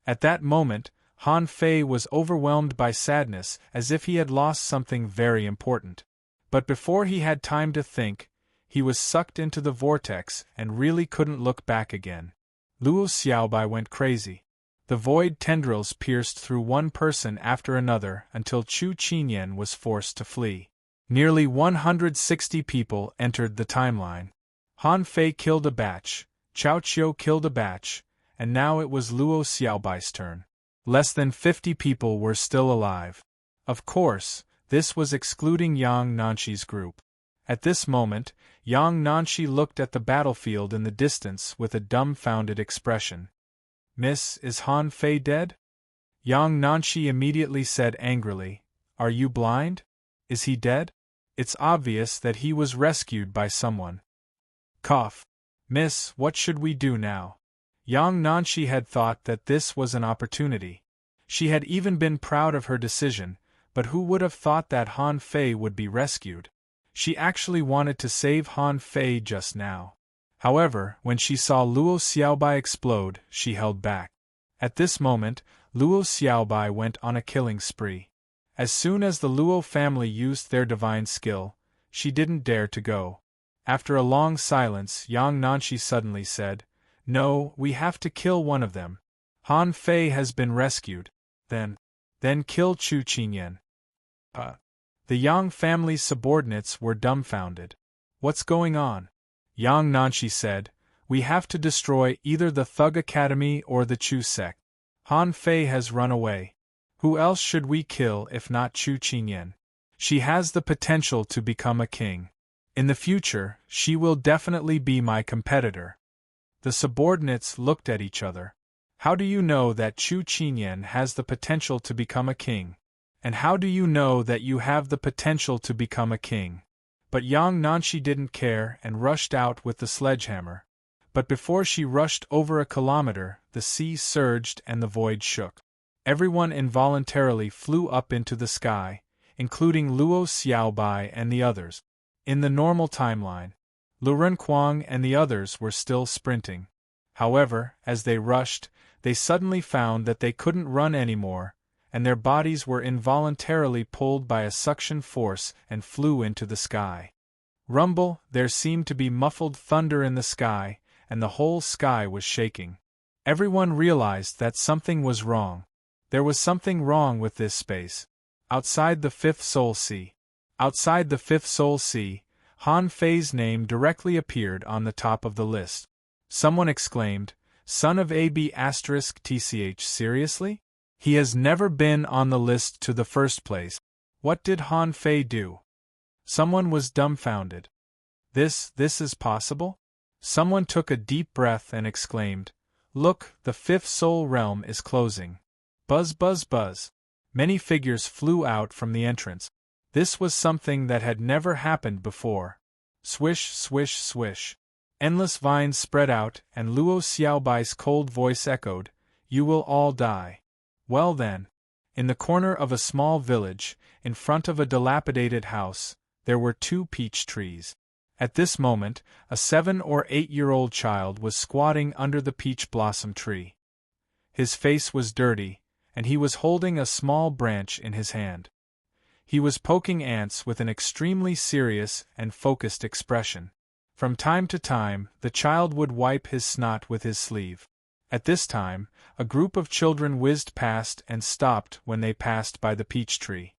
At that moment, Han Fei was overwhelmed by sadness as if he had lost something very important. But before he had time to think, he was sucked into the vortex and really couldn't look back again. Luo Xiaobai went crazy. The void tendrils pierced through one person after another until Chu Qinyan was forced to flee. Nearly 160 people entered the timeline. Han Fei killed a batch, Chao Qiu killed a batch, and now it was Luo Xiaobai's turn. Less than 50 people were still alive. Of course, this was excluding Yang Nanxi's group. At this moment, Yang Nanxi looked at the battlefield in the distance with a dumbfounded expression. Miss, is Han Fei dead? Yang Nanxi immediately said angrily, Are you blind? Is he dead? It's obvious that he was rescued by someone. Cough. Miss, what should we do now? Yang Nanxi had thought that this was an opportunity. She had even been proud of her decision, but who would have thought that Han Fei would be rescued? She actually wanted to save Han Fei just now. However, when she saw Luo Xiaobai explode, she held back. At this moment, Luo Xiaobai went on a killing spree. As soon as the Luo family used their divine skill, she didn't dare to go. After a long silence, Yang Nanxi suddenly said, No, we have to kill one of them. Han Fei has been rescued. Then Then kill Chu Qingyan. The Yang family's subordinates were dumbfounded. What's going on? Yang Nanshi said, we have to destroy either the Thug Academy or the Chu sect. Han Fei has run away. Who else should we kill if not Chu Qingyan? She has the potential to become a king. In the future, she will definitely be my competitor. The subordinates looked at each other. How do you know that Chu Qingyan has the potential to become a king? And how do you know that you have the potential to become a king? But Yang Nanshi didn't care and rushed out with the sledgehammer. But before she rushed over a kilometer, the sea surged and the void shook. Everyone involuntarily flew up into the sky, including Luo Xiaobai and the others. In the normal timeline, Lu Renkuang and the others were still sprinting. However, as they rushed, they suddenly found that they couldn't run anymore, and their bodies were involuntarily pulled by a suction force and flew into the sky. Rumble, there seemed to be muffled thunder in the sky, and the whole sky was shaking. Everyone realized that something was wrong. There was something wrong with this space. Outside the Fifth Soul Sea. Outside the Fifth Soul Sea, Han Fei's name directly appeared on the top of the list. Someone exclaimed, Son of AB***, seriously? He has never been on the list to the first place. What did Han Fei do? Someone was dumbfounded. This is possible? Someone took a deep breath and exclaimed, Look, the Fifth Soul Realm is closing. Buzz buzz buzz. Many figures flew out from the entrance. This was something that had never happened before. Swish, swish, swish. Endless vines spread out, and Luo Xiaobai's cold voice echoed, You will all die. Well then. In the corner of a small village, in front of a dilapidated house, there were 2 peach trees. At this moment, a 7- or 8-year-old child was squatting under the peach blossom tree. His face was dirty, and he was holding a small branch in his hand. He was poking ants with an extremely serious and focused expression. From time to time, the child would wipe his snot with his sleeve. At this time, a group of children whizzed past and stopped when they passed by the peach tree.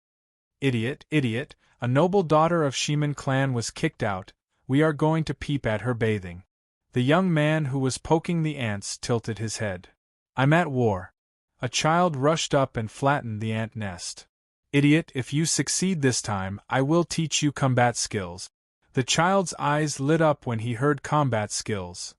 Idiot, idiot, a noble daughter of Shiman clan was kicked out. We are going to peep at her bathing. The young man who was poking the ants tilted his head. I'm at war. A child rushed up and flattened the ant nest. Idiot, if you succeed this time, I will teach you combat skills. The child's eyes lit up when he heard combat skills.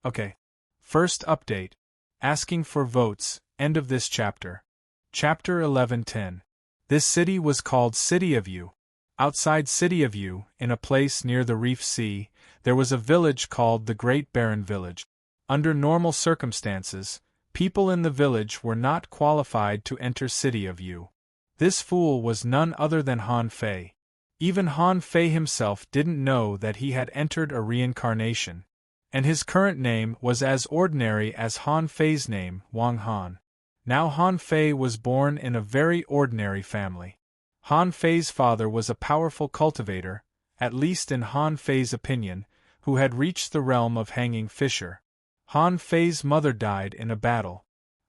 Okay. First update. Asking for votes, end of this chapter. Chapter 11:10. This city was called City of You. Outside City of You, in a place near the Reef Sea, there was a village called the Great Barren Village. Under normal circumstances, people in the village were not qualified to enter City of You. This fool was none other than Han Fei. Even Han Fei himself didn't know that he had entered a reincarnation. And his current name was as ordinary as Han Fei's name, Wang Han. Now Han Fei was born in a very ordinary family. Han Fei's father was a powerful cultivator, at least in Han Fei's opinion, who had reached the realm of hanging fisher. Han Fei's mother died in a battle.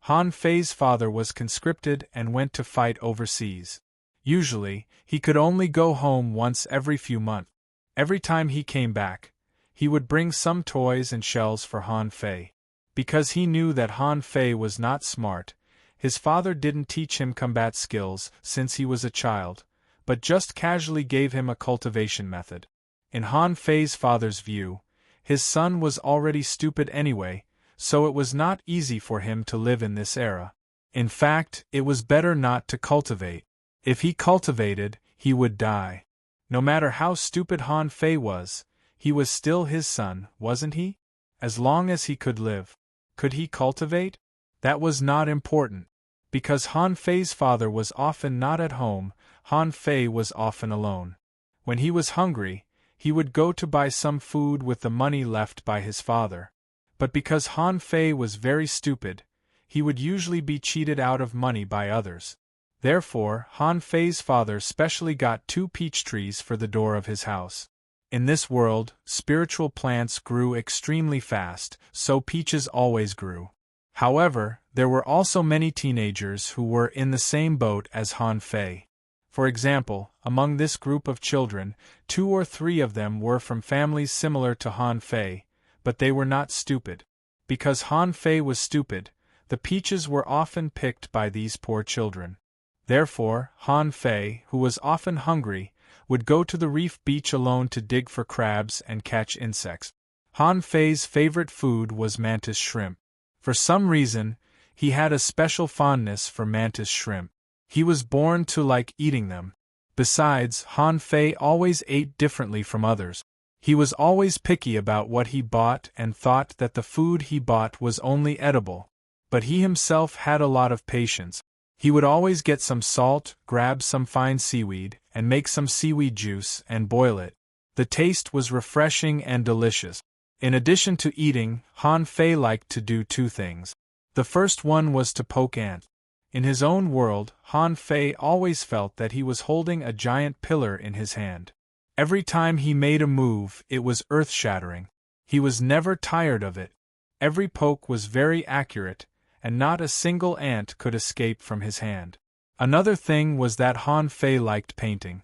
Han Fei's father was conscripted and went to fight overseas. Usually, he could only go home once every few months. Every time he came back, he would bring some toys and shells for Han Fei. Because he knew that Han Fei was not smart, his father didn't teach him combat skills since he was a child, but just casually gave him a cultivation method. In Han Fei's father's view, his son was already stupid anyway, so it was not easy for him to live in this era. In fact, it was better not to cultivate. If he cultivated, he would die. No matter how stupid Han Fei was, he was still his son, wasn't he? As long as he could live. Could he cultivate? That was not important. Because Han Fei's father was often not at home, Han Fei was often alone. When he was hungry, he would go to buy some food with the money left by his father. But because Han Fei was very stupid, he would usually be cheated out of money by others. Therefore, Han Fei's father specially got 2 peach trees for the door of his house. In this world, spiritual plants grew extremely fast, so peaches always grew. However, there were also many teenagers who were in the same boat as Han Fei. For example, among this group of children, 2 or 3 of them were from families similar to Han Fei, but they were not stupid. Because Han Fei was stupid, the peaches were often picked by these poor children. Therefore, Han Fei, who was often hungry, would go to the reef beach alone to dig for crabs and catch insects. Han Fei's favorite food was mantis shrimp. For some reason, he had a special fondness for mantis shrimp. He was born to like eating them. Besides, Han Fei always ate differently from others. He was always picky about what he bought and thought that the food he bought was only edible. But he himself had a lot of patience. He would always get some salt, grab some fine seaweed, and make some seaweed juice and boil it. The taste was refreshing and delicious. In addition to eating, Han Fei liked to do 2 things. The first one was to poke ants. In his own world, Han Fei always felt that he was holding a giant pillar in his hand. Every time he made a move, it was earth-shattering. He was never tired of it. Every poke was very accurate, and not a single ant could escape from his hand. Another thing was that Han Fei liked painting.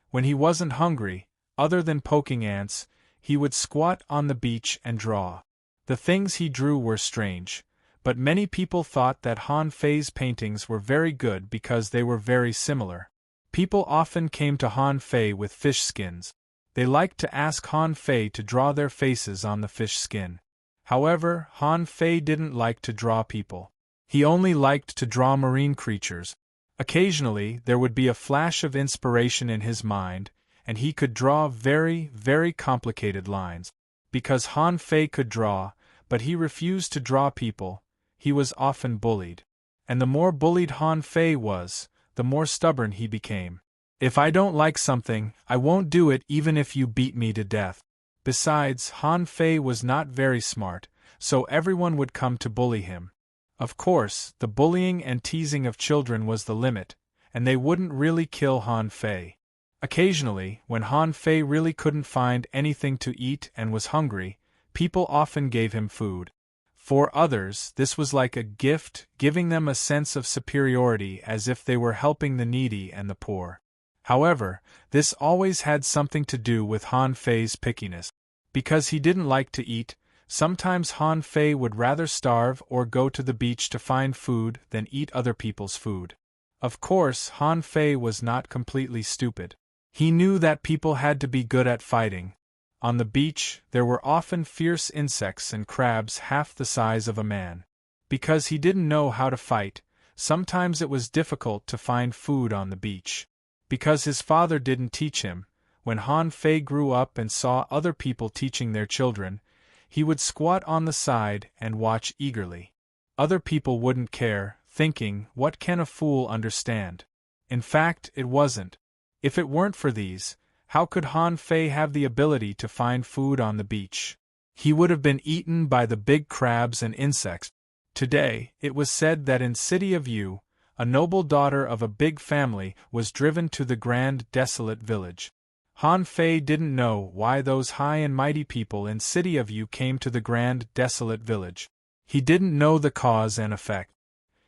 When he wasn't hungry, other than poking ants, he would squat on the beach and draw. The things he drew were strange, but many people thought that Han Fei's paintings were very good because they were very similar. People often came to Han Fei with fish skins. They liked to ask Han Fei to draw their faces on the fish skin. However, Han Fei didn't like to draw people. He only liked to draw marine creatures. Occasionally, there would be a flash of inspiration in his mind, and he could draw very, very complicated lines. Because Han Fei could draw, but he refused to draw people, he was often bullied. And the more bullied Han Fei was, the more stubborn he became. If I don't like something, I won't do it even if you beat me to death. Besides, Han Fei was not very smart, so everyone would come to bully him. Of course, the bullying and teasing of children was the limit, and they wouldn't really kill Han Fei. Occasionally, when Han Fei really couldn't find anything to eat and was hungry, people often gave him food. For others, this was like a gift, giving them a sense of superiority as if they were helping the needy and the poor. However, this always had something to do with Han Fei's pickiness. Because he didn't like to eat, sometimes Han Fei would rather starve or go to the beach to find food than eat other people's food. Of course, Han Fei was not completely stupid. He knew that people had to be good at fighting. On the beach, there were often fierce insects and crabs half the size of a man. Because he didn't know how to fight, sometimes it was difficult to find food on the beach. Because his father didn't teach him, when Han Fei grew up and saw other people teaching their children, he would squat on the side and watch eagerly. Other people wouldn't care, thinking, "What can a fool understand?" In fact, it wasn't. If it weren't for these, how could Han Fei have the ability to find food on the beach? He would have been eaten by the big crabs and insects. Today, it was said that in City of Yu, a noble daughter of a big family was driven to the grand desolate village. Han Fei didn't know why those high and mighty people in City of Yu came to the grand desolate village. He didn't know the cause and effect.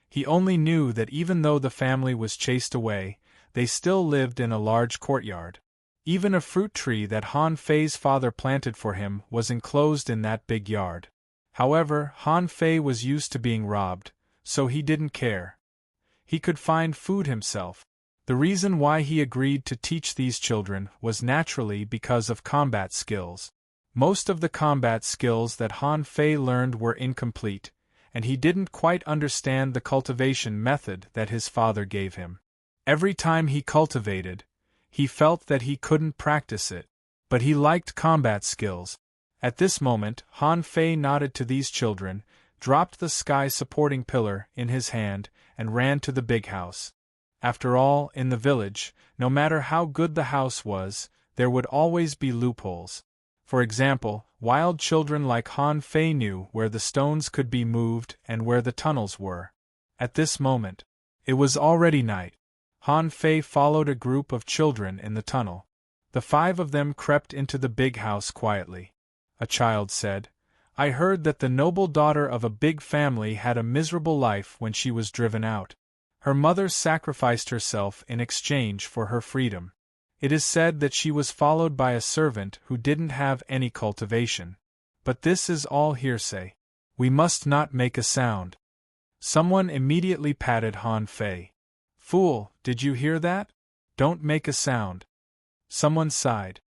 He only knew that even though the family was chased away, they still lived in a large courtyard. Even a fruit tree that Han Fei's father planted for him was enclosed in that big yard. However, Han Fei was used to being robbed, so he didn't care. He could find food himself. The reason why he agreed to teach these children was naturally because of combat skills. Most of the combat skills that Han Fei learned were incomplete, and he didn't quite understand the cultivation method that his father gave him. Every time he cultivated, he felt that he couldn't practice it, but he liked combat skills. At this moment, Han Fei nodded to these children, dropped the sky-supporting pillar in his hand, and ran to the big house. After all, in the village, no matter how good the house was, there would always be loopholes. For example, wild children like Han Fei knew where the stones could be moved and where the tunnels were. At this moment, it was already night. Han Fei followed a group of children in the tunnel. The 5 of them crept into the big house quietly. A child said, I heard that the noble daughter of a big family had a miserable life when she was driven out. Her mother sacrificed herself in exchange for her freedom. It is said that she was followed by a servant who didn't have any cultivation. But this is all hearsay. We must not make a sound. Someone immediately patted Han Fei. Fool, did you hear that? Don't make a sound. Someone sighed.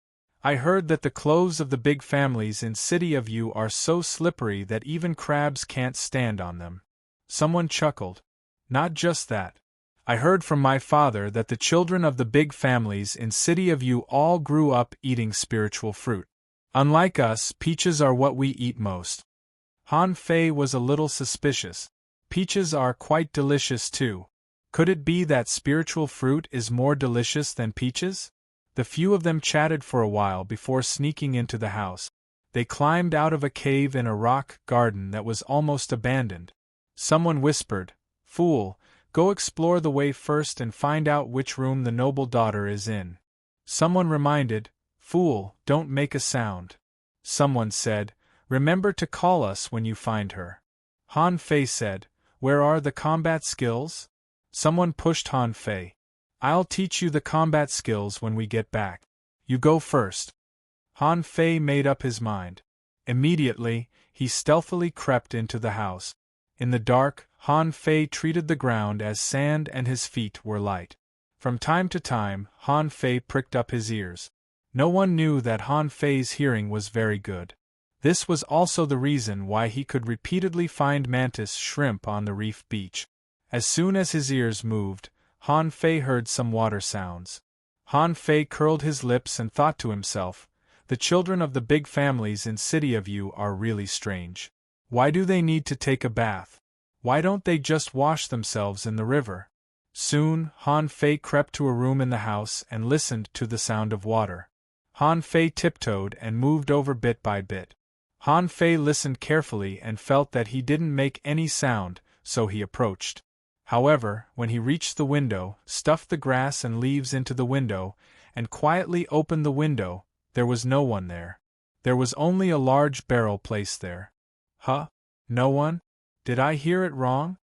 I heard that the clothes of the big families in City of You are so slippery that even crabs can't stand on them. Someone chuckled. Not just that. I heard from my father that the children of the big families in City of You all grew up eating spiritual fruit. Unlike us, peaches are what we eat most. Han Fei was a little suspicious. Peaches are quite delicious too. Could it be that spiritual fruit is more delicious than peaches? The few of them chatted for a while before sneaking into the house. They climbed out of a cave in a rock garden that was almost abandoned. Someone whispered, Fool, go explore the way first and find out which room the noble daughter is in. Someone reminded, Fool, don't make a sound. Someone said, Remember to call us when you find her. Han Fei said, Where are the combat skills? Someone pushed Han Fei. I'll teach you the combat skills when we get back. You go first. Han Fei made up his mind. Immediately, he stealthily crept into the house. In the dark, Han Fei treated the ground as sand and his feet were light. From time to time, Han Fei pricked up his ears. No one knew that Han Fei's hearing was very good. This was also the reason why he could repeatedly find mantis shrimp on the reef beach. As soon as his ears moved, Han Fei heard some water sounds. Han Fei curled his lips and thought to himself, The children of the big families in City of You are really strange. Why do they need to take a bath? Why don't they just wash themselves in the river? Soon, Han Fei crept to a room in the house and listened to the sound of water. Han Fei tiptoed and moved over bit by bit. Han Fei listened carefully and felt that he didn't make any sound, so he approached. However, when he reached the window, stuffed the grass and leaves into the window, and quietly opened the window, there was no one there. There was only a large barrel placed there. Huh? No one? Did I hear it wrong?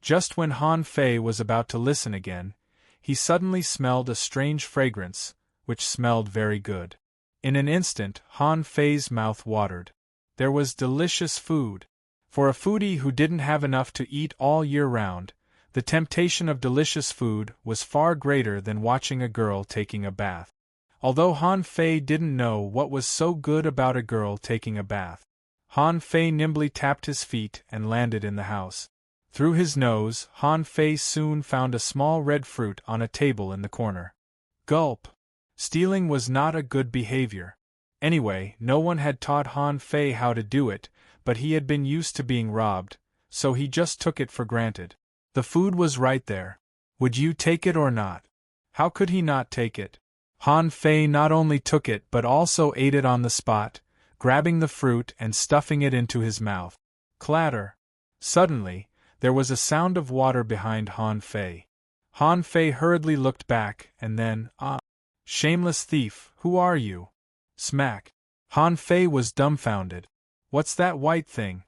Just when Han Fei was about to listen again, he suddenly smelled a strange fragrance, which smelled very good. In an instant, Han Fei's mouth watered. There was delicious food. For a foodie who didn't have enough to eat all year round, the temptation of delicious food was far greater than watching a girl taking a bath. Although Han Fei didn't know what was so good about a girl taking a bath, Han Fei nimbly tapped his feet and landed in the house. Through his nose, Han Fei soon found a small red fruit on a table in the corner. Gulp! Stealing was not a good behavior. Anyway, no one had taught Han Fei how to do it, but he had been used to being robbed, so he just took it for granted. The food was right there. Would you take it or not? How could he not take it? Han Fei not only took it but also ate it on the spot, grabbing the fruit and stuffing it into his mouth. Clatter! Suddenly, there was a sound of water behind Han Fei. Han Fei hurriedly looked back and then, Shameless thief, who are you? Smack! Han Fei was dumbfounded. What's that white thing?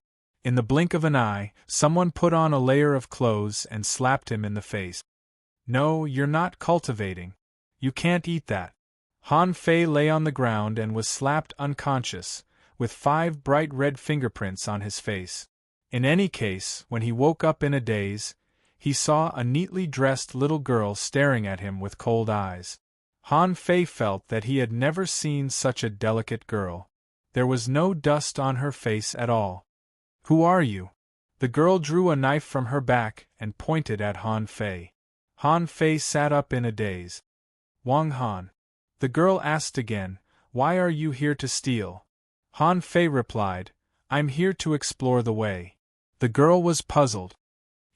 In the blink of an eye, someone put on a layer of clothes and slapped him in the face. No, you're not cultivating. You can't eat that. Han Fei lay on the ground and was slapped unconscious, with 5 bright red fingerprints on his face. In any case, when he woke up in a daze, he saw a neatly dressed little girl staring at him with cold eyes. Han Fei felt that he had never seen such a delicate girl. There was no dust on her face at all. Who are you? The girl drew a knife from her back and pointed at Han Fei. Han Fei sat up in a daze. Wang Han. The girl asked again, Why are you here to steal? Han Fei replied, I'm here to explore the way. The girl was puzzled.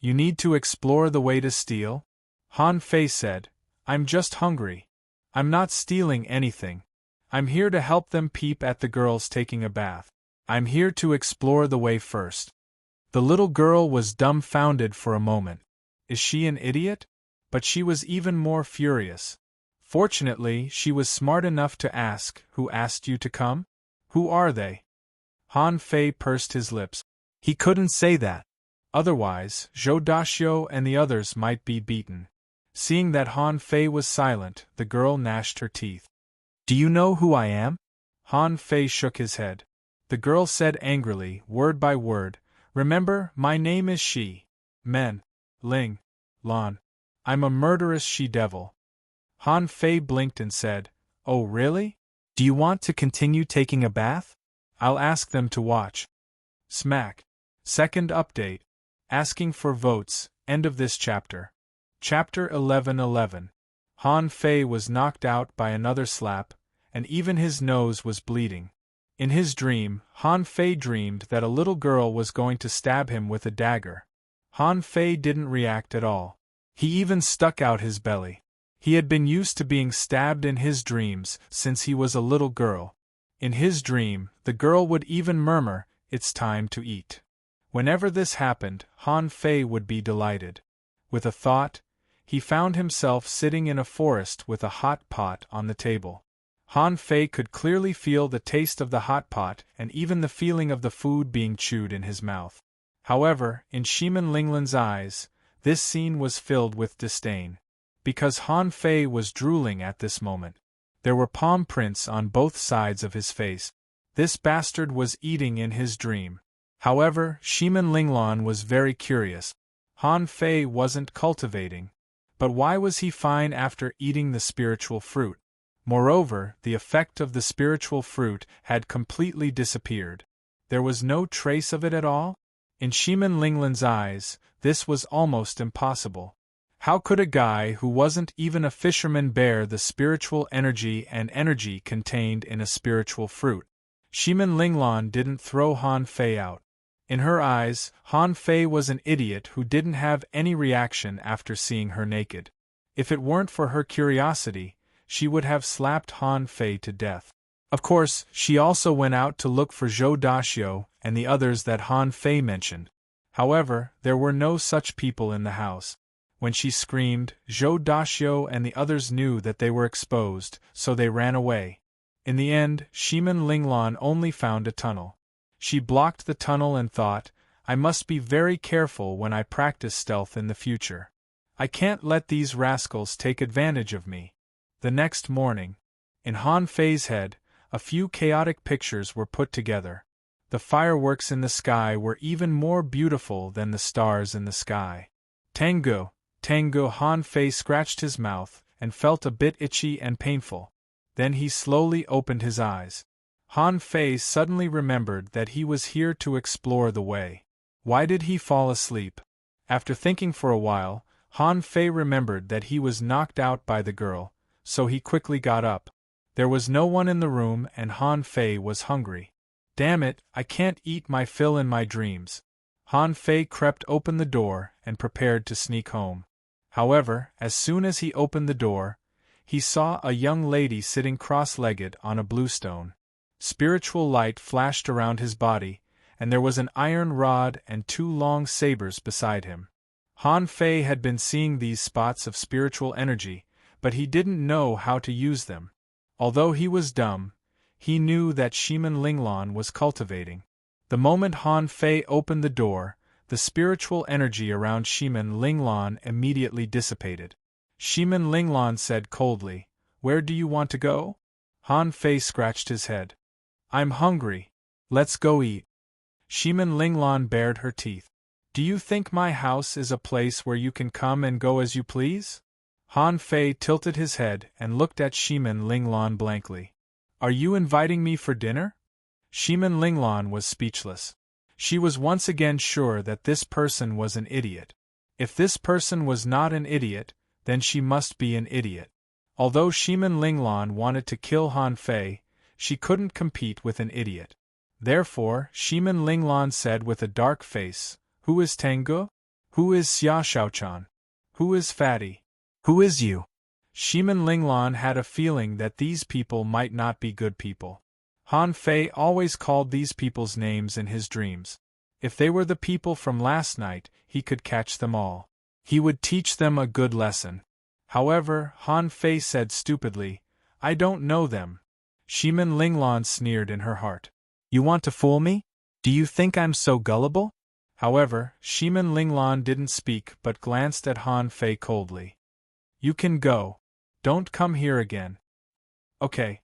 You need to explore the way to steal? Han Fei said, I'm just hungry. I'm not stealing anything. I'm here to help them peep at the girls taking a bath. I'm here to explore the way first. The little girl was dumbfounded for a moment. Is she an idiot? But she was even more furious. Fortunately, she was smart enough to ask, Who asked you to come? Who are they? Han Fei pursed his lips. He couldn't say that. Otherwise, Zhou Daxiu and the others might be beaten. Seeing that Han Fei was silent, the girl gnashed her teeth. Do you know who I am? Han Fei shook his head. The girl said angrily, word by word, Remember, my name is Men Ling Lan. I'm a murderous she-devil. Han Fei blinked and said, Oh really? Do you want to continue taking a bath? I'll ask them to watch. Smack. Second update. Asking for votes, end of this chapter. Chapter 1111. Han Fei was knocked out by another slap, and even his nose was bleeding. In his dream, Han Fei dreamed that a little girl was going to stab him with a dagger. Han Fei didn't react at all. He even stuck out his belly. He had been used to being stabbed in his dreams since he was a little girl. In his dream, the girl would even murmur, It's time to eat. Whenever this happened, Han Fei would be delighted. With a thought, he found himself sitting in a forest with a hot pot on the table. Han Fei could clearly feel the taste of the hot pot and even the feeling of the food being chewed in his mouth. However, in Shiman Linglan's eyes, this scene was filled with disdain. Because Han Fei was drooling at this moment. There were palm prints on both sides of his face. This bastard was eating in his dream. However, Shiman Linglan was very curious. Han Fei wasn't cultivating. But why was he fine after eating the spiritual fruit? Moreover, the effect of the spiritual fruit had completely disappeared. There was no trace of it at all? In Shiman Linglan's eyes, this was almost impossible. How could a guy who wasn't even a fisherman bear the spiritual energy and energy contained in a spiritual fruit? Shiman Linglan didn't throw Han Fei out. In her eyes, Han Fei was an idiot who didn't have any reaction after seeing her naked. If it weren't for her curiosity, she would have slapped Han Fei to death. Of course, she also went out to look for Zhou Daxiu and the others that Han Fei mentioned. However, there were no such people in the house. When she screamed, Zhou Daxiu and the others knew that they were exposed, so they ran away. In the end, Shiman Linglan only found a tunnel. She blocked the tunnel and thought, I must be very careful when I practice stealth in the future. I can't let these rascals take advantage of me. The next morning, in Han Fei's head, a few chaotic pictures were put together. The fireworks in the sky were even more beautiful than the stars in the sky. Tango, Tango. Han Fei scratched his mouth and felt a bit itchy and painful. Then he slowly opened his eyes. Han Fei suddenly remembered that he was here to explore the way. Why did he fall asleep? After thinking for a while, Han Fei remembered that he was knocked out by the girl, so he quickly got up. There was no one in the room and Han Fei was hungry. Damn it, I can't eat my fill in my dreams. Han Fei crept open the door and prepared to sneak home. However, as soon as he opened the door, he saw a young lady sitting cross-legged on a bluestone. Spiritual light flashed around his body, and there was an iron rod and 2 long sabers beside him. Han Fei had been seeing these spots of spiritual energy, but he didn't know how to use them. Although he was dumb, he knew that Shiman Linglan was cultivating. The moment Han Fei opened the door, the spiritual energy around Shiman Linglan immediately dissipated. Shiman Linglan said coldly, Where do you want to go? Han Fei scratched his head. I'm hungry. Let's go eat. Shiman Linglan bared her teeth. Do you think my house is a place where you can come and go as you please? Han Fei tilted his head and looked at Shiman Linglan blankly. Are you inviting me for dinner? Shiman Linglan was speechless. She was once again sure that this person was an idiot. If this person was not an idiot, then she must be an idiot. Although Shiman Linglan wanted to kill Han Fei, she couldn't compete with an idiot. Therefore, Shiman Linglan said with a dark face, Who is Tango? Who is Xia Shaochan? Who is Fatty? Who is you? Shiman Linglan had a feeling that these people might not be good people. Han Fei always called these people's names in his dreams. If they were the people from last night, he could catch them all. He would teach them a good lesson. However, Han Fei said stupidly, I don't know them. Shiman Linglan sneered in her heart. You want to fool me? Do you think I'm so gullible? However, Shimin Linglan didn't speak but glanced at Han Fei coldly. You can go. Don't come here again. Okay.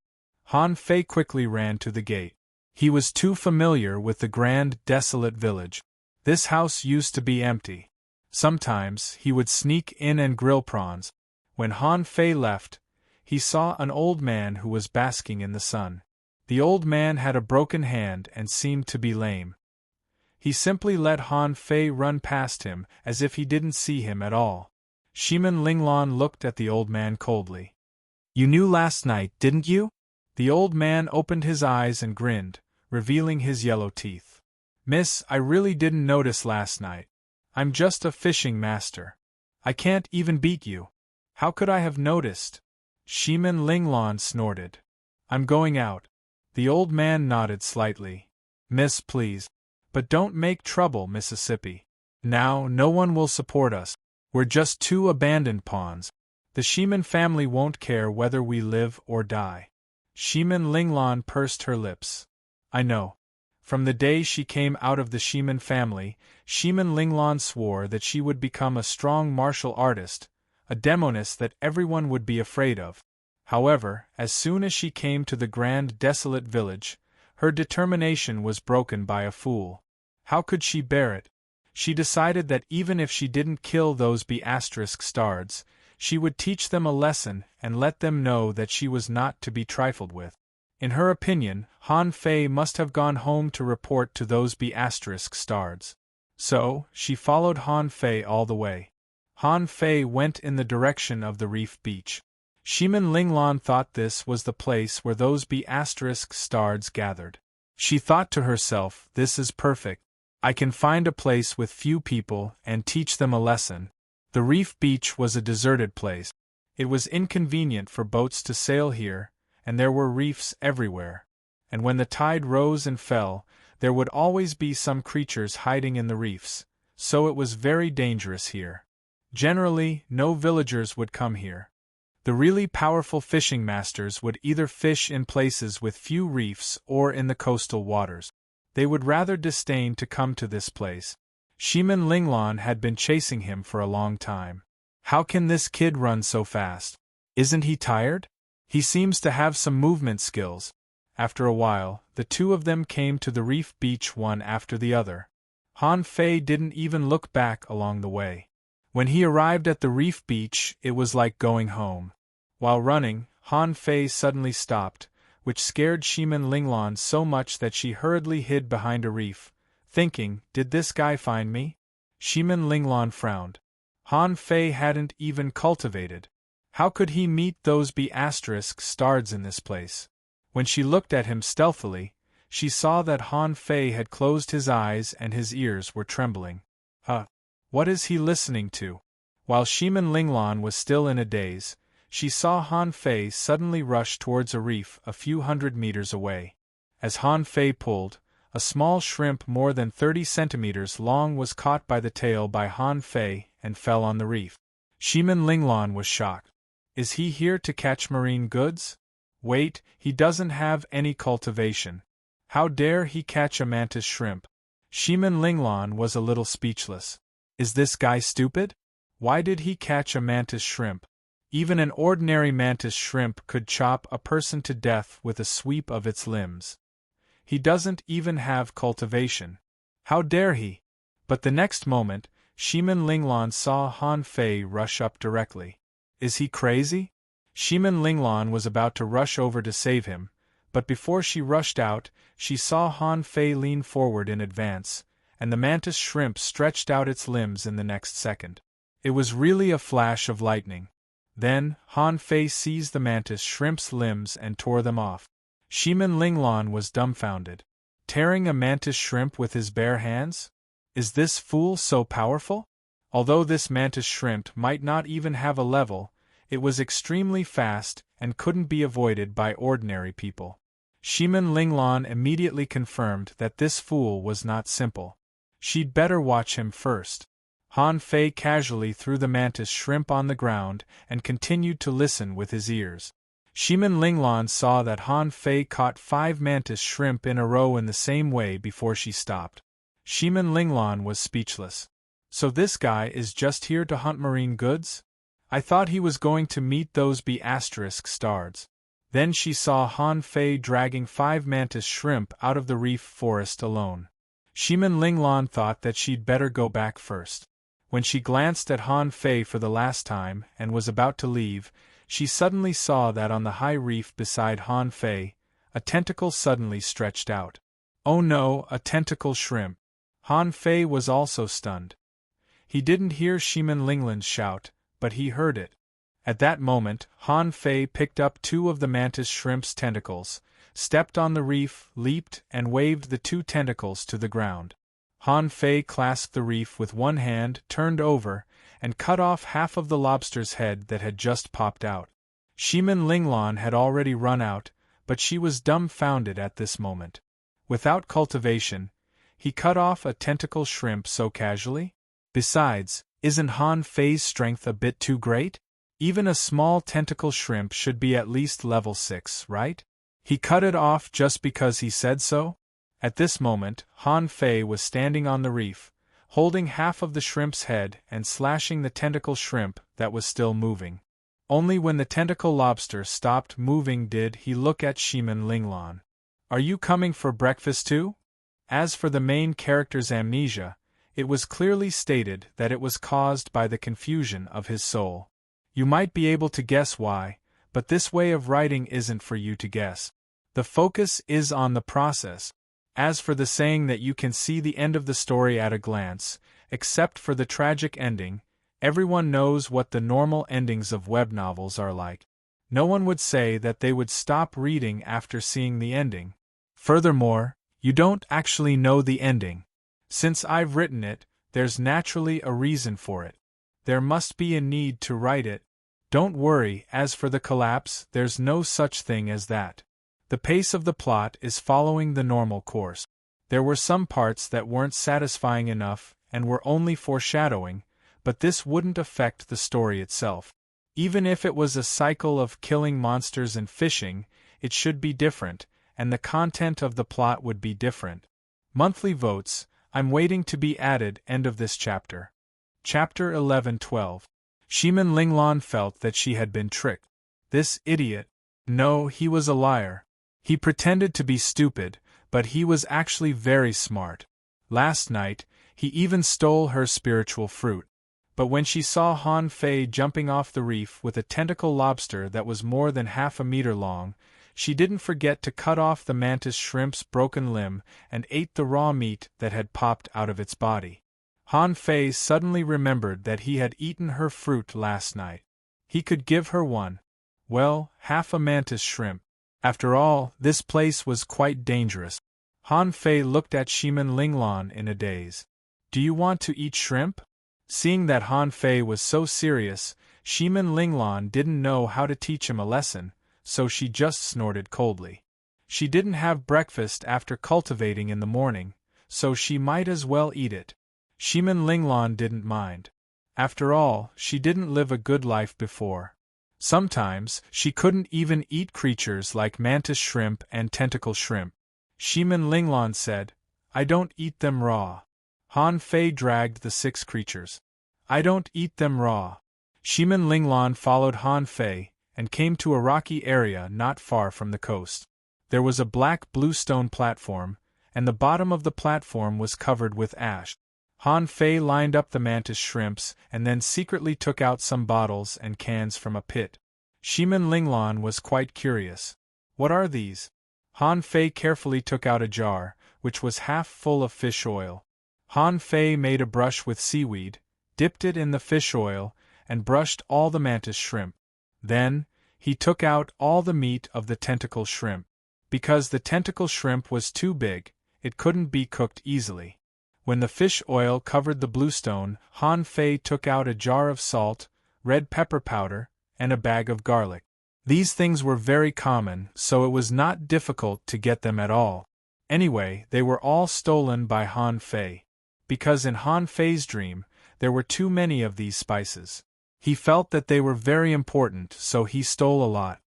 Han Fei quickly ran to the gate. He was too familiar with the grand, desolate village. This house used to be empty. Sometimes he would sneak in and grill prawns. When Han Fei left, he saw an old man who was basking in the sun. The old man had a broken hand and seemed to be lame. He simply let Han Fei run past him as if he didn't see him at all. Shimin Linglan looked at the old man coldly. You knew last night, didn't you? The old man opened his eyes and grinned, revealing his yellow teeth. Miss, I really didn't notice last night. I'm just a fishing master. I can't even beat you. How could I have noticed? Shimin Linglan snorted. I'm going out. The old man nodded slightly. Miss, please. But don't make trouble, Mississippi. Now, no one will support us. We're just two abandoned pawns. The Shimin family won't care whether we live or die. Shimin Linglan pursed her lips. I know. From the day she came out of the Shimin family, Shimin Linglan swore that she would become a strong martial artist, a demoness that everyone would be afraid of. However, as soon as she came to the grand desolate village, her determination was broken by a fool. How could she bear it? She decided that even if she didn't kill those stards, she would teach them a lesson and let them know that she was not to be trifled with. In her opinion, Han Fei must have gone home to report to those stards. So, she followed Han Fei all the way. Han Fei went in the direction of the reef beach. Shimin Linglan thought this was the place where those stards gathered. She thought to herself, this is perfect. I can find a place with few people and teach them a lesson. The reef beach was a deserted place. It was inconvenient for boats to sail here, and there were reefs everywhere. And when the tide rose and fell, there would always be some creatures hiding in the reefs, so it was very dangerous here. Generally, no villagers would come here. The really powerful fishing masters would either fish in places with few reefs or in the coastal waters. They would rather disdain to come to this place. Shimin Linglan had been chasing him for a long time. How can this kid run so fast? Isn't he tired? He seems to have some movement skills. After a while, the two of them came to the reef beach one after the other. Han Fei didn't even look back along the way. When he arrived at the reef beach, it was like going home. While running, Han Fei suddenly stopped, which scared Shimin Linglan so much that she hurriedly hid behind a reef, thinking, did this guy find me? Shimin Linglan frowned. Han Fei hadn't even cultivated. How could he meet those stards in this place? When she looked at him stealthily, she saw that Han Fei had closed his eyes and his ears were trembling. What is he listening to? While Shimin Linglan was still in a daze, she saw Han Fei suddenly rush towards a reef a few hundred meters away. As Han Fei pulled, a small shrimp more than 30 centimeters long was caught by the tail by Han Fei and fell on the reef. Shimin Linglan was shocked. Is he here to catch marine goods? Wait, he doesn't have any cultivation. How dare he catch a mantis shrimp? Shimin Linglan was a little speechless. Is this guy stupid? Why did he catch a mantis shrimp? Even an ordinary mantis shrimp could chop a person to death with a sweep of its limbs. He doesn't even have cultivation. How dare he? But the next moment, Shimin Linglan saw Han Fei rush up directly. Is he crazy? Shimin Linglan was about to rush over to save him, but before she rushed out, she saw Han Fei lean forward in advance, and the mantis shrimp stretched out its limbs in the next second. It was really a flash of lightning. Then, Han Fei seized the mantis shrimp's limbs and tore them off. Shimin Linglan was dumbfounded. Tearing a mantis shrimp with his bare hands? Is this fool so powerful? Although this mantis shrimp might not even have a level, it was extremely fast and couldn't be avoided by ordinary people. Shimin Linglan immediately confirmed that this fool was not simple. She'd better watch him first. Han Fei casually threw the mantis shrimp on the ground and continued to listen with his ears. Shimin Linglan saw that Han Fei caught 5 mantis shrimp in a row in the same way before she stopped. Shimin Linglan was speechless. So this guy is just here to hunt marine goods? I thought he was going to meet those B***stars. Then she saw Han Fei dragging 5 mantis shrimp out of the reef forest alone. Shimin Linglan thought that she'd better go back first. When she glanced at Han Fei for the last time and was about to leave, she suddenly saw that on the high reef beside Han Fei, a tentacle suddenly stretched out. Oh no, a tentacle shrimp! Han Fei was also stunned. He didn't hear Shimin Linglan's shout, but he heard it. At that moment, Han Fei picked up 2 of the mantis shrimp's tentacles, stepped on the reef, leaped, and waved the 2 tentacles to the ground. Han Fei clasped the reef with one hand, turned over, and cut off half of the lobster's head that had just popped out. Shimin Linglan had already run out, but she was dumbfounded at this moment. Without cultivation, he cut off a tentacle shrimp so casually? Besides, isn't Han Fei's strength a bit too great? Even a small tentacle shrimp should be at least level 6, right? He cut it off just because he said so? At this moment, Han Fei was standing on the reef, holding half of the shrimp's head and slashing the tentacle shrimp that was still moving. Only when the tentacle lobster stopped moving did he look at Shimin Linglan. Are you coming for breakfast too? As for the main character's amnesia, it was clearly stated that it was caused by the confusion of his soul. You might be able to guess why, but this way of writing isn't for you to guess. The focus is on the process. As for the saying that you can see the end of the story at a glance, except for the tragic ending, everyone knows what the normal endings of web novels are like. No one would say that they would stop reading after seeing the ending. Furthermore, you don't actually know the ending. Since I've written it, there's naturally a reason for it. There must be a need to write it. Don't worry, as for the collapse, there's no such thing as that. The pace of the plot is following the normal course. There were some parts that weren't satisfying enough and were only foreshadowing, but this wouldn't affect the story itself. Even if it was a cycle of killing monsters and fishing, it should be different, and the content of the plot would be different. Monthly votes, I'm waiting to be added. End of this chapter. Chapter 11-12. Shimin Linglan felt that she had been tricked. This idiot. No, he was a liar. He pretended to be stupid, but he was actually very smart. Last night, he even stole her spiritual fruit. But when she saw Han Fei jumping off the reef with a tentacle lobster that was more than half a meter long, she didn't forget to cut off the mantis shrimp's broken limb and ate the raw meat that had popped out of its body. Han Fei suddenly remembered that he had eaten her fruit last night. He could give her one. Well, half a mantis shrimp. After all, this place was quite dangerous. Han Fei looked at Shimin Linglan in a daze. Do you want to eat shrimp? Seeing that Han Fei was so serious, Shimin Linglan didn't know how to teach him a lesson, so she just snorted coldly. She didn't have breakfast after cultivating in the morning, so she might as well eat it. Shimin Linglan didn't mind. After all, she didn't live a good life before. Sometimes, she couldn't even eat creatures like mantis shrimp and tentacle shrimp. Shimin Linglan said, I don't eat them raw. Han Fei dragged the 6 creatures. I don't eat them raw. Shimin Linglan followed Han Fei and came to a rocky area not far from the coast. There was a black bluestone platform, and the bottom of the platform was covered with ash. Han Fei lined up the mantis shrimps and then secretly took out some bottles and cans from a pit. Shimin Linglan was quite curious. What are these? Han Fei carefully took out a jar, which was half full of fish oil. Han Fei made a brush with seaweed, dipped it in the fish oil, and brushed all the mantis shrimp. Then, he took out all the meat of the tentacle shrimp. Because the tentacle shrimp was too big, it couldn't be cooked easily. When the fish oil covered the bluestone, Han Fei took out a jar of salt, red pepper powder, and a bag of garlic. These things were very common, so it was not difficult to get them at all. Anyway, they were all stolen by Han Fei. Because in Han Fei's dream, there were too many of these spices. He felt that they were very important, so he stole a lot.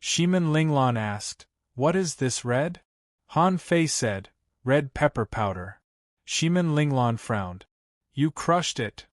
Shimin Linglong asked, "What is this red?" Han Fei said, "Red pepper powder." Shimin Linglong frowned. "You crushed it."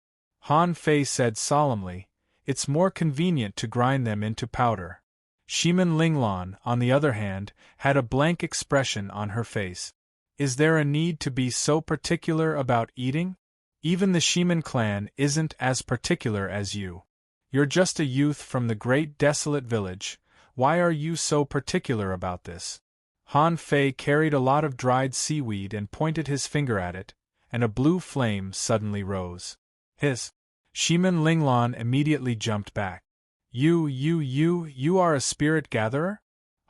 Han Fei said solemnly, "It's more convenient to grind them into powder." Shimin Linglong, on the other hand, had a blank expression on her face. "Is there a need to be so particular about eating? Even the Shimin clan isn't as particular as you. You're just a youth from the great desolate village. Why are you so particular about this?" Han Fei carried a lot of dried seaweed and pointed his finger at it, and a blue flame suddenly rose. Hiss! Shimin Linglong immediately jumped back. You are a spirit gatherer?"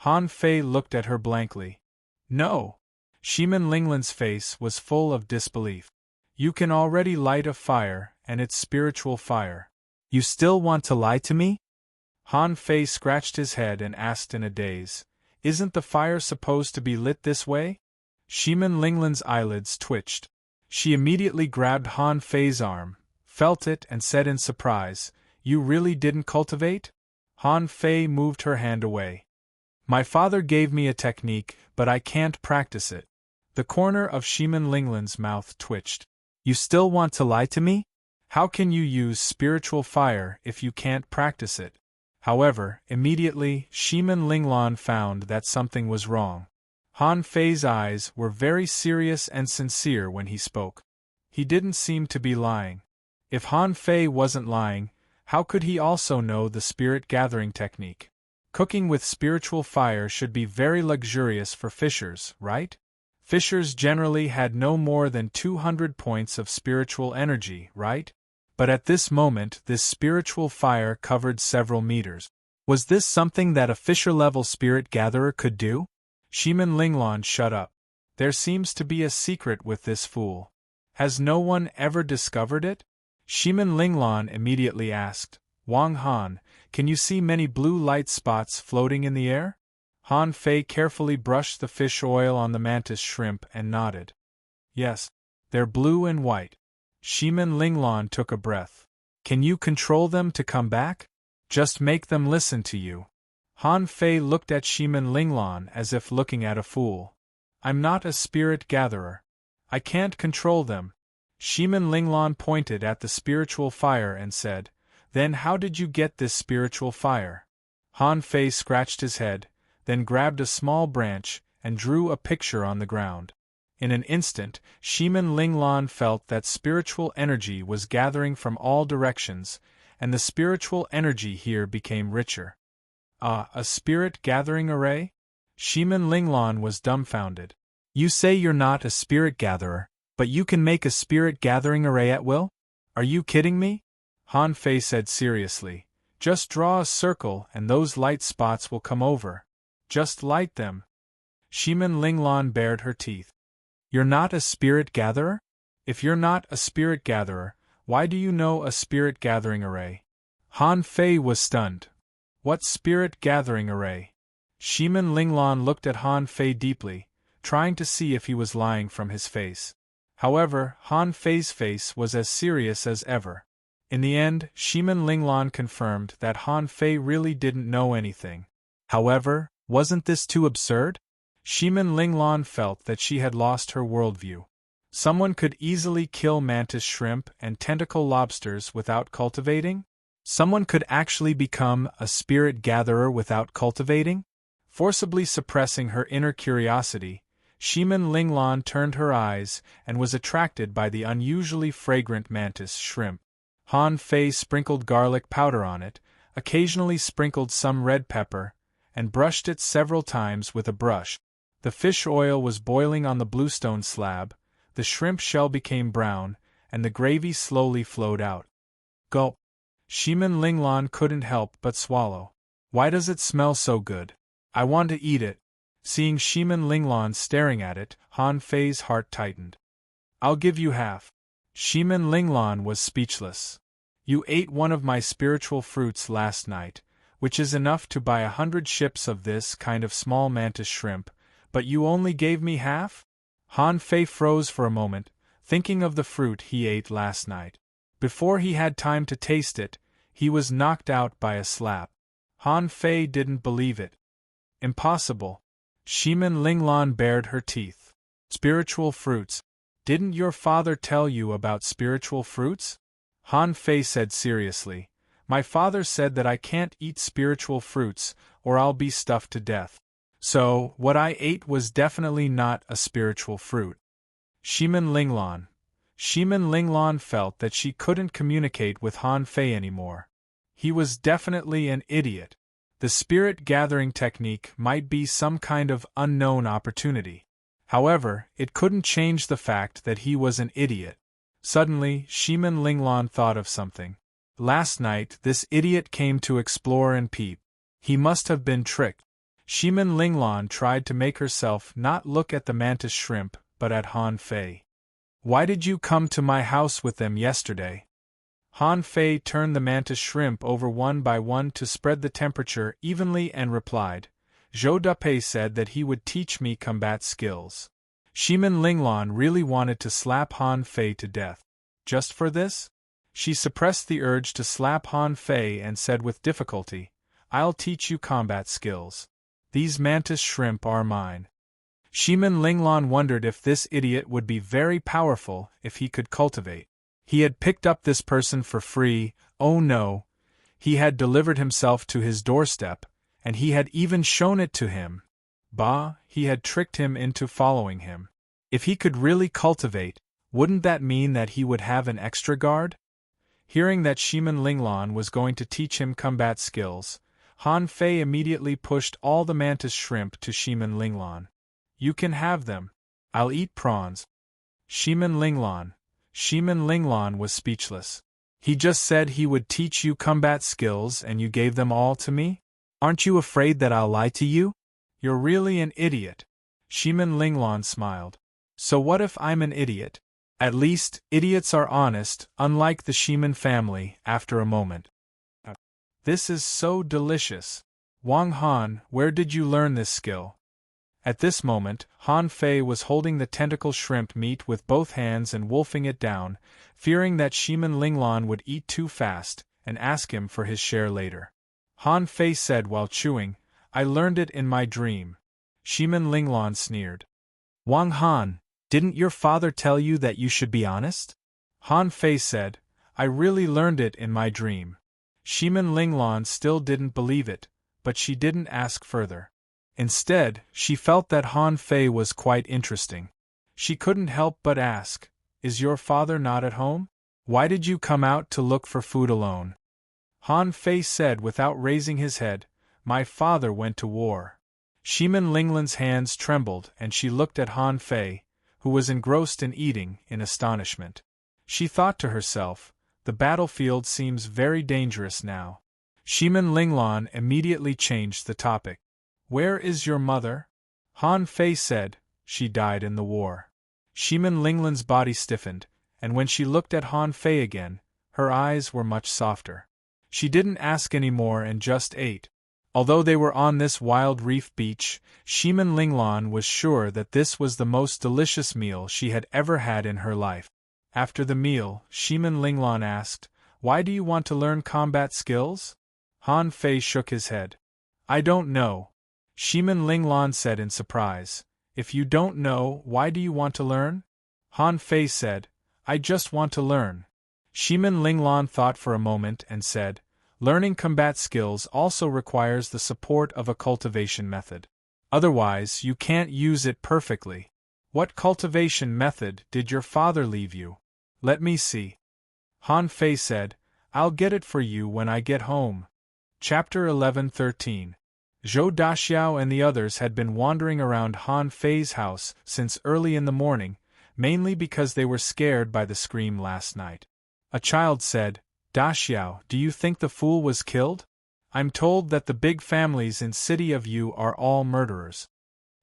Han Fei looked at her blankly. "No." Shimin Linglong's face was full of disbelief. "You can already light a fire, and it's spiritual fire. You still want to lie to me?" Han Fei scratched his head and asked in a daze, "Isn't the fire supposed to be lit this way?" Shimin Linglong's eyelids twitched. She immediately grabbed Han Fei's arm, felt it and said in surprise, "You really didn't cultivate?" Han Fei moved her hand away. "My father gave me a technique, but I can't practice it." The corner of Shimin Linglong's mouth twitched. "You still want to lie to me? How can you use spiritual fire if you can't practice it?" However, immediately, Shimin Linglong found that something was wrong. Han Fei's eyes were very serious and sincere when he spoke. He didn't seem to be lying. If Han Fei wasn't lying, how could he also know the spirit gathering technique? Cooking with spiritual fire should be very luxurious for fishers, right? Fishers generally had no more than 200 points of spiritual energy, right? But at this moment this spiritual fire covered several meters. Was this something that a fisher-level spirit gatherer could do? Shimin Linglong shut up. There seems to be a secret with this fool. Has no one ever discovered it? Shimin Linglong immediately asked, "Wang Han, can you see many blue light spots floating in the air?" Han Fei carefully brushed the fish oil on the mantis shrimp and nodded. "Yes, they're blue and white." Shimin Linglong took a breath. "Can you control them to come back? Just make them listen to you." Han Fei looked at Shimin Linglong as if looking at a fool. "I'm not a spirit gatherer. I can't control them." Shimin Linglong pointed at the spiritual fire and said, "Then how did you get this spiritual fire?" Han Fei scratched his head, then grabbed a small branch and drew a picture on the ground. In an instant, Shimin Linglong felt that spiritual energy was gathering from all directions, and the spiritual energy here became richer. "Ah, a spirit gathering array?" Shimin Linglong was dumbfounded. "You say you're not a spirit gatherer, but you can make a spirit gathering array at will? Are you kidding me?" Han Fei said seriously, "Just draw a circle and those light spots will come over. Just light them." Shimin Linglong bared her teeth. "You're not a spirit gatherer? If you're not a spirit gatherer, why do you know a spirit gathering array?" Han Fei was stunned. "What spirit gathering array?" Shimin Linglong looked at Han Fei deeply, trying to see if he was lying from his face. However, Han Fei's face was as serious as ever. In the end, Shimin Linglong confirmed that Han Fei really didn't know anything. However, wasn't this too absurd? Shimin Linglong felt that she had lost her worldview. Someone could easily kill mantis shrimp and tentacle lobsters without cultivating? Someone could actually become a spirit gatherer without cultivating? Forcibly suppressing her inner curiosity, Shimin Linglong turned her eyes and was attracted by the unusually fragrant mantis shrimp. Han Fei sprinkled garlic powder on it, occasionally sprinkled some red pepper, and brushed it several times with a brush. The fish oil was boiling on the bluestone slab, the shrimp shell became brown, and the gravy slowly flowed out. Gulp! Shimin Linglong couldn't help but swallow. "Why does it smell so good? I want to eat it." Seeing Shimin Linglong staring at it, Han Fei's heart tightened. "I'll give you half." Shimin Linglong was speechless. "You ate one of my spiritual fruits last night, which is enough to buy 100 ships of this kind of small mantis shrimp, but you only gave me half?" Han Fei froze for a moment, thinking of the fruit he ate last night. Before he had time to taste it, he was knocked out by a slap. Han Fei didn't believe it. Impossible. Shimin Linglan bared her teeth. Spiritual fruits. Didn't your father tell you about spiritual fruits? Han Fei said seriously. My father said that I can't eat spiritual fruits, or I'll be stuffed to death. So, what I ate was definitely not a spiritual fruit. Shimin Linglan felt that she couldn't communicate with Han Fei anymore. He was definitely an idiot. The spirit gathering technique might be some kind of unknown opportunity. However, it couldn't change the fact that he was an idiot. Suddenly, Shimin Linglan thought of something. Last night, this idiot came to explore and peep. He must have been tricked. Shimin Linglan tried to make herself not look at the mantis shrimp, but at Han Fei. Why did you come to my house with them yesterday? Han Fei turned the mantis shrimp over one by one to spread the temperature evenly and replied, Zhou Dapei said that he would teach me combat skills. Shimin Linglan really wanted to slap Han Fei to death. Just for this? She suppressed the urge to slap Han Fei and said with difficulty, I'll teach you combat skills. These mantis shrimp are mine. Shimin Linglan wondered if this idiot would be very powerful if he could cultivate. He had picked up this person for free, oh no. He had delivered himself to his doorstep, and he had even shown it to him. Bah, he had tricked him into following him. If he could really cultivate, wouldn't that mean that he would have an extra guard? Hearing that Shimin Linglan was going to teach him combat skills, Han Fei immediately pushed all the mantis shrimp to Shimin Linglan. You can have them. I'll eat prawns. Shimin Linglan was speechless. He just said he would teach you combat skills and you gave them all to me? Aren't you afraid that I'll lie to you? You're really an idiot. Shimin Linglan smiled. So what if I'm an idiot? At least, idiots are honest, unlike the Shimin family, after a moment. This is so delicious. Wang Han, where did you learn this skill? At this moment, Han Fei was holding the tentacle shrimp meat with both hands and wolfing it down, fearing that Shimin Linglan would eat too fast, and ask him for his share later. Han Fei said while chewing, I learned it in my dream. Shimin Linglan sneered. Wang Han, didn't your father tell you that you should be honest? Han Fei said, I really learned it in my dream. Shimin Linglan still didn't believe it, but she didn't ask further. Instead, she felt that Han Fei was quite interesting. She couldn't help but ask, Is your father not at home? Why did you come out to look for food alone? Han Fei said without raising his head, My father went to war. Shimin Linglan's hands trembled and she looked at Han Fei, who was engrossed in eating, in astonishment. She thought to herself, The battlefield seems very dangerous now. Shimin Linglan immediately changed the topic. Where is your mother? Han Fei said, She died in the war. Shimin Linglan's body stiffened, and when she looked at Han Fei again, her eyes were much softer. She didn't ask any more and just ate. Although they were on this wild reef beach, Shimin Linglan was sure that this was the most delicious meal she had ever had in her life. After the meal, Shimin Linglan asked, Why do you want to learn combat skills? Han Fei shook his head. I don't know. Shimin Linglan said in surprise, If you don't know, why do you want to learn? Han Fei said, I just want to learn. Shimin Linglan thought for a moment and said, Learning combat skills also requires the support of a cultivation method. Otherwise, you can't use it perfectly. What cultivation method did your father leave you? Let me see. Han Fei said, I'll get it for you when I get home. Chapter 11:13. Zhou Daxiao and the others had been wandering around Han Fei's house since early in the morning, mainly because they were scared by the scream last night. A child said, Daxiao, do you think the fool was killed? I'm told that the big families in City of You are all murderers.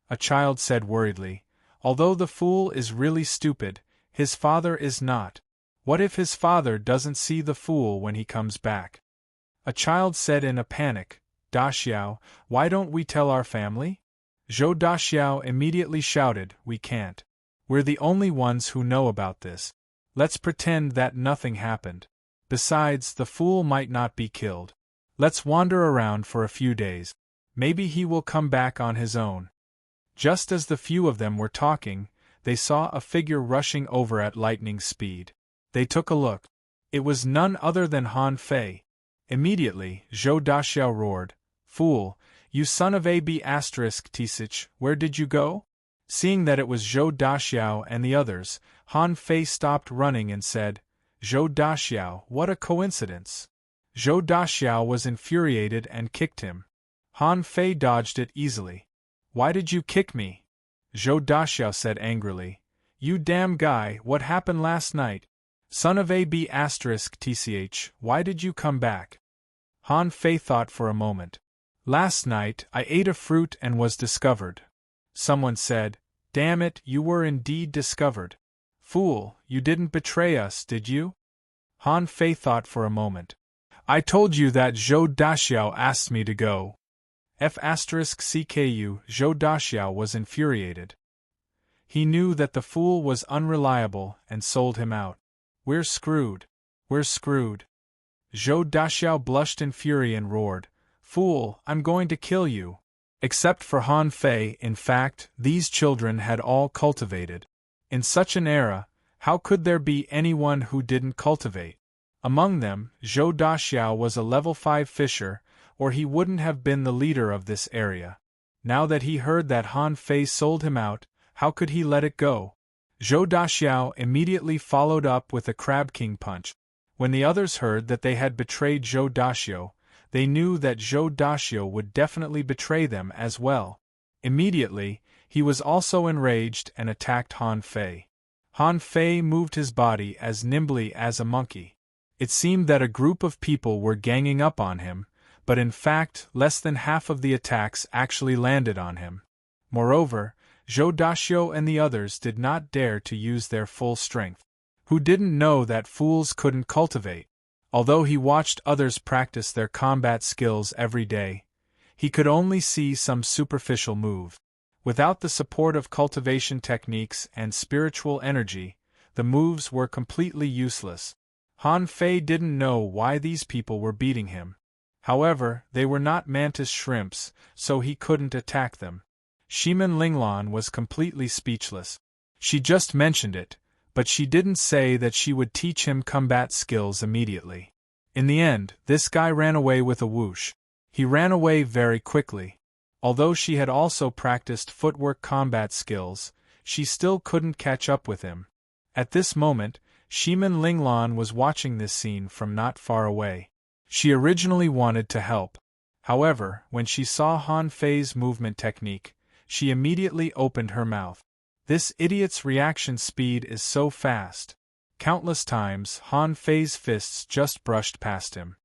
A child said worriedly, Although the fool is really stupid, his father is not. What if his father doesn't see the fool when he comes back? A child said in a panic, Daxiao, why don't we tell our family? Zhou Daxiao immediately shouted, We can't. We're the only ones who know about this. Let's pretend that nothing happened. Besides, the fool might not be killed. Let's wander around for a few days. Maybe he will come back on his own. Just as the few of them were talking, they saw a figure rushing over at lightning speed. They took a look. It was none other than Han Fei. Immediately, Zhou Daxiao roared, "Fool, you son of a b** Tisich, where did you go?" Seeing that it was Zhou Daxiao and the others, Han Fei stopped running and said, "Zhou Daxiao, what a coincidence!" Zhou Daxiao was infuriated and kicked him. Han Fei dodged it easily. "Why did you kick me?" Zhou Daxiao said angrily. "You damn guy, what happened last night? Son of a b** Tch, why did you come back?" Han Fei thought for a moment. "Last night, I ate a fruit and was discovered." Someone said, "Damn it, you were indeed discovered. Fool, you didn't betray us, did you?" Han Fei thought for a moment. "I told you that Zhou Daxiao asked me to go." F***CKU, Zhou Daxiao was infuriated. He knew that the fool was unreliable and sold him out. "We're screwed. We're screwed." Zhou Daxiao blushed in fury and roared, "Fool, I'm going to kill you." Except for Han Fei, in fact, these children had all cultivated. In such an era, how could there be anyone who didn't cultivate? Among them, Zhou Daxiao was a level 5 fisher, or he wouldn't have been the leader of this area. Now that he heard that Han Fei sold him out, how could he let it go? Zhou Daxiao immediately followed up with a Crab King punch. When the others heard that they had betrayed Zhou Daxiao, they knew that Zhou Daxiao would definitely betray them as well. Immediately, he was also enraged and attacked Han Fei. Han Fei moved his body as nimbly as a monkey. It seemed that a group of people were ganging up on him, but in fact, less than half of the attacks actually landed on him. Moreover, Zhou Daxiao and the others did not dare to use their full strength. Who didn't know that fools couldn't cultivate? Although he watched others practice their combat skills every day, he could only see some superficial moves. Without the support of cultivation techniques and spiritual energy, the moves were completely useless. Han Fei didn't know why these people were beating him. However, they were not mantis shrimps, so he couldn't attack them. Shimin Linglan was completely speechless. She just mentioned it, but she didn't say that she would teach him combat skills immediately. In the end, this guy ran away with a whoosh. He ran away very quickly. Although she had also practiced footwork combat skills, she still couldn't catch up with him. At this moment, Shimin Linglan was watching this scene from not far away. She originally wanted to help. However, when she saw Han Fei's movement technique, she immediately opened her mouth. This idiot's reaction speed is so fast. Countless times, Han Fei's fists just brushed past him.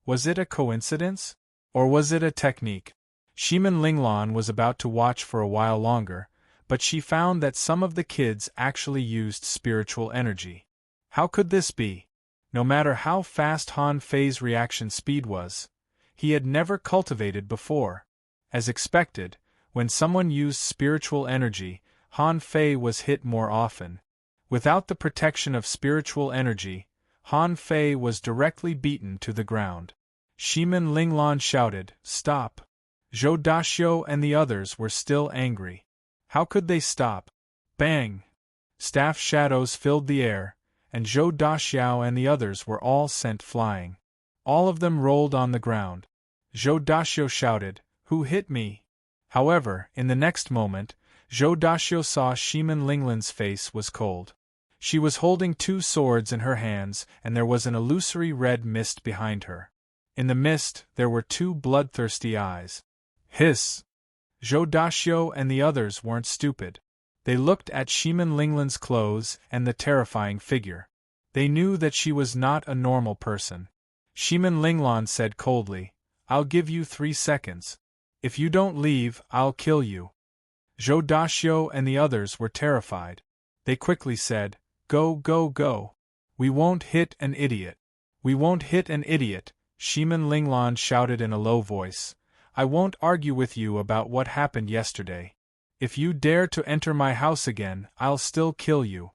Was it a coincidence? Or was it a technique? Shimin Linglan was about to watch for a while longer, but she found that some of the kids actually used spiritual energy. How could this be? No matter how fast Han Fei's reaction speed was, he had never cultivated before. As expected, when someone used spiritual energy, Han Fei was hit more often. Without the protection of spiritual energy, Han Fei was directly beaten to the ground. Shimin Linglan shouted, "Stop!" Zhou Daxiao and the others were still angry. How could they stop? Bang! Staff shadows filled the air, and Zhou Daxiao and the others were all sent flying. All of them rolled on the ground. Zhou Daxiao shouted, "Who hit me?" However, in the next moment, Zhou Daxiao saw Shimin Linglan's face was cold. She was holding 2 swords in her hands, and there was an illusory red mist behind her. In the mist, there were 2 bloodthirsty eyes. Hiss! Zhou Daxiao and the others weren't stupid. They looked at Shimin Linglan's clothes and the terrifying figure. They knew that she was not a normal person. Shimin Linglan said coldly, "I'll give you 3 seconds. If you don't leave, I'll kill you." Zhou Daxiao and the others were terrified. They quickly said, "Go, go, go. We won't hit an idiot. We won't hit an idiot," Shimin Linglan shouted in a low voice. "I won't argue with you about what happened yesterday. If you dare to enter my house again, I'll still kill you."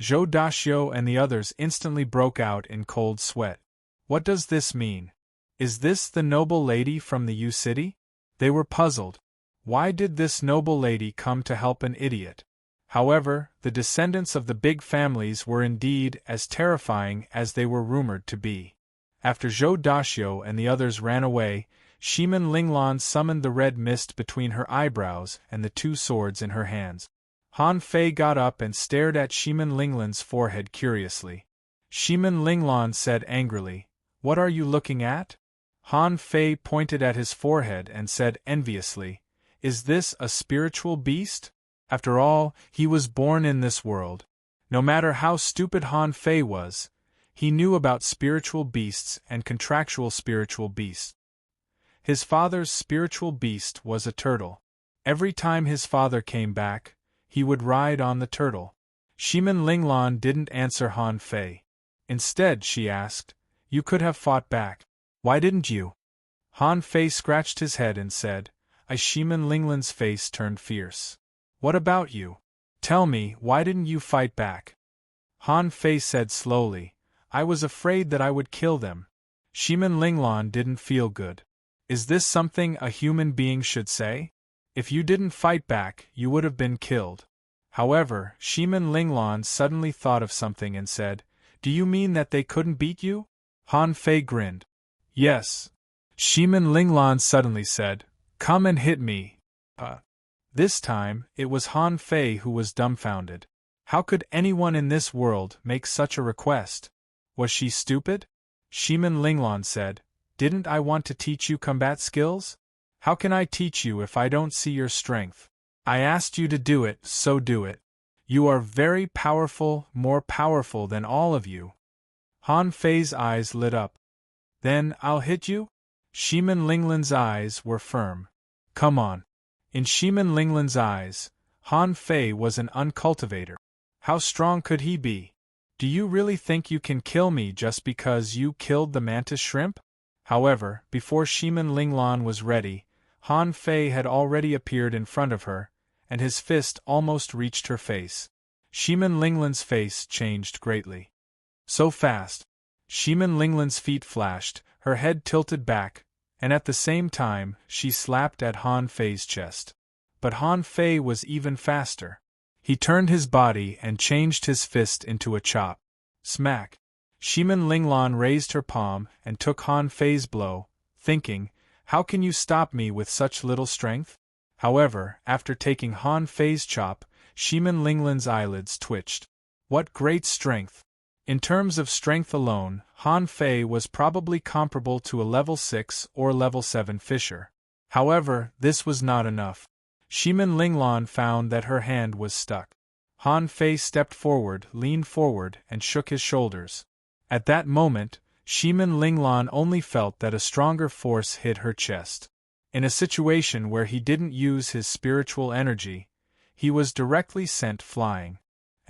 Zhou Daxiao and the others instantly broke out in cold sweat. What does this mean? Is this the noble lady from the U City? They were puzzled. Why did this noble lady come to help an idiot? However, the descendants of the big families were indeed as terrifying as they were rumored to be. After Zhou Daxiu and the others ran away, Shimin Linglan summoned the red mist between her eyebrows and the two swords in her hands. Han Fei got up and stared at Shimin Linglan's forehead curiously. Shimin Linglan said angrily, "What are you looking at?" Han Fei pointed at his forehead and said enviously, "Is this a spiritual beast? After all, he was born in this world." No matter how stupid Han Fei was, he knew about spiritual beasts and contractual spiritual beasts. His father's spiritual beast was a turtle. Every time his father came back, he would ride on the turtle. Shimin Linglan didn't answer Han Fei. Instead, she asked, "You could have fought back. Why didn't you?" Han Fei scratched his head and said, Shimin Linglan's face turned fierce. "What about you? Tell me, why didn't you fight back?" Han Fei said slowly, "I was afraid that I would kill them." Shimin Linglan didn't feel good. Is this something a human being should say? If you didn't fight back, you would have been killed. However, Shimin Linglan suddenly thought of something and said, "Do you mean that they couldn't beat you?" Han Fei grinned. "Yes." Shimin Linglan suddenly said, "Come and hit me." This time, it was Han Fei who was dumbfounded. How could anyone in this world make such a request? Was she stupid? Shimin Linglan said, "Didn't I want to teach you combat skills? How can I teach you if I don't see your strength? I asked you to do it, so do it. You are very powerful, more powerful than all of you." Han Fei's eyes lit up. "Then I'll hit you?" Shimin Linglan's eyes were firm. "Come on." In Shimin Linglan's eyes, Han Fei was an uncultivator. How strong could he be? "Do you really think you can kill me just because you killed the mantis shrimp?" However, before Shimin Linglan was ready, Han Fei had already appeared in front of her, and his fist almost reached her face. Shimin Linglan's face changed greatly. So fast. Shimin Linglan's feet flashed, her head tilted back, and at the same time, she slapped at Han Fei's chest. But Han Fei was even faster. He turned his body and changed his fist into a chop. Smack! Shimin Linglan raised her palm and took Han Fei's blow, thinking, "How can you stop me with such little strength?" However, after taking Han Fei's chop, Shimin Linglan's eyelids twitched. What great strength! In terms of strength alone, Han Fei was probably comparable to a level 6 or level 7 fisher. However, this was not enough. Shimin Linglan found that her hand was stuck. Han Fei stepped forward, leaned forward, and shook his shoulders. At that moment, Shimin Linglan only felt that a stronger force hit her chest. In a situation where he didn't use his spiritual energy, he was directly sent flying.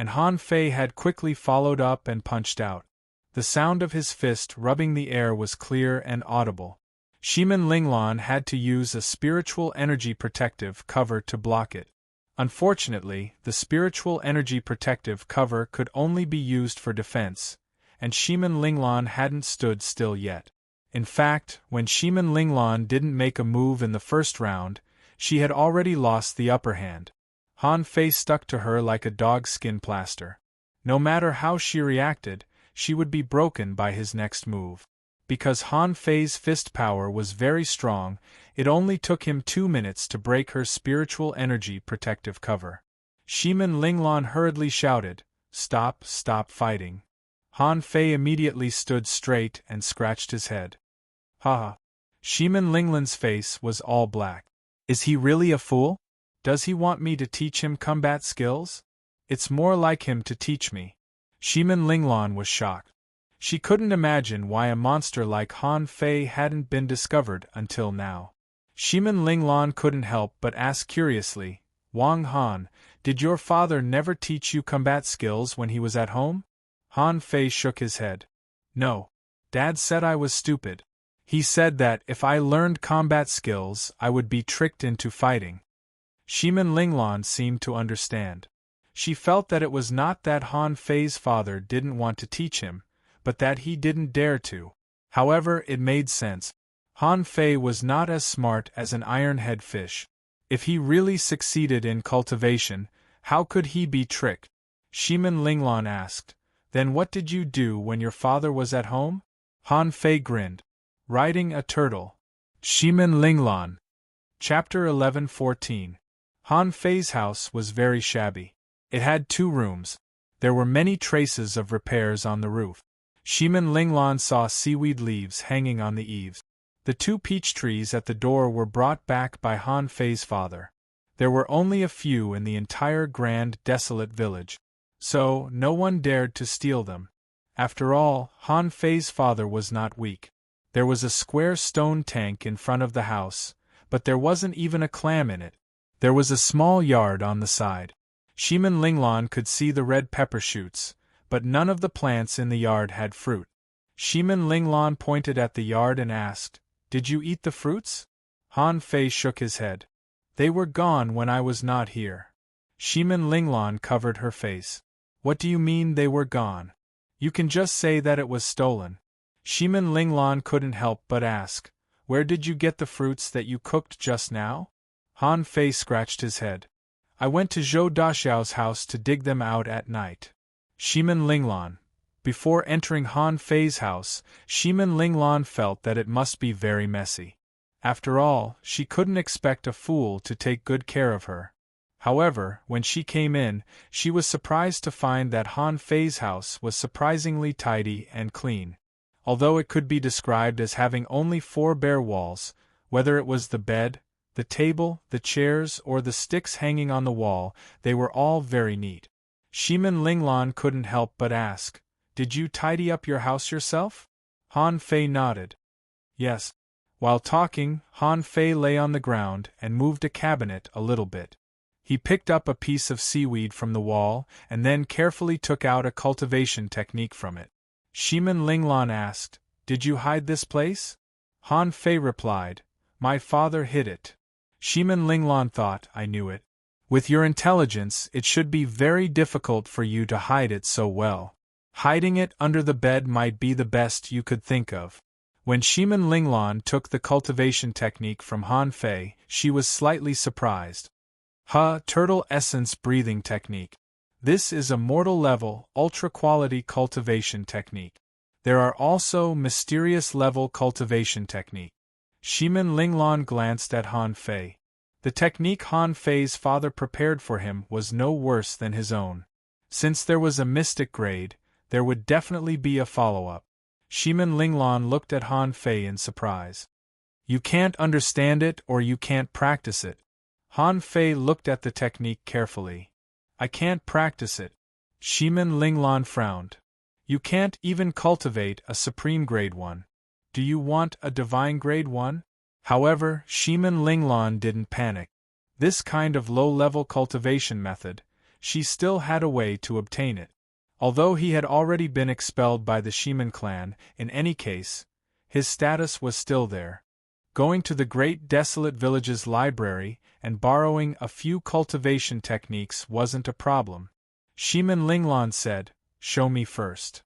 And Han Fei had quickly followed up and punched out. The sound of his fist rubbing the air was clear and audible. Shimin Linglan had to use a spiritual energy protective cover to block it. Unfortunately, the spiritual energy protective cover could only be used for defense, and Shimin Linglan hadn't stood still yet. In fact, when Shimin Linglan didn't make a move in the first round, she had already lost the upper hand. Han Fei stuck to her like a dog's skin plaster. No matter how she reacted, she would be broken by his next move. Because Han Fei's fist power was very strong, it only took him 2 minutes to break her spiritual energy protective cover. Shimin Linglan hurriedly shouted, "Stop, stop fighting." Han Fei immediately stood straight and scratched his head. Ha! Shimin Linglan's face was all black. Is he really a fool? Does he want me to teach him combat skills? It's more like him to teach me. Shimin Linglan was shocked. She couldn't imagine why a monster like Han Fei hadn't been discovered until now. Shimin Linglan couldn't help but ask curiously, "Wang Han, did your father never teach you combat skills when he was at home?" Han Fei shook his head. "No. Dad said I was stupid. He said that if I learned combat skills, I would be tricked into fighting." Shimin Linglan seemed to understand. She felt that it was not that Han Fei's father didn't want to teach him, but that he didn't dare to. However, it made sense. Han Fei was not as smart as an iron-head fish. If he really succeeded in cultivation, how could he be tricked? Shimin Linglan asked. Then what did you do when your father was at home? Han Fei grinned. Riding a turtle. Shimin Linglan. Chapter 11:14. Han Fei's house was very shabby. It had 2 rooms. There were many traces of repairs on the roof. Shimin Linglan saw seaweed leaves hanging on the eaves. The 2 peach trees at the door were brought back by Han Fei's father. There were only a few in the entire grand, desolate village. So, no one dared to steal them. After all, Han Fei's father was not weak. There was a square stone tank in front of the house, but there wasn't even a clam in it. There was a small yard on the side. Shimin Linglan could see the red pepper shoots, but none of the plants in the yard had fruit. Shimin Linglan pointed at the yard and asked, "Did you eat the fruits?" Han Fei shook his head. "They were gone when I was not here." Shimin Linglan covered her face. "What do you mean they were gone? You can just say that it was stolen." Shimin Linglan couldn't help but ask, "Where did you get the fruits that you cooked just now?" Han Fei scratched his head. "I went to Zhou Daxiao's house to dig them out at night." Shimin Linglan. Before entering Han Fei's house, Shimin Linglan felt that it must be very messy. After all, she couldn't expect a fool to take good care of her. However, when she came in, she was surprised to find that Han Fei's house was surprisingly tidy and clean. Although it could be described as having only 4 bare walls, whether it was the bed, the table, the chairs, or the sticks hanging on the wall, they were all very neat. Shimin Linglan couldn't help but ask, "Did you tidy up your house yourself?" Han Fei nodded. Yes. While talking, Han Fei lay on the ground and moved a cabinet a little bit. He picked up a piece of seaweed from the wall and then carefully took out a cultivation technique from it. Shimin Linglan asked, "Did you hide this place?" Han Fei replied, "My father hid it." Shimin Linglan thought, "I knew it. With your intelligence, it should be very difficult for you to hide it so well. Hiding it under the bed might be the best you could think of." When Shimin Linglan took the cultivation technique from Han Fei, she was slightly surprised. Turtle Essence Breathing Technique. This is a mortal-level, ultra-quality cultivation technique. There are also mysterious-level cultivation technique. Shimin Linglan glanced at Han Fei. The technique Han Fei's father prepared for him was no worse than his own. Since there was a mystic grade, there would definitely be a follow-up. Shimin Linglan looked at Han Fei in surprise. "You can't understand it or you can't practice it." Han Fei looked at the technique carefully. "I can't practice it." Shimin Linglan frowned. "You can't even cultivate a supreme grade 1. Do you want a divine grade 1? However, Shimin Linglan didn't panic. This kind of low-level cultivation method, she still had a way to obtain it. Although he had already been expelled by the Shimin clan, in any case, his status was still there. Going to the great desolate village's library and borrowing a few cultivation techniques wasn't a problem. Shimin Linglan said, "Show me first."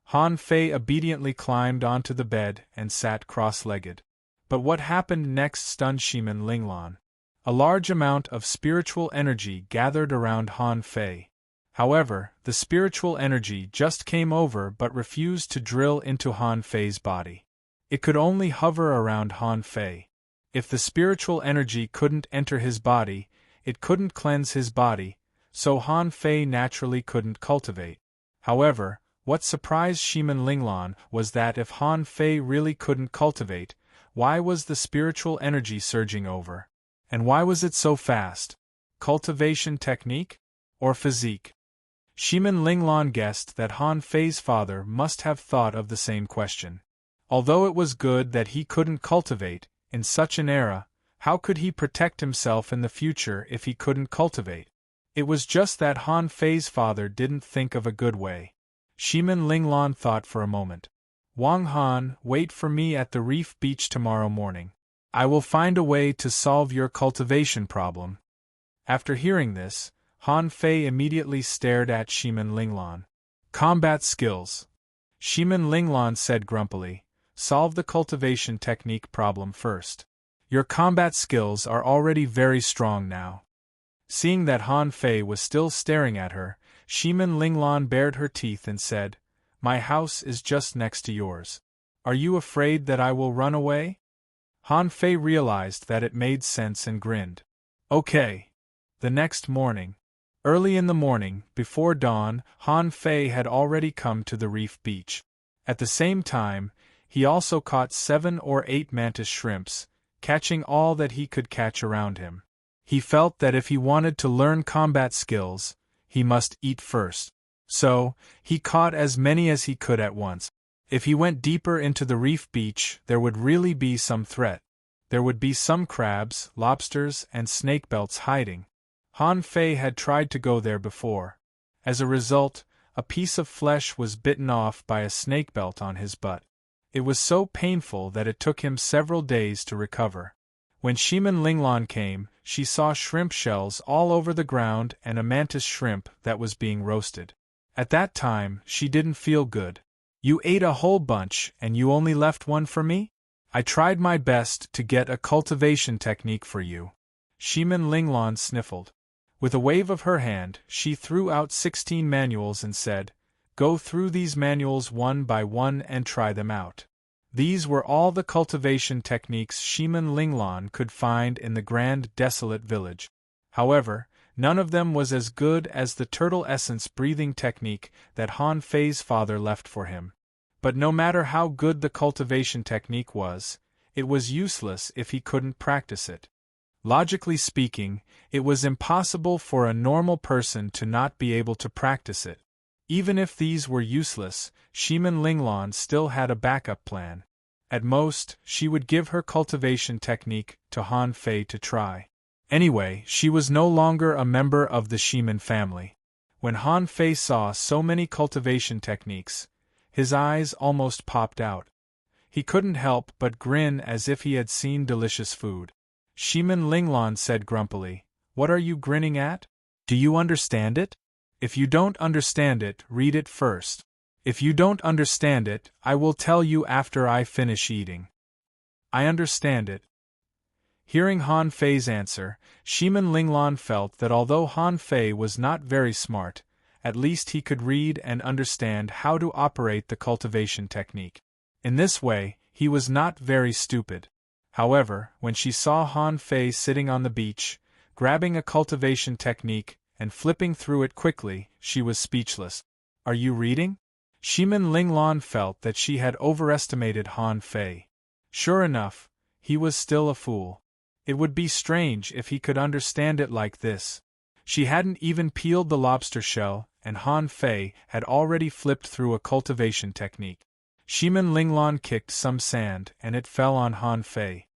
Han Fei obediently climbed onto the bed and sat cross-legged. But what happened next stunned Shimin Linglan. A large amount of spiritual energy gathered around Han Fei. However, the spiritual energy just came over but refused to drill into Han Fei's body. It could only hover around Han Fei. If the spiritual energy couldn't enter his body, it couldn't cleanse his body, so Han Fei naturally couldn't cultivate. However, what surprised Shimin Linglan was that if Han Fei really couldn't cultivate, why was the spiritual energy surging over? And why was it so fast? Cultivation technique? Or physique? Shimin Linglan guessed that Han Fei's father must have thought of the same question. Although it was good that he couldn't cultivate, in such an era, how could he protect himself in the future if he couldn't cultivate? It was just that Han Fei's father didn't think of a good way. Shimin Linglan thought for a moment. "Wang Han, wait for me at the reef beach tomorrow morning. I will find a way to solve your cultivation problem." After hearing this, Han Fei immediately stared at Shimin Linglan. "Combat skills," Shimin Linglan said grumpily. solve the cultivation technique problem first. Your combat skills are already very strong now. Seeing that Han Fei was still staring at her, Shimin Linglan bared her teeth and said, "My house is just next to yours. Are you afraid that I will run away?" Han Fei realized that it made sense and grinned. Okay. The next morning. Early in the morning, before dawn, Han Fei had already come to the reef beach. At the same time, he also caught 7 or 8 mantis shrimps, catching all that he could catch around him. He felt that if he wanted to learn combat skills, he must eat first. So, he caught as many as he could at once. If he went deeper into the reef beach, there would really be some threat. There would be some crabs, lobsters, and snakebelts hiding. Han Fei had tried to go there before. As a result, a piece of flesh was bitten off by a snakebelt on his butt. It was so painful that it took him several days to recover. When Shimin Linglan came, she saw shrimp shells all over the ground and a mantis shrimp that was being roasted. At that time, she didn't feel good. "You ate a whole bunch and you only left one for me? I tried my best to get a cultivation technique for you." Shimin Linglan sniffled. With a wave of her hand, she threw out 16 manuals and said, "Go through these manuals one by one and try them out." These were all the cultivation techniques Shimin Linglan could find in the grand desolate village. However, none of them was as good as the turtle essence breathing technique that Han Fei's father left for him. But no matter how good the cultivation technique was, it was useless if he couldn't practice it. Logically speaking, it was impossible for a normal person to not be able to practice it. Even if these were useless, Shimin Linglan still had a backup plan. At most, she would give her cultivation technique to Han Fei to try. Anyway, she was no longer a member of the Shimin family. When Han Fei saw so many cultivation techniques, his eyes almost popped out. He couldn't help but grin as if he had seen delicious food. Shimin Linglan said grumpily, "What are you grinning at? Do you understand it? If you don't understand it, read it first. If you don't understand it, I will tell you after I finish eating." "I understand it." Hearing Han Fei's answer, Shimin Linglan felt that although Han Fei was not very smart, at least he could read and understand how to operate the cultivation technique. In this way, he was not very stupid. However, when she saw Han Fei sitting on the beach, grabbing a cultivation technique and flipping through it quickly, she was speechless. "Are you reading?" Shimin Linglan felt that she had overestimated Han Fei. Sure enough, he was still a fool. It would be strange if he could understand it like this. She hadn't even peeled the lobster shell, and Han Fei had already flipped through a cultivation technique. Shimin Linglan kicked some sand and it fell on Han Fei.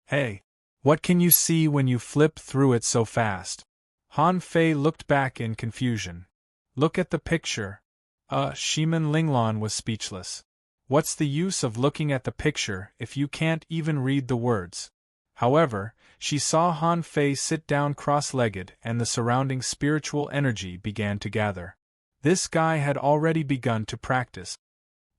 "Hey! What can you see when you flip through it so fast?" Han Fei looked back in confusion. "Look at the picture." Shimin Linglan was speechless. What's the use of looking at the picture if you can't even read the words? However, she saw Han Fei sit down cross-legged and the surrounding spiritual energy began to gather. This guy had already begun to practice.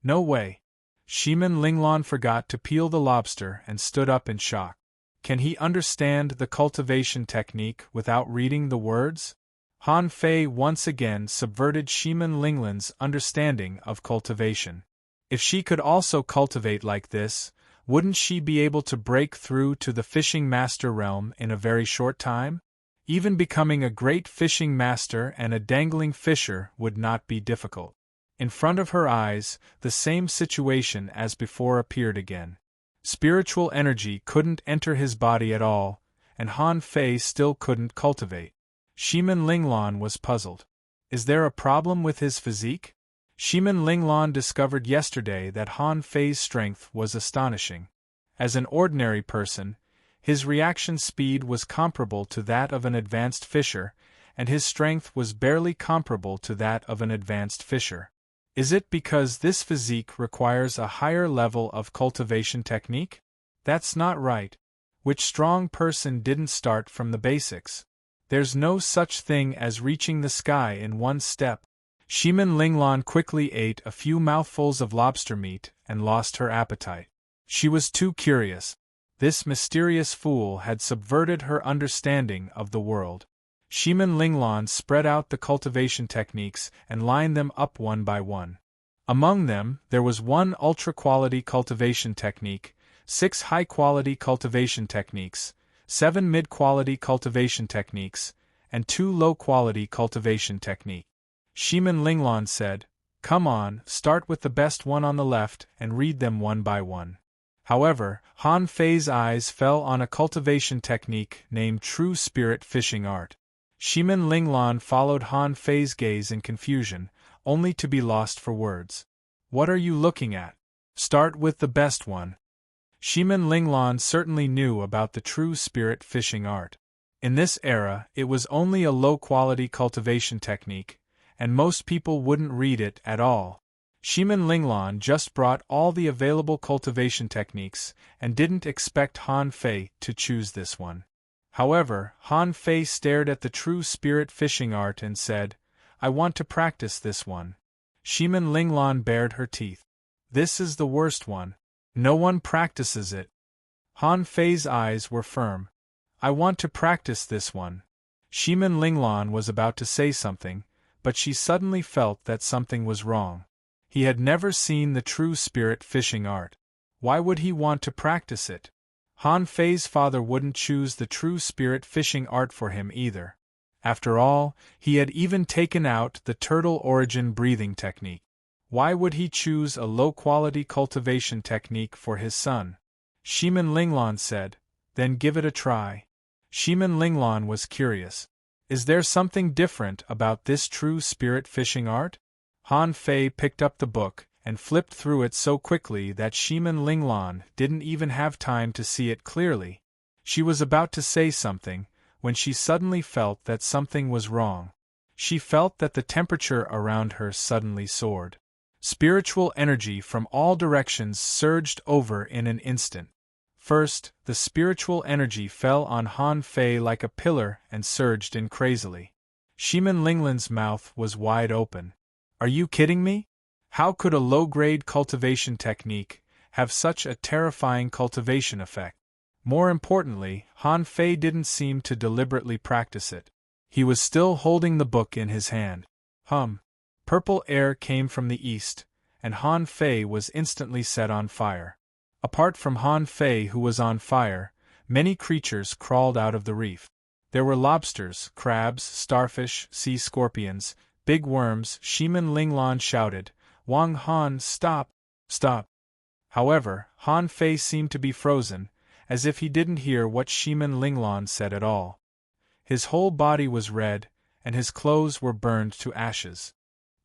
No way. Shimin Linglan forgot to peel the lobster and stood up in shock. Can he understand the cultivation technique without reading the words? Han Fei once again subverted Shimin Linglan's understanding of cultivation. If she could also cultivate like this, wouldn't she be able to break through to the fishing master realm in a very short time? Even becoming a great fishing master and a dangling fisher would not be difficult. In front of her eyes, the same situation as before appeared again. Spiritual energy couldn't enter his body at all, and Han Fei still couldn't cultivate. Shimin Linglan was puzzled. Is there a problem with his physique? Shimin Linglan discovered yesterday that Han Fei's strength was astonishing. As an ordinary person, his reaction speed was comparable to that of an advanced fisher, and his strength was barely comparable to that of an advanced fisher. Is it because this physique requires a higher level of cultivation technique? That's not right. Which strong person didn't start from the basics? There's no such thing as reaching the sky in one step. Shimin Linglan quickly ate a few mouthfuls of lobster meat and lost her appetite. She was too curious. This mysterious fool had subverted her understanding of the world. Shimin Linglan spread out the cultivation techniques and lined them up one by one. Among them, there was 1 ultra-quality cultivation technique, 6 high-quality cultivation techniques, 7 mid-quality cultivation techniques, and 2 low-quality cultivation techniques. Shimin Linglan said, "Come on, start with the best one on the left and read them one by one." However, Han Fei's eyes fell on a cultivation technique named True Spirit Fishing Art. Shimin Linglan followed Han Fei's gaze in confusion, only to be lost for words. "What are you looking at? Start with the best one." Shimin Linglan certainly knew about the True Spirit Fishing Art. In this era, it was only a low-quality cultivation technique, and most people wouldn't read it at all. Shimin Linglan just brought all the available cultivation techniques and didn't expect Han Fei to choose this one. However, Han Fei stared at the True Spirit Fishing Art and said, "I want to practice this one." Shimin Linglan bared her teeth. "This is the worst one. No one practices it." Han Fei's eyes were firm. "I want to practice this one." Shimin Linglan was about to say something, but she suddenly felt that something was wrong. He had never seen the True Spirit Fishing Art. Why would he want to practice it? Han Fei's father wouldn't choose the True Spirit Fishing Art for him either. After all, he had even taken out the turtle origin breathing technique. Why would he choose a low-quality cultivation technique for his son? Shimin Linglan said, "Then give it a try." Shimin Linglan was curious. Is there something different about this True Spirit Fishing Art? Han Fei picked up the book and flipped through it so quickly that Shimin Linglan didn't even have time to see it clearly. She was about to say something, when she suddenly felt that something was wrong. She felt that the temperature around her suddenly soared. Spiritual energy from all directions surged over in an instant. First, the spiritual energy fell on Han Fei like a pillar and surged in crazily. Shimin Linglan's mouth was wide open. "Are you kidding me? How could a low-grade cultivation technique have such a terrifying cultivation effect?" More importantly, Han Fei didn't seem to deliberately practice it. He was still holding the book in his hand. Purple air came from the east, and Han Fei was instantly set on fire. Apart from Han Fei, who was on fire, many creatures crawled out of the reef. There were lobsters, crabs, starfish, sea scorpions, big worms. Shimin Linglan shouted, "Wang Han, stop! Stop!" However, Han Fei seemed to be frozen, as if he didn't hear what Shimin Linglan said at all. His whole body was red, and his clothes were burned to ashes.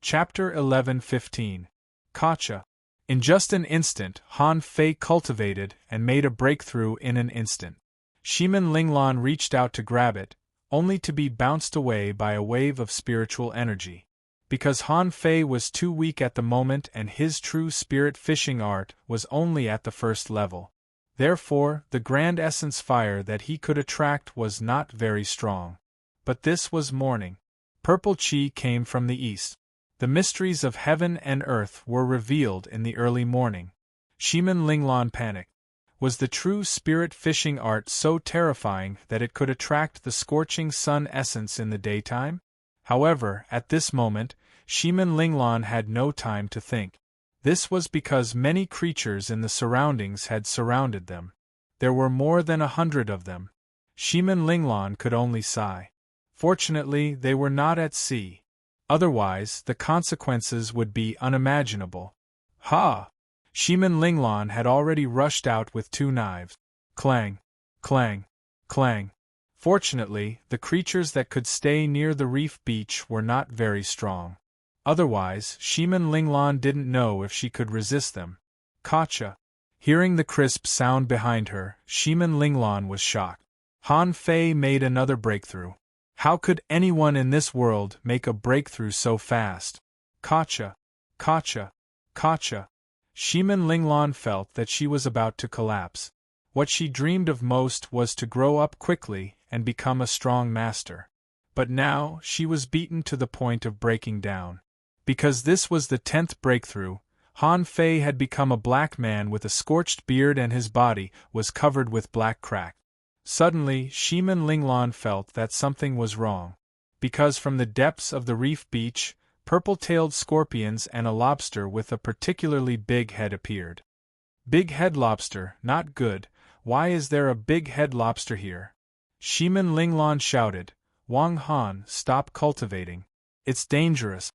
Chapter 11:15. Gotcha. In just an instant, Han Fei cultivated and made a breakthrough in an instant. Shimin Linglan reached out to grab it, only to be bounced away by a wave of spiritual energy. Because Han Fei was too weak at the moment and his True Spirit Fishing Art was only at the first level. Therefore, the grand essence fire that he could attract was not very strong. But this was morning. Purple chi came from the east. The mysteries of heaven and earth were revealed in the early morning. Shimin Linglan panicked. Was the True Spirit Fishing Art so terrifying that it could attract the scorching sun essence in the daytime? However, at this moment, Shimin Linglan had no time to think. This was because many creatures in the surroundings had surrounded them. There were more than 100 of them. Shimin Linglan could only sigh. Fortunately, they were not at sea. Otherwise, the consequences would be unimaginable. Ha! Shimin Linglan had already rushed out with 2 knives. Clang! Clang! Clang! Fortunately, the creatures that could stay near the reef beach were not very strong. Otherwise, Shimin Linglan didn't know if she could resist them. Gotcha! Hearing the crisp sound behind her, Shimin Linglan was shocked. Han Fei made another breakthrough. How could anyone in this world make a breakthrough so fast? Gotcha! Gotcha! Gotcha! Shimin Linglan felt that she was about to collapse. What she dreamed of most was to grow up quickly and become a strong master. But now, she was beaten to the point of breaking down. Because this was the 10th breakthrough, Han Fei had become a black man with a scorched beard and his body was covered with black crack. Suddenly, Shimin Linglan felt that something was wrong. Because from the depths of the reef beach, purple-tailed scorpions and a lobster with a particularly big head appeared. Big head lobster, not good. Why is there a big head lobster here? Shimin Linglan shouted. Wang Han, stop cultivating. It's dangerous.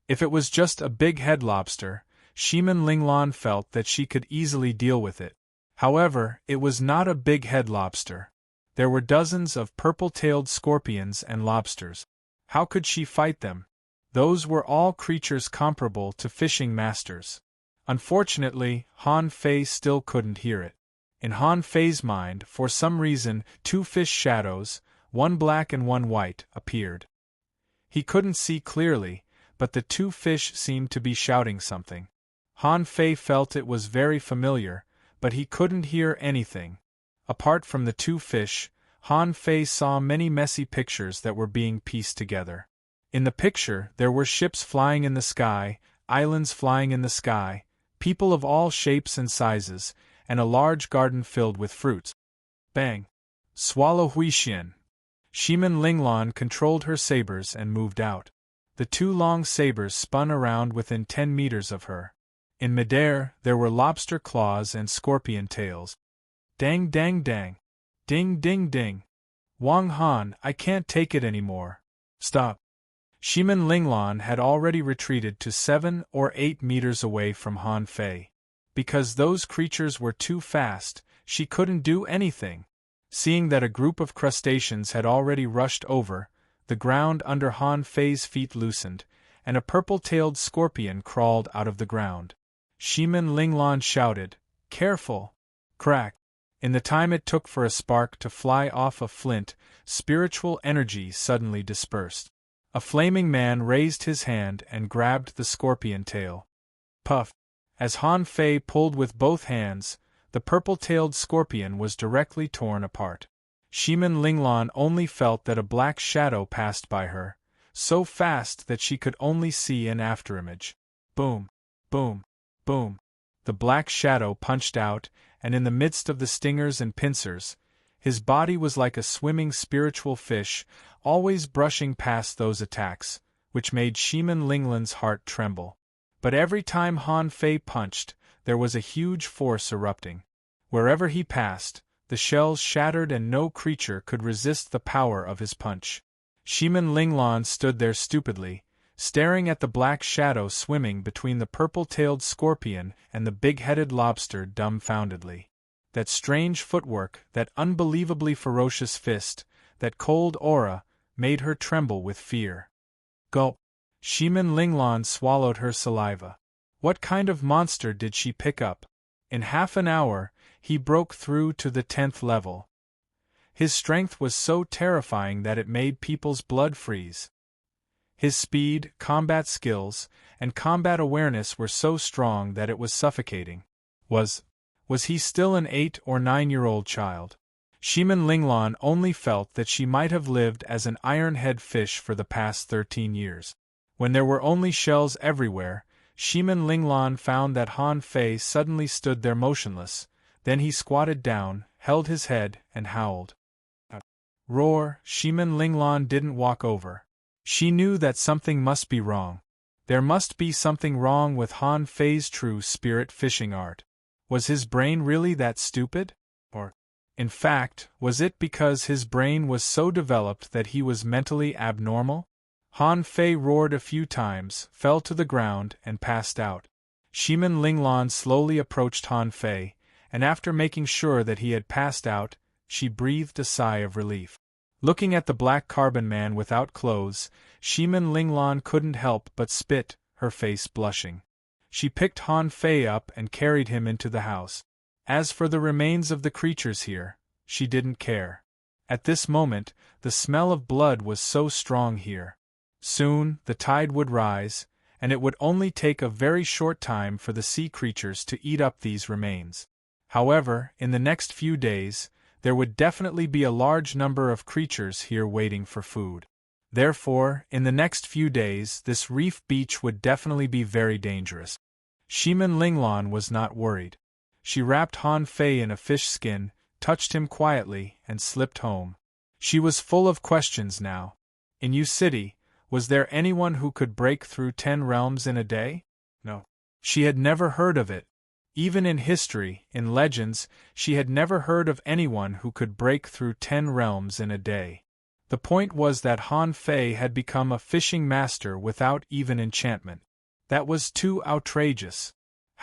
If it was just a big head lobster, Shimin Linglan felt that she could easily deal with it. However, it was not a big head lobster. There were dozens of purple-tailed scorpions and lobsters. How could she fight them? Those were all creatures comparable to fishing masters. Unfortunately, Han Fei still couldn't hear it. In Han Fei's mind, for some reason, 2 fish shadows, one black and one white, appeared. He couldn't see clearly, but the 2 fish seemed to be shouting something. Han Fei felt it was very familiar, but he couldn't hear anything. Apart from the 2 fish, Han Fei saw many messy pictures that were being pieced together. In the picture, there were ships flying in the sky, islands flying in the sky, people of all shapes and sizes, and a large garden filled with fruits. Bang! Swallow Huixian! Shimin Linglan controlled her sabers and moved out. The 2 long sabers spun around within 10 meters of her. In midair, there were lobster claws and scorpion tails. Dang dang dang! Ding ding ding! Wang Han, I can't take it anymore. Stop! Shimin Linglan had already retreated to 7 or 8 meters away from Han Fei. Because those creatures were too fast, she couldn't do anything. Seeing that a group of crustaceans had already rushed over, the ground under Han Fei's feet loosened, and a purple-tailed scorpion crawled out of the ground. Shimin Linglan shouted, "Careful!" Crack! In the time it took for a spark to fly off a flint, spiritual energy suddenly dispersed. A flaming man raised his hand and grabbed the scorpion tail. Puff! As Han Fei pulled with both hands, the purple-tailed scorpion was directly torn apart. Shimin Linglan only felt that a black shadow passed by her, so fast that she could only see an afterimage. Boom! Boom! Boom! The black shadow punched out, and in the midst of the stingers and pincers, his body was like a swimming spiritual fish, always brushing past those attacks, which made Shimin Linglan's heart tremble. But every time Han Fei punched, there was a huge force erupting. Wherever he passed, the shells shattered and no creature could resist the power of his punch. Shimin Linglan stood there stupidly, staring at the black shadow swimming between the purple-tailed scorpion and the big-headed lobster dumbfoundedly. That strange footwork, that unbelievably ferocious fist, that cold aura, made her tremble with fear. Gulp! Shimin Linglan swallowed her saliva. What kind of monster did she pick up? In half an hour, he broke through to the 10th level. His strength was so terrifying that it made people's blood freeze. His speed, combat skills, and combat awareness were so strong that it was suffocating. Was he still an 8 or 9-year-old child? Shimin Linglan only felt that she might have lived as an iron-head fish for the past 13 years. When there were only shells everywhere, Shimin Linglan found that Han Fei suddenly stood there motionless, then he squatted down, held his head, and howled. Roar! Shimin Linglan didn't walk over. She knew that something must be wrong. There must be something wrong with Han Fei's true spirit fishing art. Was his brain really that stupid? Or, in fact, was it because his brain was so developed that he was mentally abnormal? Han Fei roared a few times, fell to the ground, and passed out. Shimin Linglan slowly approached Han Fei, and after making sure that he had passed out, she breathed a sigh of relief. Looking at the black carbon man without clothes, Shimin Linglan couldn't help but spit, her face blushing. She picked Han Fei up and carried him into the house. As for the remains of the creatures here, she didn't care. At this moment, the smell of blood was so strong here. Soon, the tide would rise, and it would only take a very short time for the sea creatures to eat up these remains. However, in the next few days, there would definitely be a large number of creatures here waiting for food. Therefore, in the next few days, this reef beach would definitely be very dangerous. Shimin Linglan was not worried. She wrapped Han Fei in a fish skin, touched him quietly, and slipped home. She was full of questions now. In Yu City, was there anyone who could break through 10 realms in a day? No. She had never heard of it. Even in history, in legends, she had never heard of anyone who could break through 10 realms in a day. The point was that Han Fei had become a fishing master without even enchantment. That was too outrageous.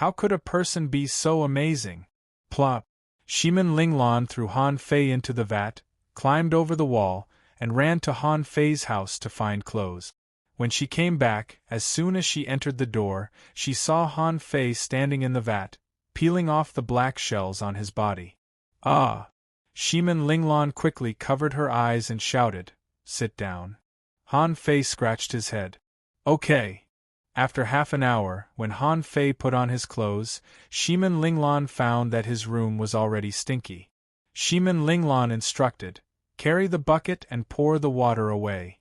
How could a person be so amazing? Plop! Shimin Linglan threw Han Fei into the vat, climbed over the wall, and ran to Han Fei's house to find clothes. When she came back, as soon as she entered the door, she saw Han Fei standing in the vat, peeling off the black shells on his body. Ah! Shimin Linglan quickly covered her eyes and shouted, "Sit down." Han Fei scratched his head. Okay. After half an hour, when Han Fei put on his clothes, Shimin Linglan found that his room was already stinky. Shimin Linglan instructed, "Carry the bucket and pour the water away."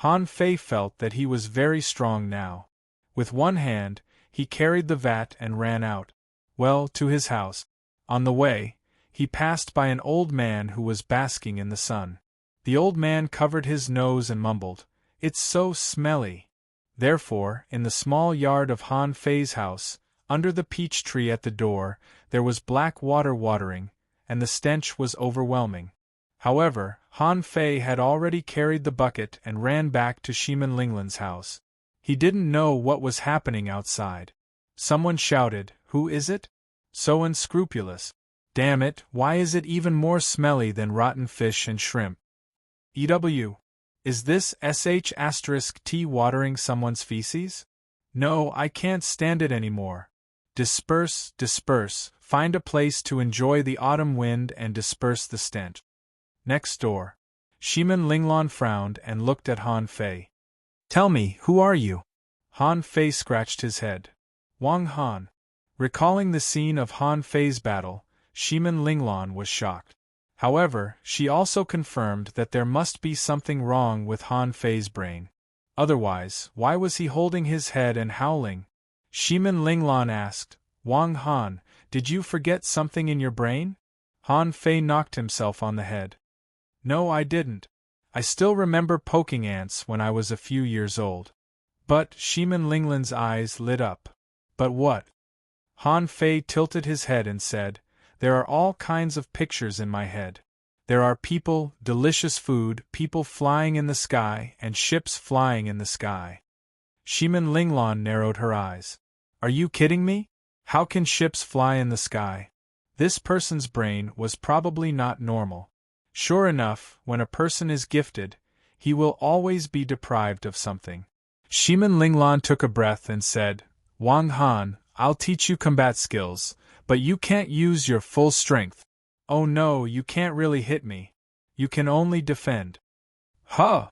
Han Fei felt that he was very strong now. With one hand, he carried the vat and ran out. Well, to his house. On the way, he passed by an old man who was basking in the sun. The old man covered his nose and mumbled, "It's so smelly." Therefore, in the small yard of Han Fei's house, under the peach tree at the door, there was black water watering, and the stench was overwhelming. However, Han Fei had already carried the bucket and ran back to Shimin Linglan's house. He didn't know what was happening outside. Someone shouted, "Who is it? So unscrupulous. Damn it, why is it even more smelly than rotten fish and shrimp? EW. Is this *T watering someone's feces? No, I can't stand it anymore. Disperse, disperse, find a place to enjoy the autumn wind and disperse the stench." Next door. Shimin Linglan frowned and looked at Han Fei. "Tell me, who are you?" Han Fei scratched his head. "Wang Han." Recalling the scene of Han Fei's battle, Shimin Linglan was shocked. However, she also confirmed that there must be something wrong with Han Fei's brain. Otherwise, why was he holding his head and howling? Shimin Linglan asked, "Wang Han, did you forget something in your brain?" Han Fei knocked himself on the head. "No, I didn't. I still remember poking ants when I was a few years old." But Shimin Linglan's eyes lit up. "But what?" Han Fei tilted his head and said, "There are all kinds of pictures in my head. There are people, delicious food, people flying in the sky, and ships flying in the sky." Shimin Linglan narrowed her eyes. "Are you kidding me? How can ships fly in the sky?" This person's brain was probably not normal. Sure enough, when a person is gifted, he will always be deprived of something. Shimin Linglan took a breath and said, "Wang Han, I'll teach you combat skills, but you can't use your full strength. Oh no, you can't really hit me. You can only defend." "Huh!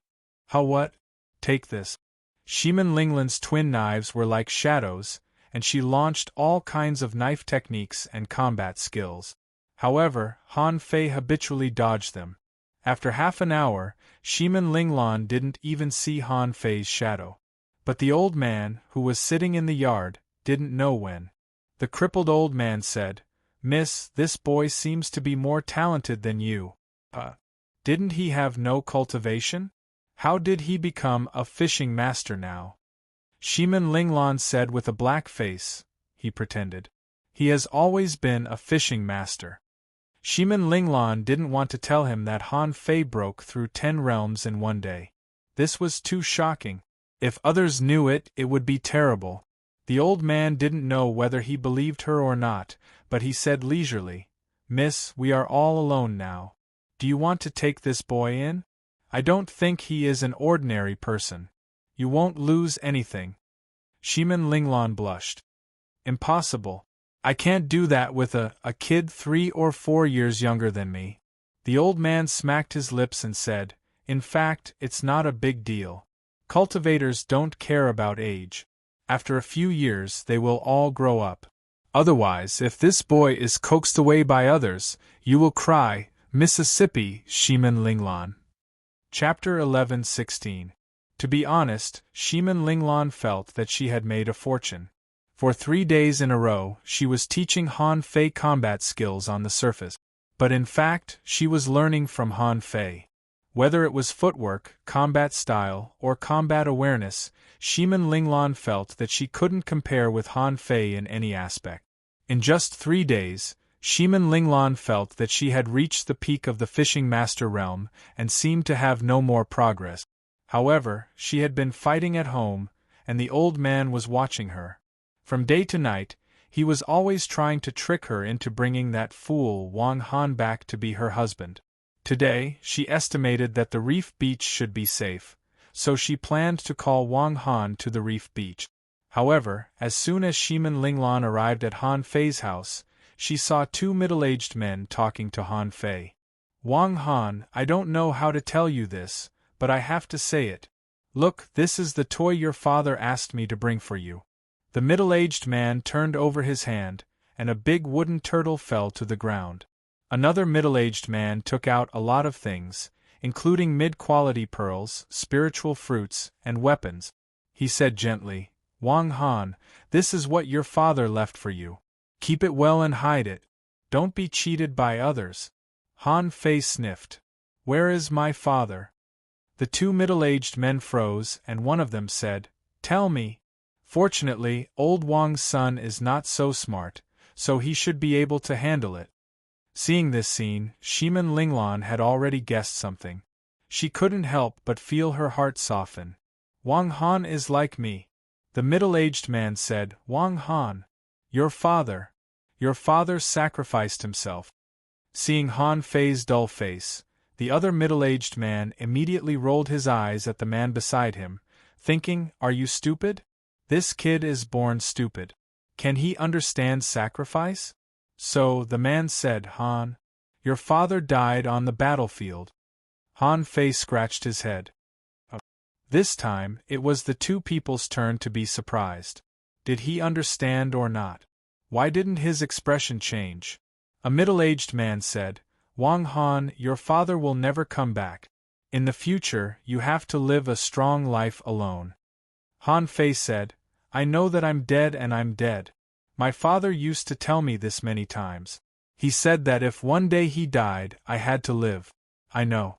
How what? Take this." Shimin Linglan's twin knives were like shadows, and she launched all kinds of knife techniques and combat skills. However, Han Fei habitually dodged them. After half an hour, Shimin Linglan didn't even see Han Fei's shadow. But the old man, who was sitting in the yard, didn't know when. The crippled old man said, "Miss, this boy seems to be more talented than you. Didn't he have no cultivation? How did he become a fishing master now?" Shimin Linglan said with a black face, "He pretended. He has always been a fishing master." Shimin Linglan didn't want to tell him that Han Fei broke through 10 realms in one day. This was too shocking. If others knew it, it would be terrible. The old man didn't know whether he believed her or not, but he said leisurely, "Miss, we are all alone now. Do you want to take this boy in? I don't think he is an ordinary person. You won't lose anything." Shimin Linglan blushed. "Impossible. I can't do that with a kid 3 or 4 years younger than me." The old man smacked his lips and said, "In fact, it's not a big deal. Cultivators don't care about age. After a few years they will all grow up. Otherwise, if this boy is coaxed away by others, you will cry, 'Mississippi, Shimin Linglan.'" Chapter 11:16. To be honest, Shimin Linglan felt that she had made a fortune. For 3 days in a row, she was teaching Han Fei combat skills on the surface. But in fact, she was learning from Han Fei. Whether it was footwork, combat style, or combat awareness, Shimin Linglan felt that she couldn't compare with Han Fei in any aspect. In just 3 days, Shimin Linglan felt that she had reached the peak of the fishing master realm and seemed to have no more progress. However, she had been fighting at home, and the old man was watching her. From day to night, he was always trying to trick her into bringing that fool Wang Han back to be her husband. Today, she estimated that the reef beach should be safe, so she planned to call Wang Han to the reef beach. However, as soon as Shimin Linglan arrived at Han Fei's house, she saw 2 middle-aged men talking to Han Fei. Wang Han, I don't know how to tell you this, but I have to say it. Look, this is the toy your father asked me to bring for you. The middle-aged man turned over his hand, and a big wooden turtle fell to the ground. Another middle-aged man took out a lot of things, including mid-quality pearls, spiritual fruits, and weapons. He said gently, Wang Han, this is what your father left for you. Keep it well and hide it. Don't be cheated by others. Han Fei sniffed. Where is my father? The 2 middle-aged men froze, and one of them said, Tell me. Fortunately, old Wang's son is not so smart, so he should be able to handle it. Seeing this scene, Shimin Linglan had already guessed something. She couldn't help but feel her heart soften. Wang Han is like me. The middle-aged man said, Wang Han. Your father sacrificed himself. Seeing Han Fei's dull face, the other middle-aged man immediately rolled his eyes at the man beside him, thinking, Are you stupid? This kid is born stupid. Can he understand sacrifice? So the man said, Han, your father died on the battlefield. Han Fei scratched his head. This time, it was the 2 people's turn to be surprised. Did he understand or not? Why didn't his expression change? A middle-aged man said, Wang Han, your father will never come back. In the future, you have to live a strong life alone. Han Fei said, I know that I'm dead and I'm dead. My father used to tell me this many times. He said that if one day he died, I had to live. I know.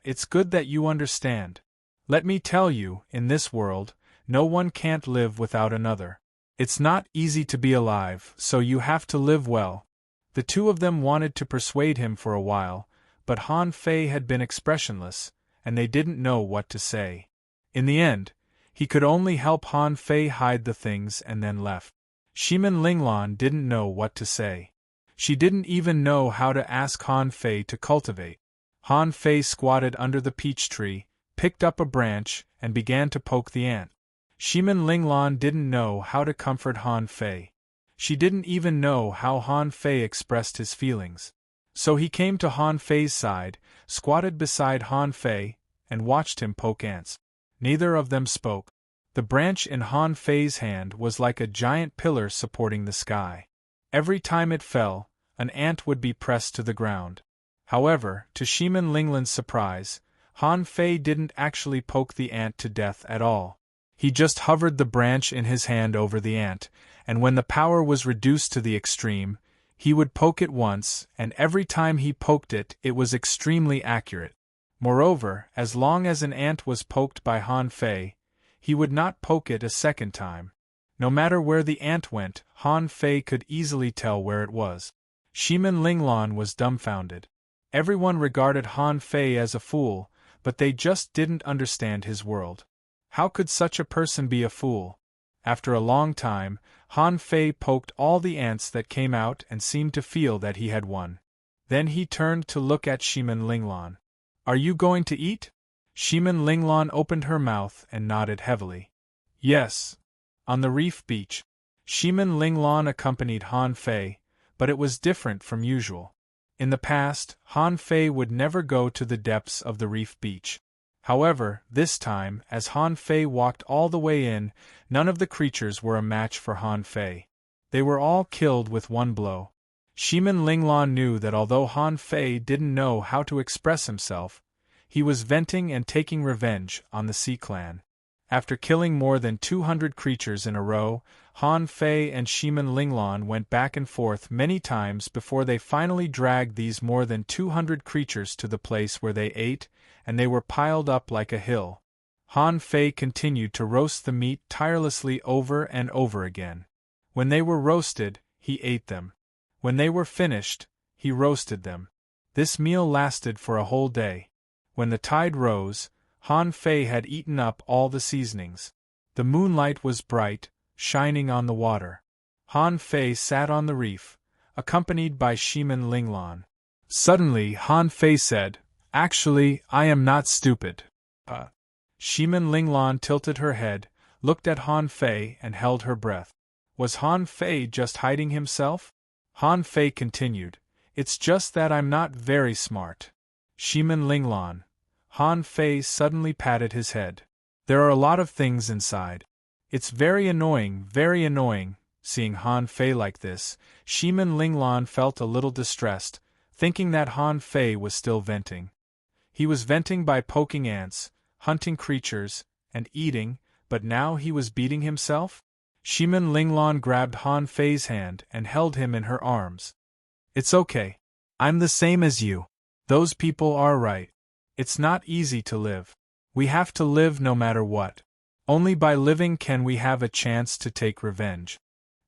It's good that you understand. Let me tell you, in this world, no one can't live without another. It's not easy to be alive, so you have to live well. The 2 of them wanted to persuade him for a while, but Han Fei had been expressionless, and they didn't know what to say. In the end, he could only help Han Fei hide the things and then left. Shimin Linglan didn't know what to say. She didn't even know how to ask Han Fei to cultivate. Han Fei squatted under the peach tree, picked up a branch, and began to poke the ant. Shimin Linglan didn't know how to comfort Han Fei. She didn't even know how Han Fei expressed his feelings. So he came to Han Fei's side, squatted beside Han Fei, and watched him poke ants. Neither of them spoke. The branch in Han Fei's hand was like a giant pillar supporting the sky. Every time it fell, an ant would be pressed to the ground. However, to Shimin Linglan's surprise, Han Fei didn't actually poke the ant to death at all. He just hovered the branch in his hand over the ant, and when the power was reduced to the extreme, he would poke it once, and every time he poked it, it was extremely accurate. Moreover, as long as an ant was poked by Han Fei, he would not poke it a second time. No matter where the ant went, Han Fei could easily tell where it was. Shimin Linglan was dumbfounded. Everyone regarded Han Fei as a fool, but they just didn't understand his world. How could such a person be a fool? After a long time, Han Fei poked all the ants that came out and seemed to feel that he had won. Then he turned to look at Shimin Linglan. Are you going to eat? Shimin Linglan opened her mouth and nodded heavily. Yes. On the reef beach. Shimin Linglan accompanied Han Fei, but it was different from usual. In the past, Han Fei would never go to the depths of the reef beach. However, this time, as Han Fei walked all the way in, none of the creatures were a match for Han Fei. They were all killed with one blow. Shimin Linglan knew that although Han Fei didn't know how to express himself, He was venting and taking revenge on the Sea Clan. After killing more than 200 creatures in a row, Han Fei and Shimin Linglong went back and forth many times before they finally dragged these more than 200 creatures to the place where they ate, and they were piled up like a hill. Han Fei continued to roast the meat tirelessly over and over again. When they were roasted, he ate them. When they were finished, he roasted them. This meal lasted for a whole day. When the tide rose, Han Fei had eaten up all the seasonings. The moonlight was bright, shining on the water. Han Fei sat on the reef, accompanied by Shimin Linglong. Suddenly Han Fei said, "Actually, I am not stupid." Shimin Linglong tilted her head, looked at Han Fei and held her breath. Was Han Fei just hiding himself? Han Fei continued, "It's just that I'm not very smart." Shimin Linglong. Han Fei suddenly patted his head. "There are a lot of things inside. It's very annoying, Seeing Han Fei like this, Shimin Linglong felt a little distressed, thinking that Han Fei was still venting. He was venting by poking ants, hunting creatures, and eating, but now he was beating himself? Shimin Linglong grabbed Han Fei's hand and held him in her arms. "It's okay. I'm the same as you. Those people are right. It's not easy to live. We have to live no matter what. Only by living can we have a chance to take revenge.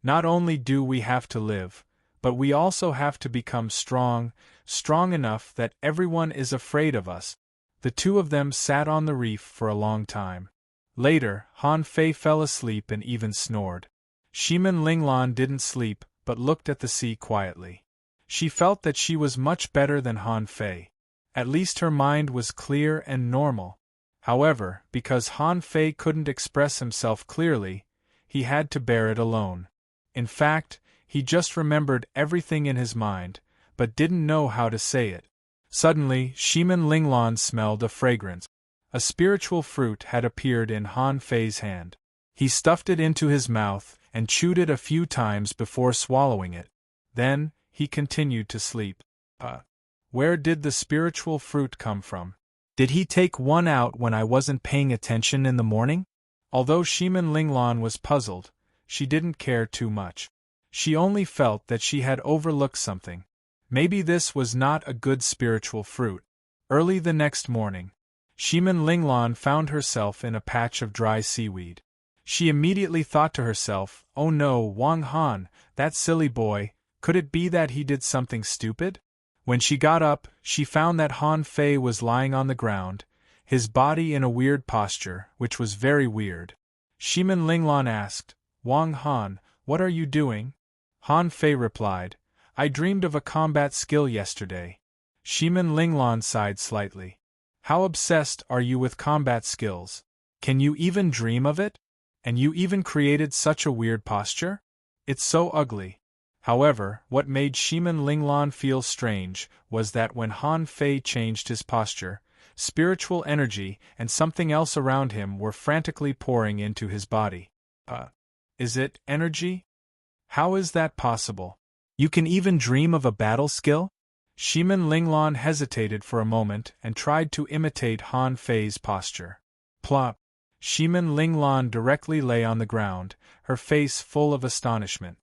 Not only do we have to live, but we also have to become strong enough that everyone is afraid of us." The two of them sat on the reef for a long time. Later, Han Fei fell asleep and even snored. Shimin Linglong didn't sleep, but looked at the sea quietly. She felt that she was much better than Han Fei. At least her mind was clear and normal. However, because Han Fei couldn't express himself clearly, he had to bear it alone. In fact, he just remembered everything in his mind, but didn't know how to say it. Suddenly, Shimin Linglong smelled a fragrance. A spiritual fruit had appeared in Han Fei's hand. He stuffed it into his mouth and chewed it a few times before swallowing it. Then, he continued to sleep. Where did the spiritual fruit come from? Did he take one out when I wasn't paying attention in the morning? Although Shimin Linglong was puzzled, she didn't care too much. She only felt that she had overlooked something. Maybe this was not a good spiritual fruit. Early the next morning, Shimin Linglong found herself in a patch of dry seaweed. She immediately thought to herself, "Oh no, Wang Han, that silly boy, could it be that he did something stupid?" When she got up, she found that Han Fei was lying on the ground, his body in a weird posture, which was very weird. Shimin Linglong asked, "Wang Han, what are you doing?" Han Fei replied, "I dreamed of a combat skill yesterday." Shimin Linglong sighed slightly. "How obsessed are you with combat skills? Can you even dream of it? And you even created such a weird posture? It's so ugly." However, what made Shimin Linglong feel strange was that when Han Fei changed his posture, spiritual energy and something else around him were frantically pouring into his body. Is it energy? How is that possible? You can even dream of a battle skill? Shimin Linglong hesitated for a moment and tried to imitate Han Fei's posture. Plop! Shimin Linglong directly lay on the ground, her face full of astonishment.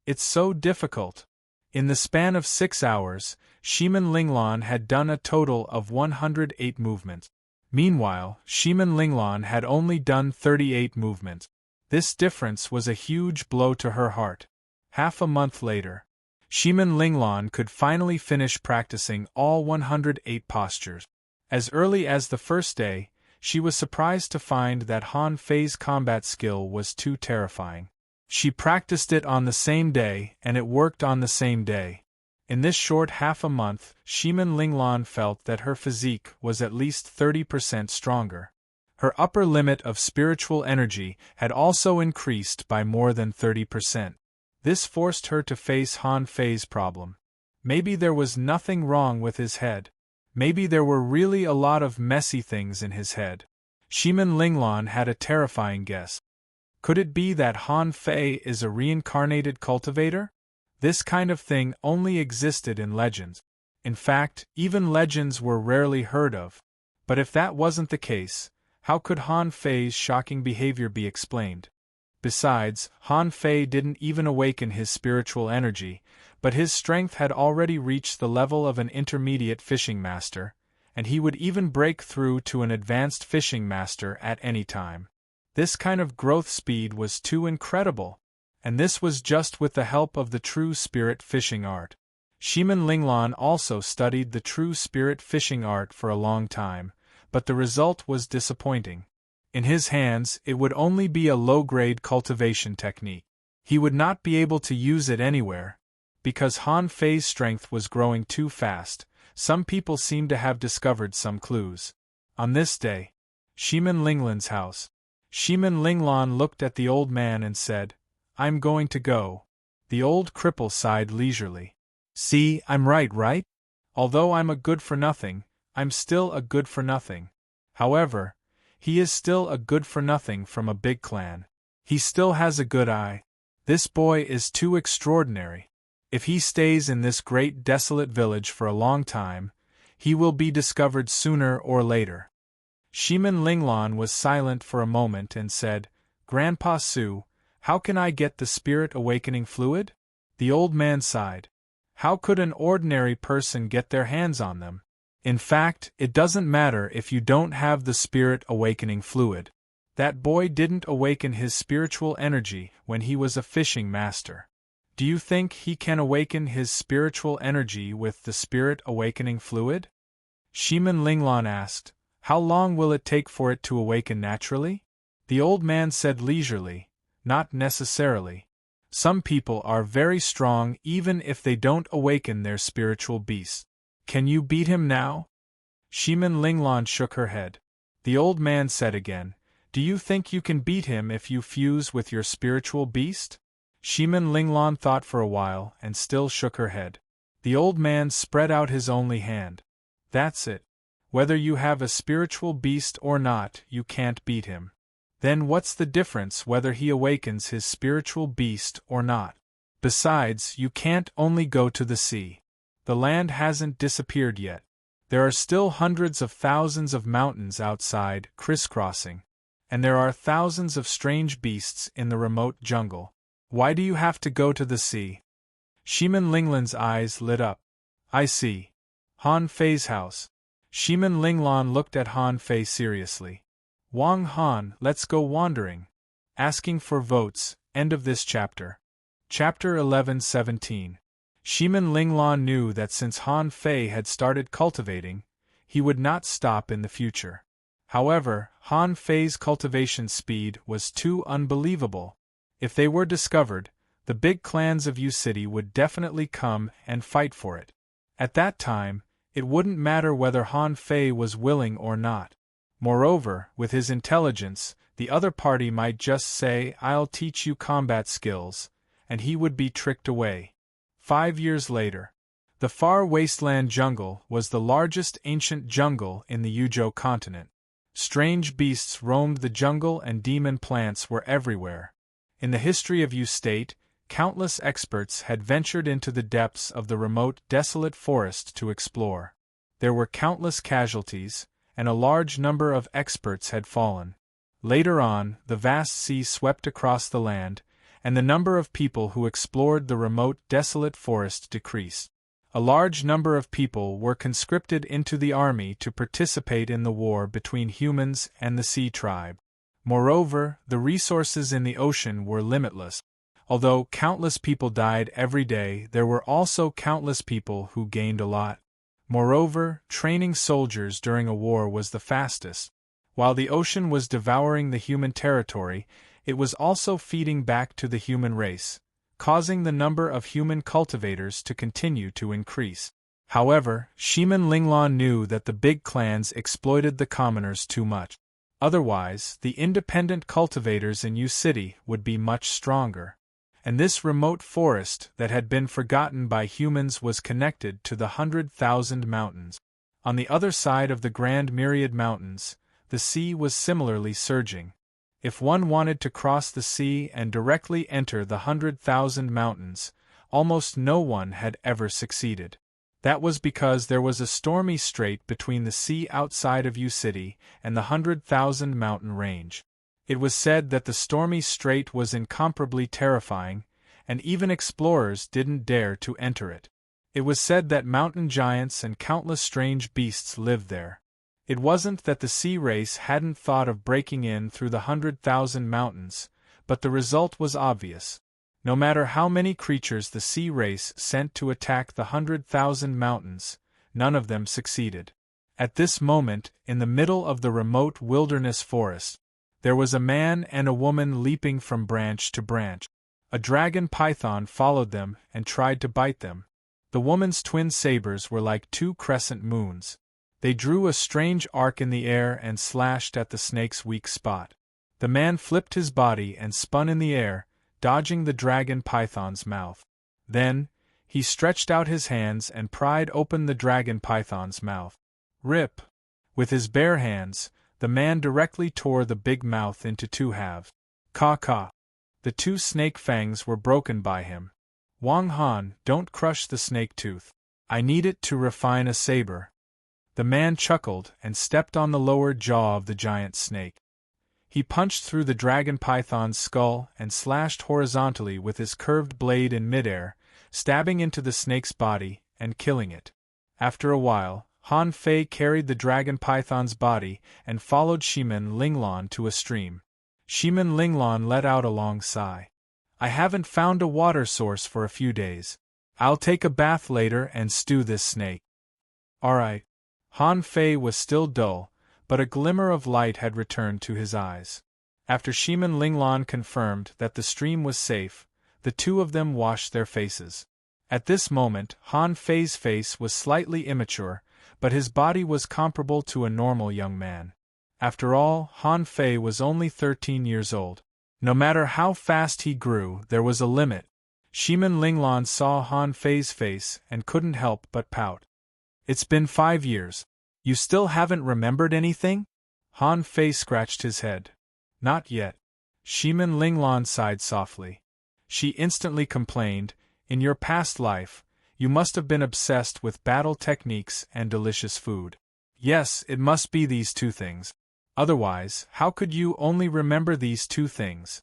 "It's so difficult." In the span of 6 hours, Shimin Linglong had done a total of 108 movements. Meanwhile, Shimin Linglong had only done 38 movements. This difference was a huge blow to her heart. Half a month later, Shimin Linglong could finally finish practicing all 108 postures. As early as the first day, she was surprised to find that Han Fei's combat skill was too terrifying. She practiced it on the same day, and it worked on the same day. In this short half a month, Shimin Linglong felt that her physique was at least 30% stronger. Her upper limit of spiritual energy had also increased by more than 30%. This forced her to face Han Fei's problem. Maybe there was nothing wrong with his head. Maybe there were really a lot of messy things in his head. Shimin Linglong had a terrifying guess. Could it be that Han Fei is a reincarnated cultivator? This kind of thing only existed in legends. In fact, even legends were rarely heard of. But if that wasn't the case, how could Han Fei's shocking behavior be explained? Besides, Han Fei didn't even awaken his spiritual energy, but his strength had already reached the level of an intermediate fishing master, and he would even break through to an advanced fishing master at any time. This kind of growth speed was too incredible, and this was just with the help of the true spirit fishing art. Shimin Linglan also studied the true spirit fishing art for a long time, but the result was disappointing. In his hands, it would only be a low-grade cultivation technique. He would not be able to use it anywhere. Because Han Fei's strength was growing too fast, some people seemed to have discovered some clues. On this day, Shimin Linglan's house. Shimin Linglan looked at the old man and said, "I'm going to go." The old cripple sighed leisurely. "See, I'm right? Although I'm a good-for-nothing, I'm still a good-for-nothing. However, he is still a good-for-nothing from a big clan. He still has a good eye. This boy is too extraordinary. If he stays in this great desolate village for a long time, he will be discovered sooner or later." Shimin Linglan was silent for a moment and said, "Grandpa Su, how can I get the spirit awakening fluid?" The old man sighed. "How could an ordinary person get their hands on them? In fact, it doesn't matter if you don't have the spirit awakening fluid. That boy didn't awaken his spiritual energy when he was a fishing master. Do you think he can awaken his spiritual energy with the spirit awakening fluid?" Shimin Linglan asked, "How long will it take for it to awaken naturally?" The old man said leisurely, "Not necessarily. Some people are very strong even if they don't awaken their spiritual beast. Can you beat him now?" Shimin Linglan shook her head. The old man said again, "Do you think you can beat him if you fuse with your spiritual beast?" Shimin Linglan thought for a while and still shook her head. The old man spread out his only hand. "That's it. Whether you have a spiritual beast or not, you can't beat him. Then what's the difference whether he awakens his spiritual beast or not? Besides, you can't only go to the sea. The land hasn't disappeared yet. There are still hundreds of thousands of mountains outside, crisscrossing. And there are thousands of strange beasts in the remote jungle. Why do you have to go to the sea?" Shimin Linglan's eyes lit up. "I see. Han Fei's house." Shimin Linglan looked at Han Fei seriously. "Wang Han, let's go wandering. Asking for votes." End of this chapter. Chapter 11-17. Shimin Linglan knew that since Han Fei had started cultivating, he would not stop in the future. However, Han Fei's cultivation speed was too unbelievable. If they were discovered, the big clans of U City would definitely come and fight for it. At that time, it wouldn't matter whether Han Fei was willing or not. Moreover, with his intelligence, the other party might just say, "I'll teach you combat skills," and he would be tricked away. 5 years later. The far wasteland jungle was the largest ancient jungle in the Yuzhou continent. Strange beasts roamed the jungle and demon plants were everywhere. In the history of Yu State, countless experts had ventured into the depths of the remote, desolate forest to explore. There were countless casualties, and a large number of experts had fallen. Later on, the vast sea swept across the land, and the number of people who explored the remote, desolate forest decreased. A large number of people were conscripted into the army to participate in the war between humans and the Sea Tribe. Moreover, the resources in the ocean were limitless. Although countless people died every day, there were also countless people who gained a lot. Moreover, training soldiers during a war was the fastest. While the ocean was devouring the human territory, it was also feeding back to the human race, causing the number of human cultivators to continue to increase. However, Shimin Linglan knew that the big clans exploited the commoners too much. Otherwise, the independent cultivators in Yu City would be much stronger. And this remote forest that had been forgotten by humans was connected to the 100,000 mountains. On the other side of the Grand Myriad Mountains, the sea was similarly surging. If one wanted to cross the sea and directly enter the 100,000 mountains, almost no one had ever succeeded. That was because there was a stormy strait between the sea outside of U City and the 100,000 mountain range. It was said that the stormy strait was incomparably terrifying, and even explorers didn't dare to enter it. It was said that mountain giants and countless strange beasts lived there. It wasn't that the sea race hadn't thought of breaking in through the 100,000 mountains, but the result was obvious. No matter how many creatures the sea race sent to attack the 100,000 mountains, none of them succeeded. At this moment, in the middle of the remote wilderness forest, there was a man and a woman leaping from branch to branch. A dragon python followed them and tried to bite them. The woman's twin sabers were like two crescent moons. They drew a strange arc in the air and slashed at the snake's weak spot. The man flipped his body and spun in the air, dodging the dragon python's mouth. Then, he stretched out his hands and pried open the dragon python's mouth. Rip! With his bare hands, the man directly tore the big mouth into two halves. Caw-caw! The two snake fangs were broken by him. Wang Han, don't crush the snake tooth. I need it to refine a saber. The man chuckled and stepped on the lower jaw of the giant snake. He punched through the dragon python's skull and slashed horizontally with his curved blade in midair, stabbing into the snake's body and killing it. After a while, Han Fei carried the dragon python's body and followed Shimen Linglong to a stream. Shimen Linglong let out a long sigh. I haven't found a water source for a few days. I'll take a bath later and stew this snake. Alright. Han Fei was still dull, but a glimmer of light had returned to his eyes. After Shimen Linglong confirmed that the stream was safe, the two of them washed their faces. At this moment, Han Fei's face was slightly immature, but his body was comparable to a normal young man. After all, Han Fei was only 13 years old. No matter how fast he grew, there was a limit. Shimen Linglong saw Han Fei's face and couldn't help but pout. It's been 5 years. You still haven't remembered anything? Han Fei scratched his head. Not yet. Shimen Linglong sighed softly. She instantly complained, in your past life, you must have been obsessed with battle techniques and delicious food. Yes, it must be these two things. Otherwise, how could you only remember these two things?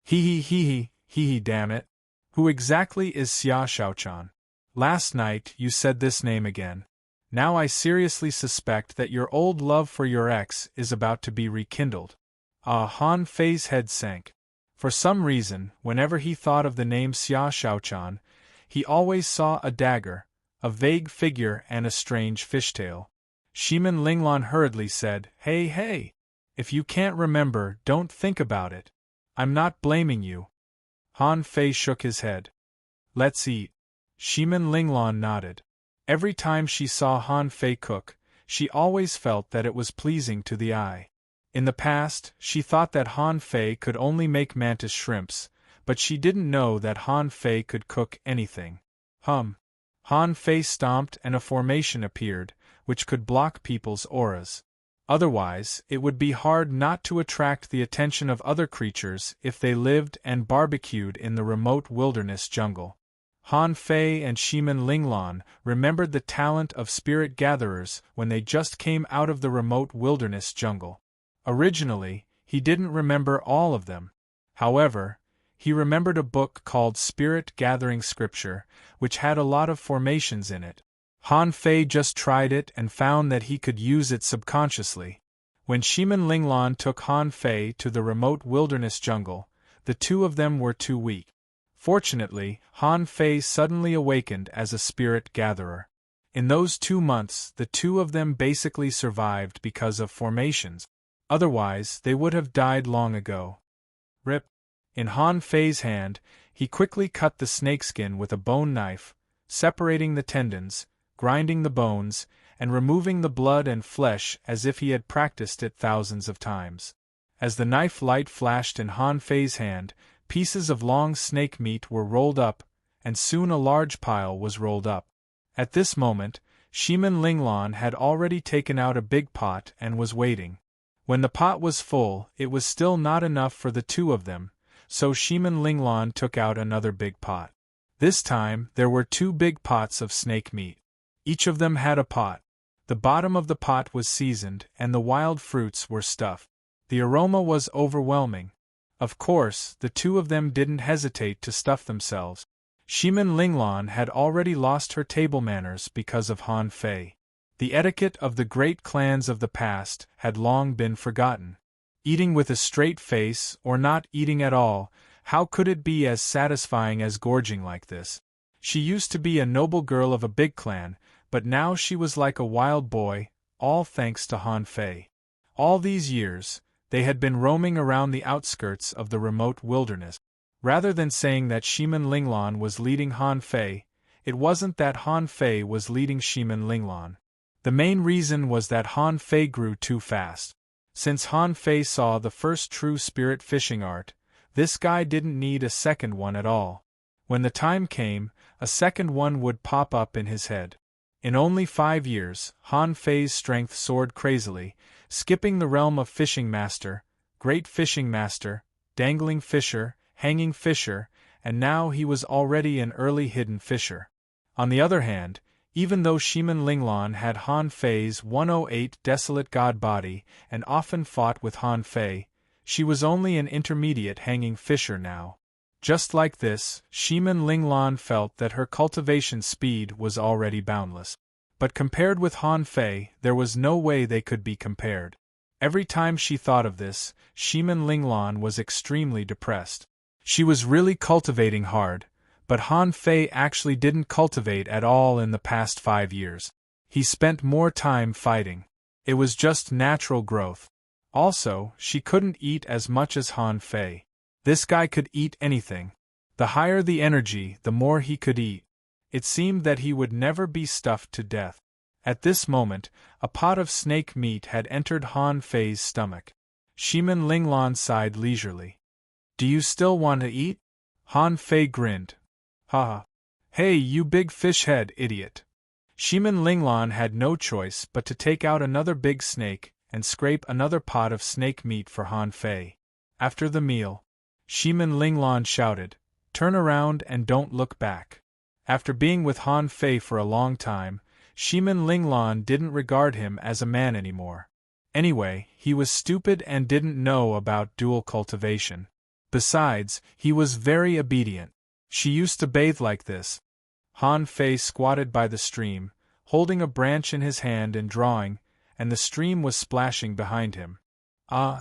Hee, damn it. Who exactly is Xia Shaochan? Last night you said this name again. Now I seriously suspect that your old love for your ex is about to be rekindled. Han Fei's head sank. For some reason, whenever he thought of the name Xia Shaochan, he always saw a dagger, a vague figure and a strange fishtail. Shimen Linglong hurriedly said, Hey, if you can't remember, don't think about it. I'm not blaming you. Han Fei shook his head. Let's eat. Shimen Linglong nodded. Every time she saw Han Fei cook, she always felt that it was pleasing to the eye. In the past, she thought that Han Fei could only make mantis shrimps, but she didn't know that Han Fei could cook anything. Han Fei stomped and a formation appeared, which could block people's auras. Otherwise, it would be hard not to attract the attention of other creatures if they lived and barbecued in the remote wilderness jungle. Han Fei and Shimen Linglong remembered the talent of spirit gatherers when they just came out of the remote wilderness jungle. Originally, he didn't remember all of them. However, he remembered a book called Spirit Gathering Scripture, which had a lot of formations in it. Han Fei just tried it and found that he could use it subconsciously. When Shimen Linglong took Han Fei to the remote wilderness jungle, the two of them were too weak. Fortunately, Han Fei suddenly awakened as a spirit gatherer. In those 2 months, the two of them basically survived because of formations. Otherwise, they would have died long ago. Rip. In Han Fei's hand, he quickly cut the snakeskin with a bone knife, separating the tendons, grinding the bones, and removing the blood and flesh as if he had practiced it thousands of times. As the knife light flashed in Han Fei's hand, pieces of long snake meat were rolled up, and soon a large pile was rolled up. At this moment, Shimen Linglong had already taken out a big pot and was waiting. When the pot was full, it was still not enough for the two of them, so Shimen Linglong took out another big pot. This time, there were 2 big pots of snake meat. Each of them had a pot. The bottom of the pot was seasoned, and the wild fruits were stuffed. The aroma was overwhelming. Of course, the two of them didn't hesitate to stuff themselves. Shimin Linglan had already lost her table manners because of Han Fei. The etiquette of the great clans of the past had long been forgotten. Eating with a straight face or not eating at all, how could it be as satisfying as gorging like this? She used to be a noble girl of a big clan, but now she was like a wild boy, all thanks to Han Fei. All these years, they had been roaming around the outskirts of the remote wilderness. Rather than saying that Shimin Linglan was leading Han Fei, it wasn't that Han Fei was leading Shimin Linglan. The main reason was that Han Fei grew too fast. Since Han Fei saw the first true spirit fishing art, this guy didn't need a second one at all. When the time came, a second one would pop up in his head. In only 5 years, Han Fei's strength soared crazily, skipping the realm of fishing master, great fishing master, dangling fisher, hanging fisher, and now he was already an early hidden fisher. On the other hand, even though Shimin Linglan had Han Fei's 108 desolate god body and often fought with Han Fei, she was only an intermediate hanging fisher now. Just like this, Shimin Linglan felt that her cultivation speed was already boundless. But compared with Han Fei, there was no way they could be compared. Every time she thought of this, Shimin Linglan was extremely depressed. She was really cultivating hard, but Han Fei actually didn't cultivate at all in the past 5 years. He spent more time fighting. It was just natural growth. Also, she couldn't eat as much as Han Fei. This guy could eat anything. The higher the energy, the more he could eat. It seemed that he would never be stuffed to death. At this moment, a pot of snake meat had entered Han Fei's stomach. Shimin Linglan sighed leisurely. "Do you still want to eat?" Han Fei grinned. "Ha! Hey, you big fish head idiot!" Shimin Linglan had no choice but to take out another big snake and scrape another pot of snake meat for Han Fei. After the meal, Shimin Linglan shouted, "Turn around and don't look back." After being with Han Fei for a long time, Shimin Linglan didn't regard him as a man anymore. Anyway, he was stupid and didn't know about dual cultivation. Besides, he was very obedient. She used to bathe like this. Han Fei squatted by the stream, holding a branch in his hand and drawing, and the stream was splashing behind him.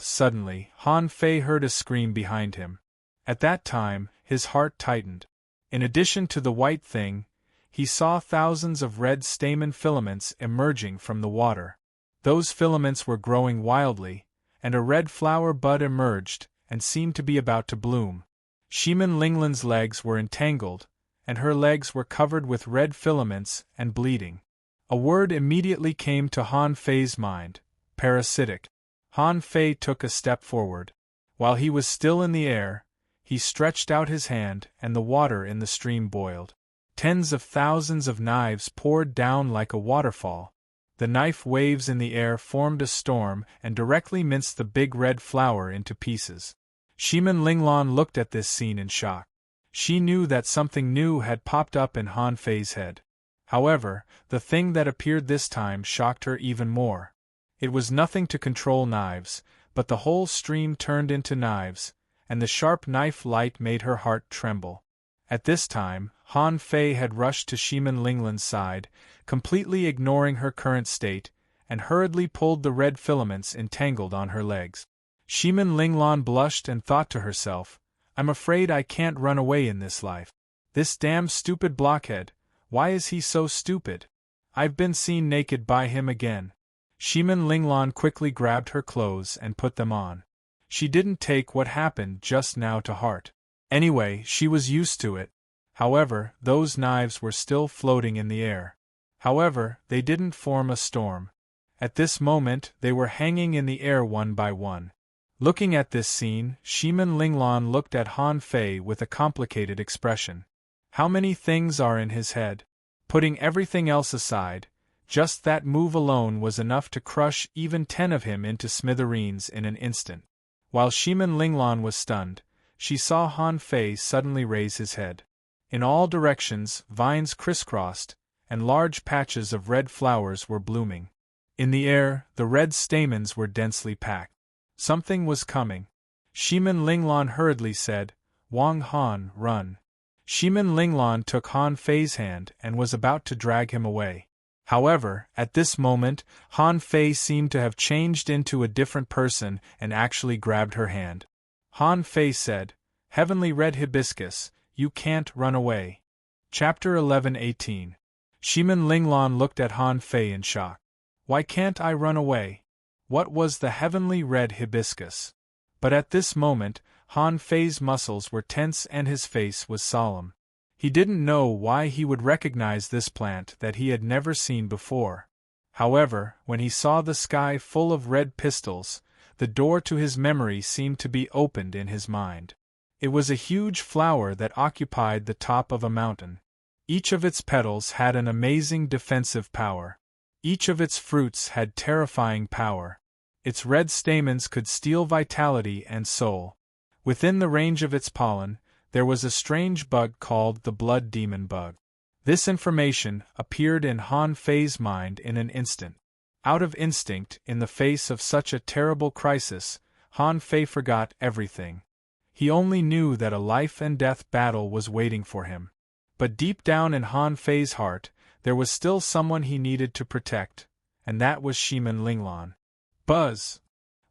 Suddenly, Han Fei heard a scream behind him. At that time, his heart tightened. In addition to the white thing, he saw thousands of red stamen filaments emerging from the water. Those filaments were growing wildly, and a red flower bud emerged and seemed to be about to bloom. Shimin Linglan's legs were entangled, and her legs were covered with red filaments and bleeding. A word immediately came to Han Fei's mind: parasitic. Han Fei took a step forward. While he was still in the air, he stretched out his hand and the water in the stream boiled. Tens of thousands of knives poured down like a waterfall. The knife waves in the air formed a storm and directly minced the big red flower into pieces. Shimin Linglan looked at this scene in shock. She knew that something new had popped up in Han Fei's head. However, the thing that appeared this time shocked her even more. It was nothing to control knives, but the whole stream turned into knives, and the sharp knife light made her heart tremble. At this time, Han Fei had rushed to Shimin Linglan's side, completely ignoring her current state, and hurriedly pulled the red filaments entangled on her legs. Shimin Linglan blushed and thought to herself, "I'm afraid I can't run away in this life. This damn stupid blockhead, why is he so stupid? I've been seen naked by him again." Shimin Linglan quickly grabbed her clothes and put them on. She didn't take what happened just now to heart. Anyway, she was used to it. However, those knives were still floating in the air. However, they didn't form a storm. At this moment, they were hanging in the air one by one. Looking at this scene, Shimin Linglan looked at Han Fei with a complicated expression. How many things are in his head? Putting everything else aside, just that move alone was enough to crush even 10 of him into smithereens in an instant. While Shimin Linglan was stunned, she saw Han Fei suddenly raise his head. In all directions, vines crisscrossed, and large patches of red flowers were blooming. In the air, the red stamens were densely packed. Something was coming. Shimin Linglan hurriedly said, "Wang Han, run." Shimin Linglan took Han Fei's hand and was about to drag him away. However, at this moment, Han Fei seemed to have changed into a different person and actually grabbed her hand. Han Fei said, "Heavenly Red Hibiscus, you can't run away." Chapter 11:18. Shimin Linglan looked at Han Fei in shock. "Why can't I run away? What was the Heavenly Red Hibiscus?" But at this moment, Han Fei's muscles were tense and his face was solemn. He didn't know why he would recognize this plant that he had never seen before. However, when he saw the sky full of red pistils, the door to his memory seemed to be opened in his mind. It was a huge flower that occupied the top of a mountain. Each of its petals had an amazing defensive power. Each of its fruits had terrifying power. Its red stamens could steal vitality and soul. Within the range of its pollen, there was a strange bug called the blood demon bug. This information appeared in Han Fei's mind in an instant. Out of instinct, in the face of such a terrible crisis, Han Fei forgot everything. He only knew that a life-and-death battle was waiting for him. But deep down in Han Fei's heart, there was still someone he needed to protect, and that was Shimin Linglan. Buzz!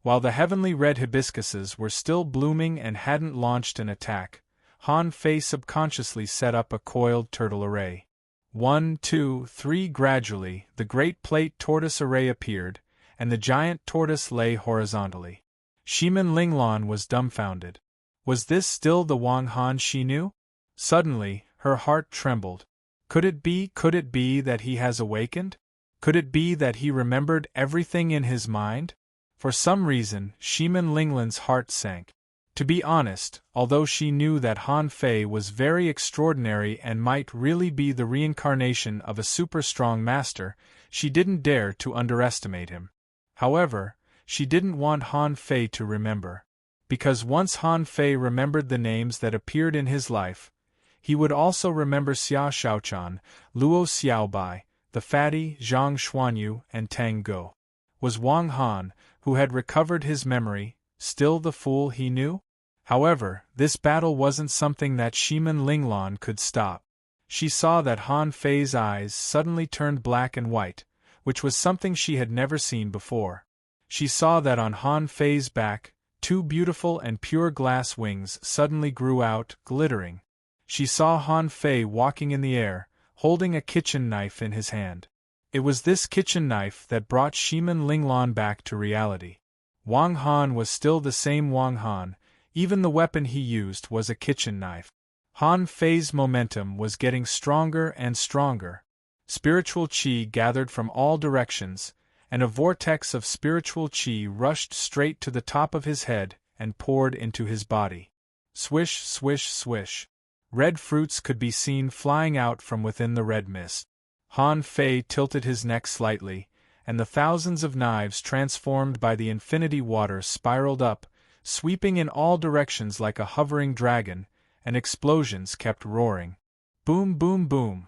While the heavenly red hibiscuses were still blooming and hadn't launched an attack, Han Fei subconsciously set up a coiled turtle array. 1, 2, 3. Gradually, the great plate tortoise array appeared, and the giant tortoise lay horizontally. Shimin Linglan was dumbfounded. Was this still the Wang Han she knew? Suddenly, her heart trembled. Could it be that he has awakened? Could it be that he remembered everything in his mind? For some reason, Shimin Linglan's heart sank. To be honest, although she knew that Han Fei was very extraordinary and might really be the reincarnation of a super-strong master, she didn't dare to underestimate him. However, she didn't want Han Fei to remember. Because once Han Fei remembered the names that appeared in his life, he would also remember Xia Shaochan, Luo Xiaobai, the fatty, Zhang Xuanyu, and Tang Go. Was Wang Han, who had recovered his memory, still the fool he knew? However, this battle wasn't something that Shimin Linglan could stop. She saw that Han Fei's eyes suddenly turned black and white, which was something she had never seen before. She saw that on Han Fei's back, 2 beautiful and pure glass wings suddenly grew out, glittering. She saw Han Fei walking in the air, holding a kitchen knife in his hand. It was this kitchen knife that brought Shimin Linglan back to reality. Wang Han was still the same Wang Han, even the weapon he used was a kitchen knife. Han Fei's momentum was getting stronger and stronger. Spiritual qi gathered from all directions, and a vortex of spiritual qi rushed straight to the top of his head and poured into his body. Swish, swish, swish. Red fruits could be seen flying out from within the red mist. Han Fei tilted his neck slightly, and the thousands of knives transformed by the infinity water spiraled up, sweeping in all directions like a hovering dragon, and explosions kept roaring. Boom, boom, boom.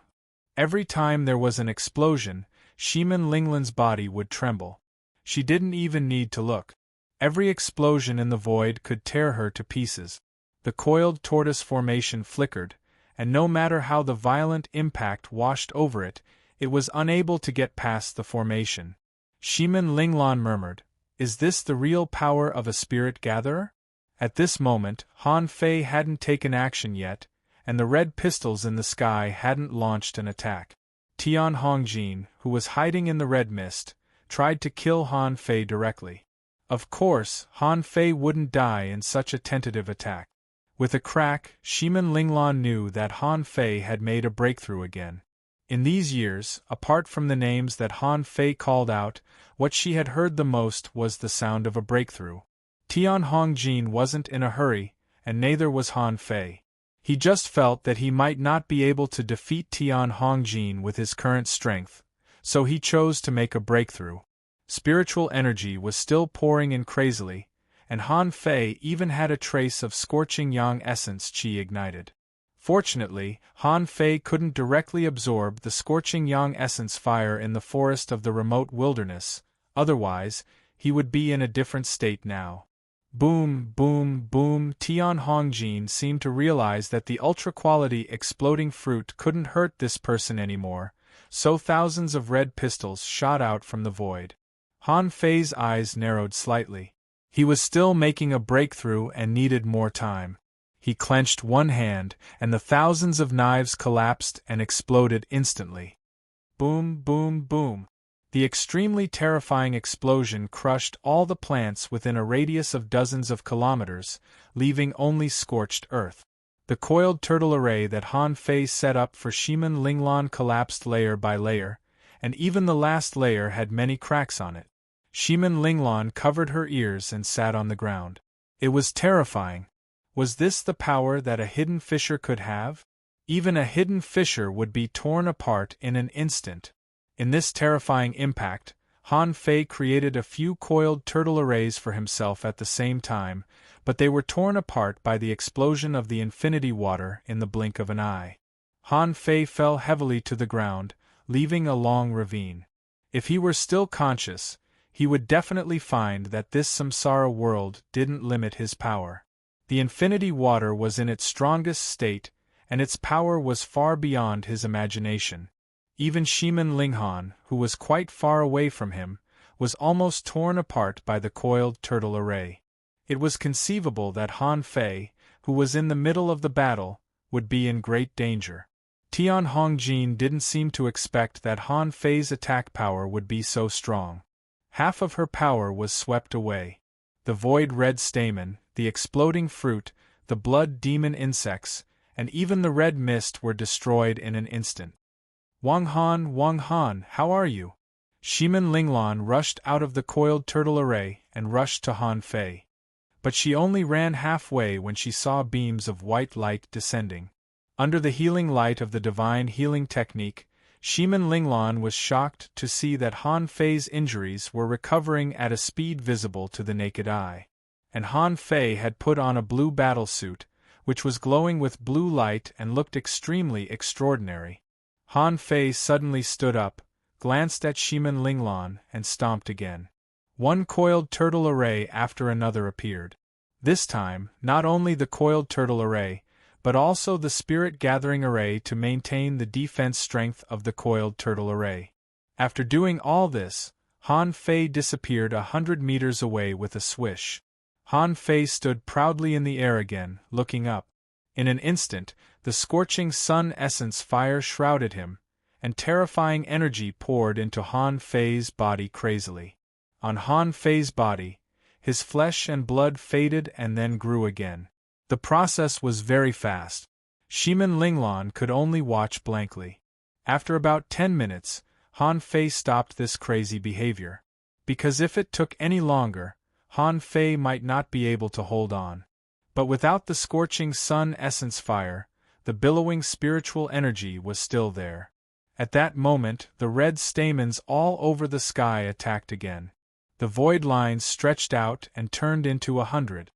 Every time there was an explosion, Shimin Linglan's body would tremble. She didn't even need to look. Every explosion in the void could tear her to pieces. The coiled tortoise formation flickered, and no matter how the violent impact washed over it, it was unable to get past the formation. Shimin Linglan murmured, "Is this the real power of a spirit gatherer?" At this moment, Han Fei hadn't taken action yet, and the red pistols in the sky hadn't launched an attack. Tian Hongjin, who was hiding in the red mist, tried to kill Han Fei directly. Of course, Han Fei wouldn't die in such a tentative attack. With a crack, Shimin Linglan knew that Han Fei had made a breakthrough again. In these years, apart from the names that Han Fei called out, what she had heard the most was the sound of a breakthrough. Tian Hongjin wasn't in a hurry, and neither was Han Fei. He just felt that he might not be able to defeat Tian Hongjin with his current strength, so he chose to make a breakthrough. Spiritual energy was still pouring in crazily, and Han Fei even had a trace of scorching yang essence qi ignited. Fortunately, Han Fei couldn't directly absorb the scorching yang essence fire in the forest of the remote wilderness, otherwise, he would be in a different state now. Boom, boom, boom. Tian Hongjin seemed to realize that the ultra-quality exploding fruit couldn't hurt this person anymore, so thousands of red pistols shot out from the void. Han Fei's eyes narrowed slightly. He was still making a breakthrough and needed more time. He clenched one hand, and the thousands of knives collapsed and exploded instantly. Boom, boom, boom. The extremely terrifying explosion crushed all the plants within a radius of dozens of kilometers, leaving only scorched earth. The coiled turtle array that Han Fei set up for Shimen Linglan collapsed layer by layer, and even the last layer had many cracks on it. Shimen Linglan covered her ears and sat on the ground. It was terrifying. Was this the power that a hidden fissure could have? Even a hidden fissure would be torn apart in an instant. In this terrifying impact, Han Fei created a few coiled turtle arrays for himself at the same time, but they were torn apart by the explosion of the infinity water in the blink of an eye. Han Fei fell heavily to the ground, leaving a long ravine. If he were still conscious, he would definitely find that this samsara world didn't limit his power. The infinity water was in its strongest state, and its power was far beyond his imagination. Even Shimen Linghan, who was quite far away from him, was almost torn apart by the coiled turtle array. It was conceivable that Han Fei, who was in the middle of the battle, would be in great danger. Tian Hongjin didn't seem to expect that Han Fei's attack power would be so strong. Half of her power was swept away. The void red stamen, the exploding fruit, the blood demon insects, and even the red mist were destroyed in an instant. Wang Han, how are you? Shimen Linglan rushed out of the coiled turtle array and rushed to Han Fei. But she only ran halfway when she saw beams of white light descending. Under the healing light of the divine healing technique, Shimen Linglan was shocked to see that Han Fei's injuries were recovering at a speed visible to the naked eye. And Han Fei had put on a blue battlesuit, which was glowing with blue light and looked extremely extraordinary. Han Fei suddenly stood up, glanced at Shimen Linglan, and stomped again. One coiled turtle array after another appeared. This time, not only the coiled turtle array, but also the spirit gathering array to maintain the defense strength of the coiled turtle array. After doing all this, Han Fei disappeared 100 meters away with a swish. Han Fei stood proudly in the air again, looking up. In an instant, the scorching sun essence fire shrouded him, and terrifying energy poured into Han Fei's body crazily. On Han Fei's body, his flesh and blood faded and then grew again. The process was very fast. Shimen Linglan could only watch blankly. After about 10 minutes, Han Fei stopped this crazy behavior. Because if it took any longer, Han Fei might not be able to hold on. But without the scorching sun essence fire, the billowing spiritual energy was still there. At that moment, the red stamens all over the sky attacked again. The void lines stretched out and turned into 100.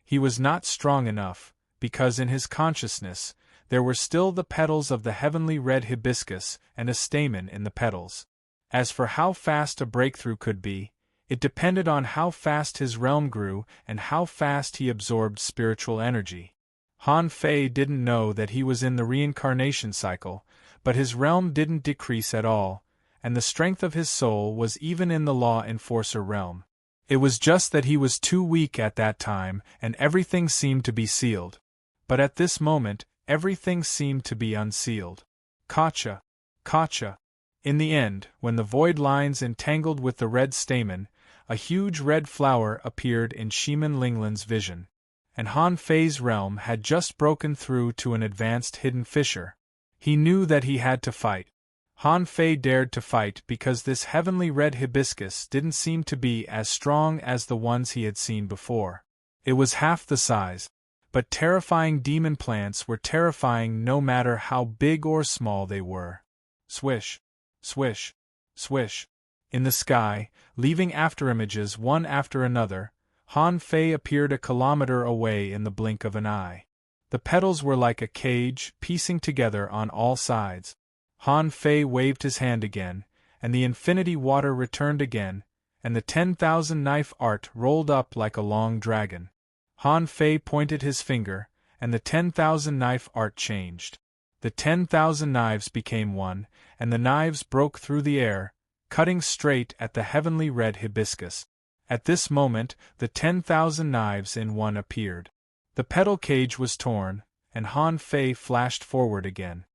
He was not strong enough, because in his consciousness, there were still the petals of the heavenly red hibiscus and a stamen in the petals. As for how fast a breakthrough could be, it depended on how fast his realm grew and how fast he absorbed spiritual energy. Han Fei didn't know that he was in the reincarnation cycle, but his realm didn't decrease at all, and the strength of his soul was even in the law enforcer realm. It was just that he was too weak at that time and everything seemed to be sealed. But at this moment, everything seemed to be unsealed. Gotcha! Gotcha! In the end, when the void lines entangled with the red stamen, a huge red flower appeared in Shimen Linglan's vision. And Han Fei's realm had just broken through to an advanced hidden fissure. He knew that he had to fight. Han Fei dared to fight because this heavenly red hibiscus didn't seem to be as strong as the ones he had seen before. It was half the size. But terrifying demon plants were terrifying no matter how big or small they were. Swish, swish, swish. In the sky, leaving afterimages one after another, Han Fei appeared a kilometer away in the blink of an eye. The petals were like a cage, piecing together on all sides. Han Fei waved his hand again, and the infinity water returned again, and the 10,000 knife art rolled up like a long dragon. Han Fei pointed his finger, and the 10,000 knife art changed. The 10,000 knives became one, and the knives broke through the air, cutting straight at the heavenly red hibiscus. At this moment, the 10,000 knives in one appeared. The petal cage was torn, and Han Fei flashed forward again.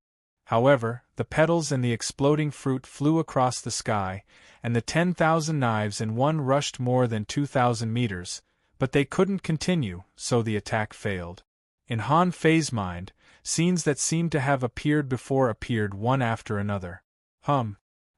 However, the petals and the exploding fruit flew across the sky, and the 10,000 knives in one rushed more than 2,000 meters, but they couldn't continue, so the attack failed. In Han Fei's mind, scenes that seemed to have appeared before appeared one after another.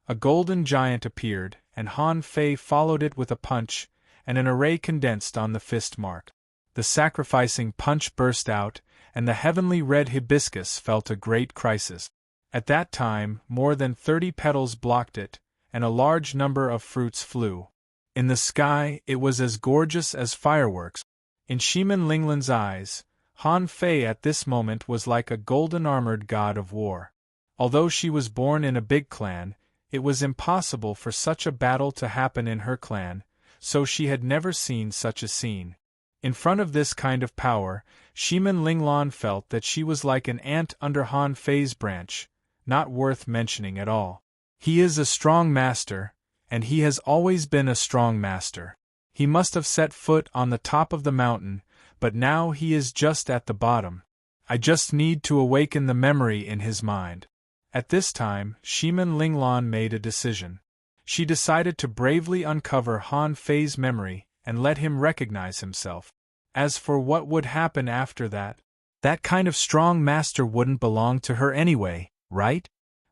A golden giant appeared, and Han Fei followed it with a punch, and an array condensed on the fist mark. The sacrificing punch burst out, and the heavenly red hibiscus felt a great crisis. At that time, more than 30 petals blocked it, and a large number of fruits flew. In the sky, it was as gorgeous as fireworks. In Shimin Linglan's eyes, Han Fei at this moment was like a golden-armored god of war. Although she was born in a big clan, it was impossible for such a battle to happen in her clan, so she had never seen such a scene. In front of this kind of power, Shimin Linglan felt that she was like an ant under Han Fei's branch, not worth mentioning at all. He is a strong master, and he has always been a strong master. He must have set foot on the top of the mountain, but now he is just at the bottom. I just need to awaken the memory in his mind. At this time, Shimin Linglan made a decision. She decided to bravely uncover Han Fei's memory and let him recognize himself. As for what would happen after that, that kind of strong master wouldn't belong to her anyway, right?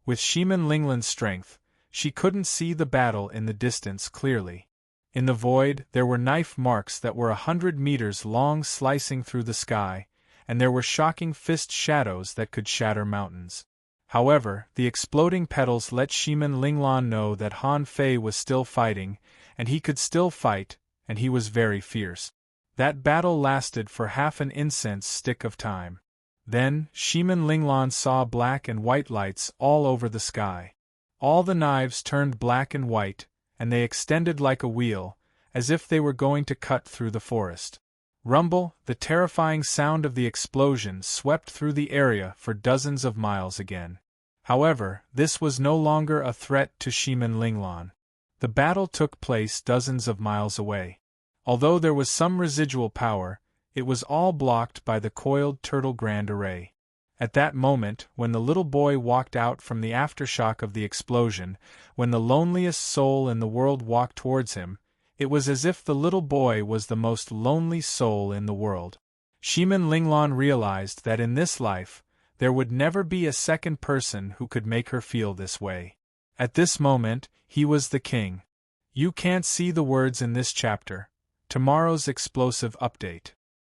With Shimin Linglan's strength, she couldn't see the battle in the distance clearly. In the void, there were knife marks that were 100 meters long slicing through the sky, and there were shocking fist shadows that could shatter mountains. However, the exploding petals let Shimin Linglan know that Han Fei was still fighting, and he could still fight, and he was very fierce. That battle lasted for half an incense stick of time. Then, Shimin Linglan saw black and white lights all over the sky. All the knives turned black and white, and they extended like a wheel, as if they were going to cut through the forest. Rumble, the terrifying sound of the explosion swept through the area for dozens of miles again. However, this was no longer a threat to Shimin Linglan. The battle took place dozens of miles away. Although there was some residual power, it was all blocked by the coiled turtle grand array. At that moment, when the little boy walked out from the aftershock of the explosion, when the loneliest soul in the world walked towards him, it was as if the little boy was the most lonely soul in the world. Shimin Linglan realized that in this life, there would never be a second person who could make her feel this way. At this moment, he was the king. You can't see the words in this chapter. Tomorrow's explosive update.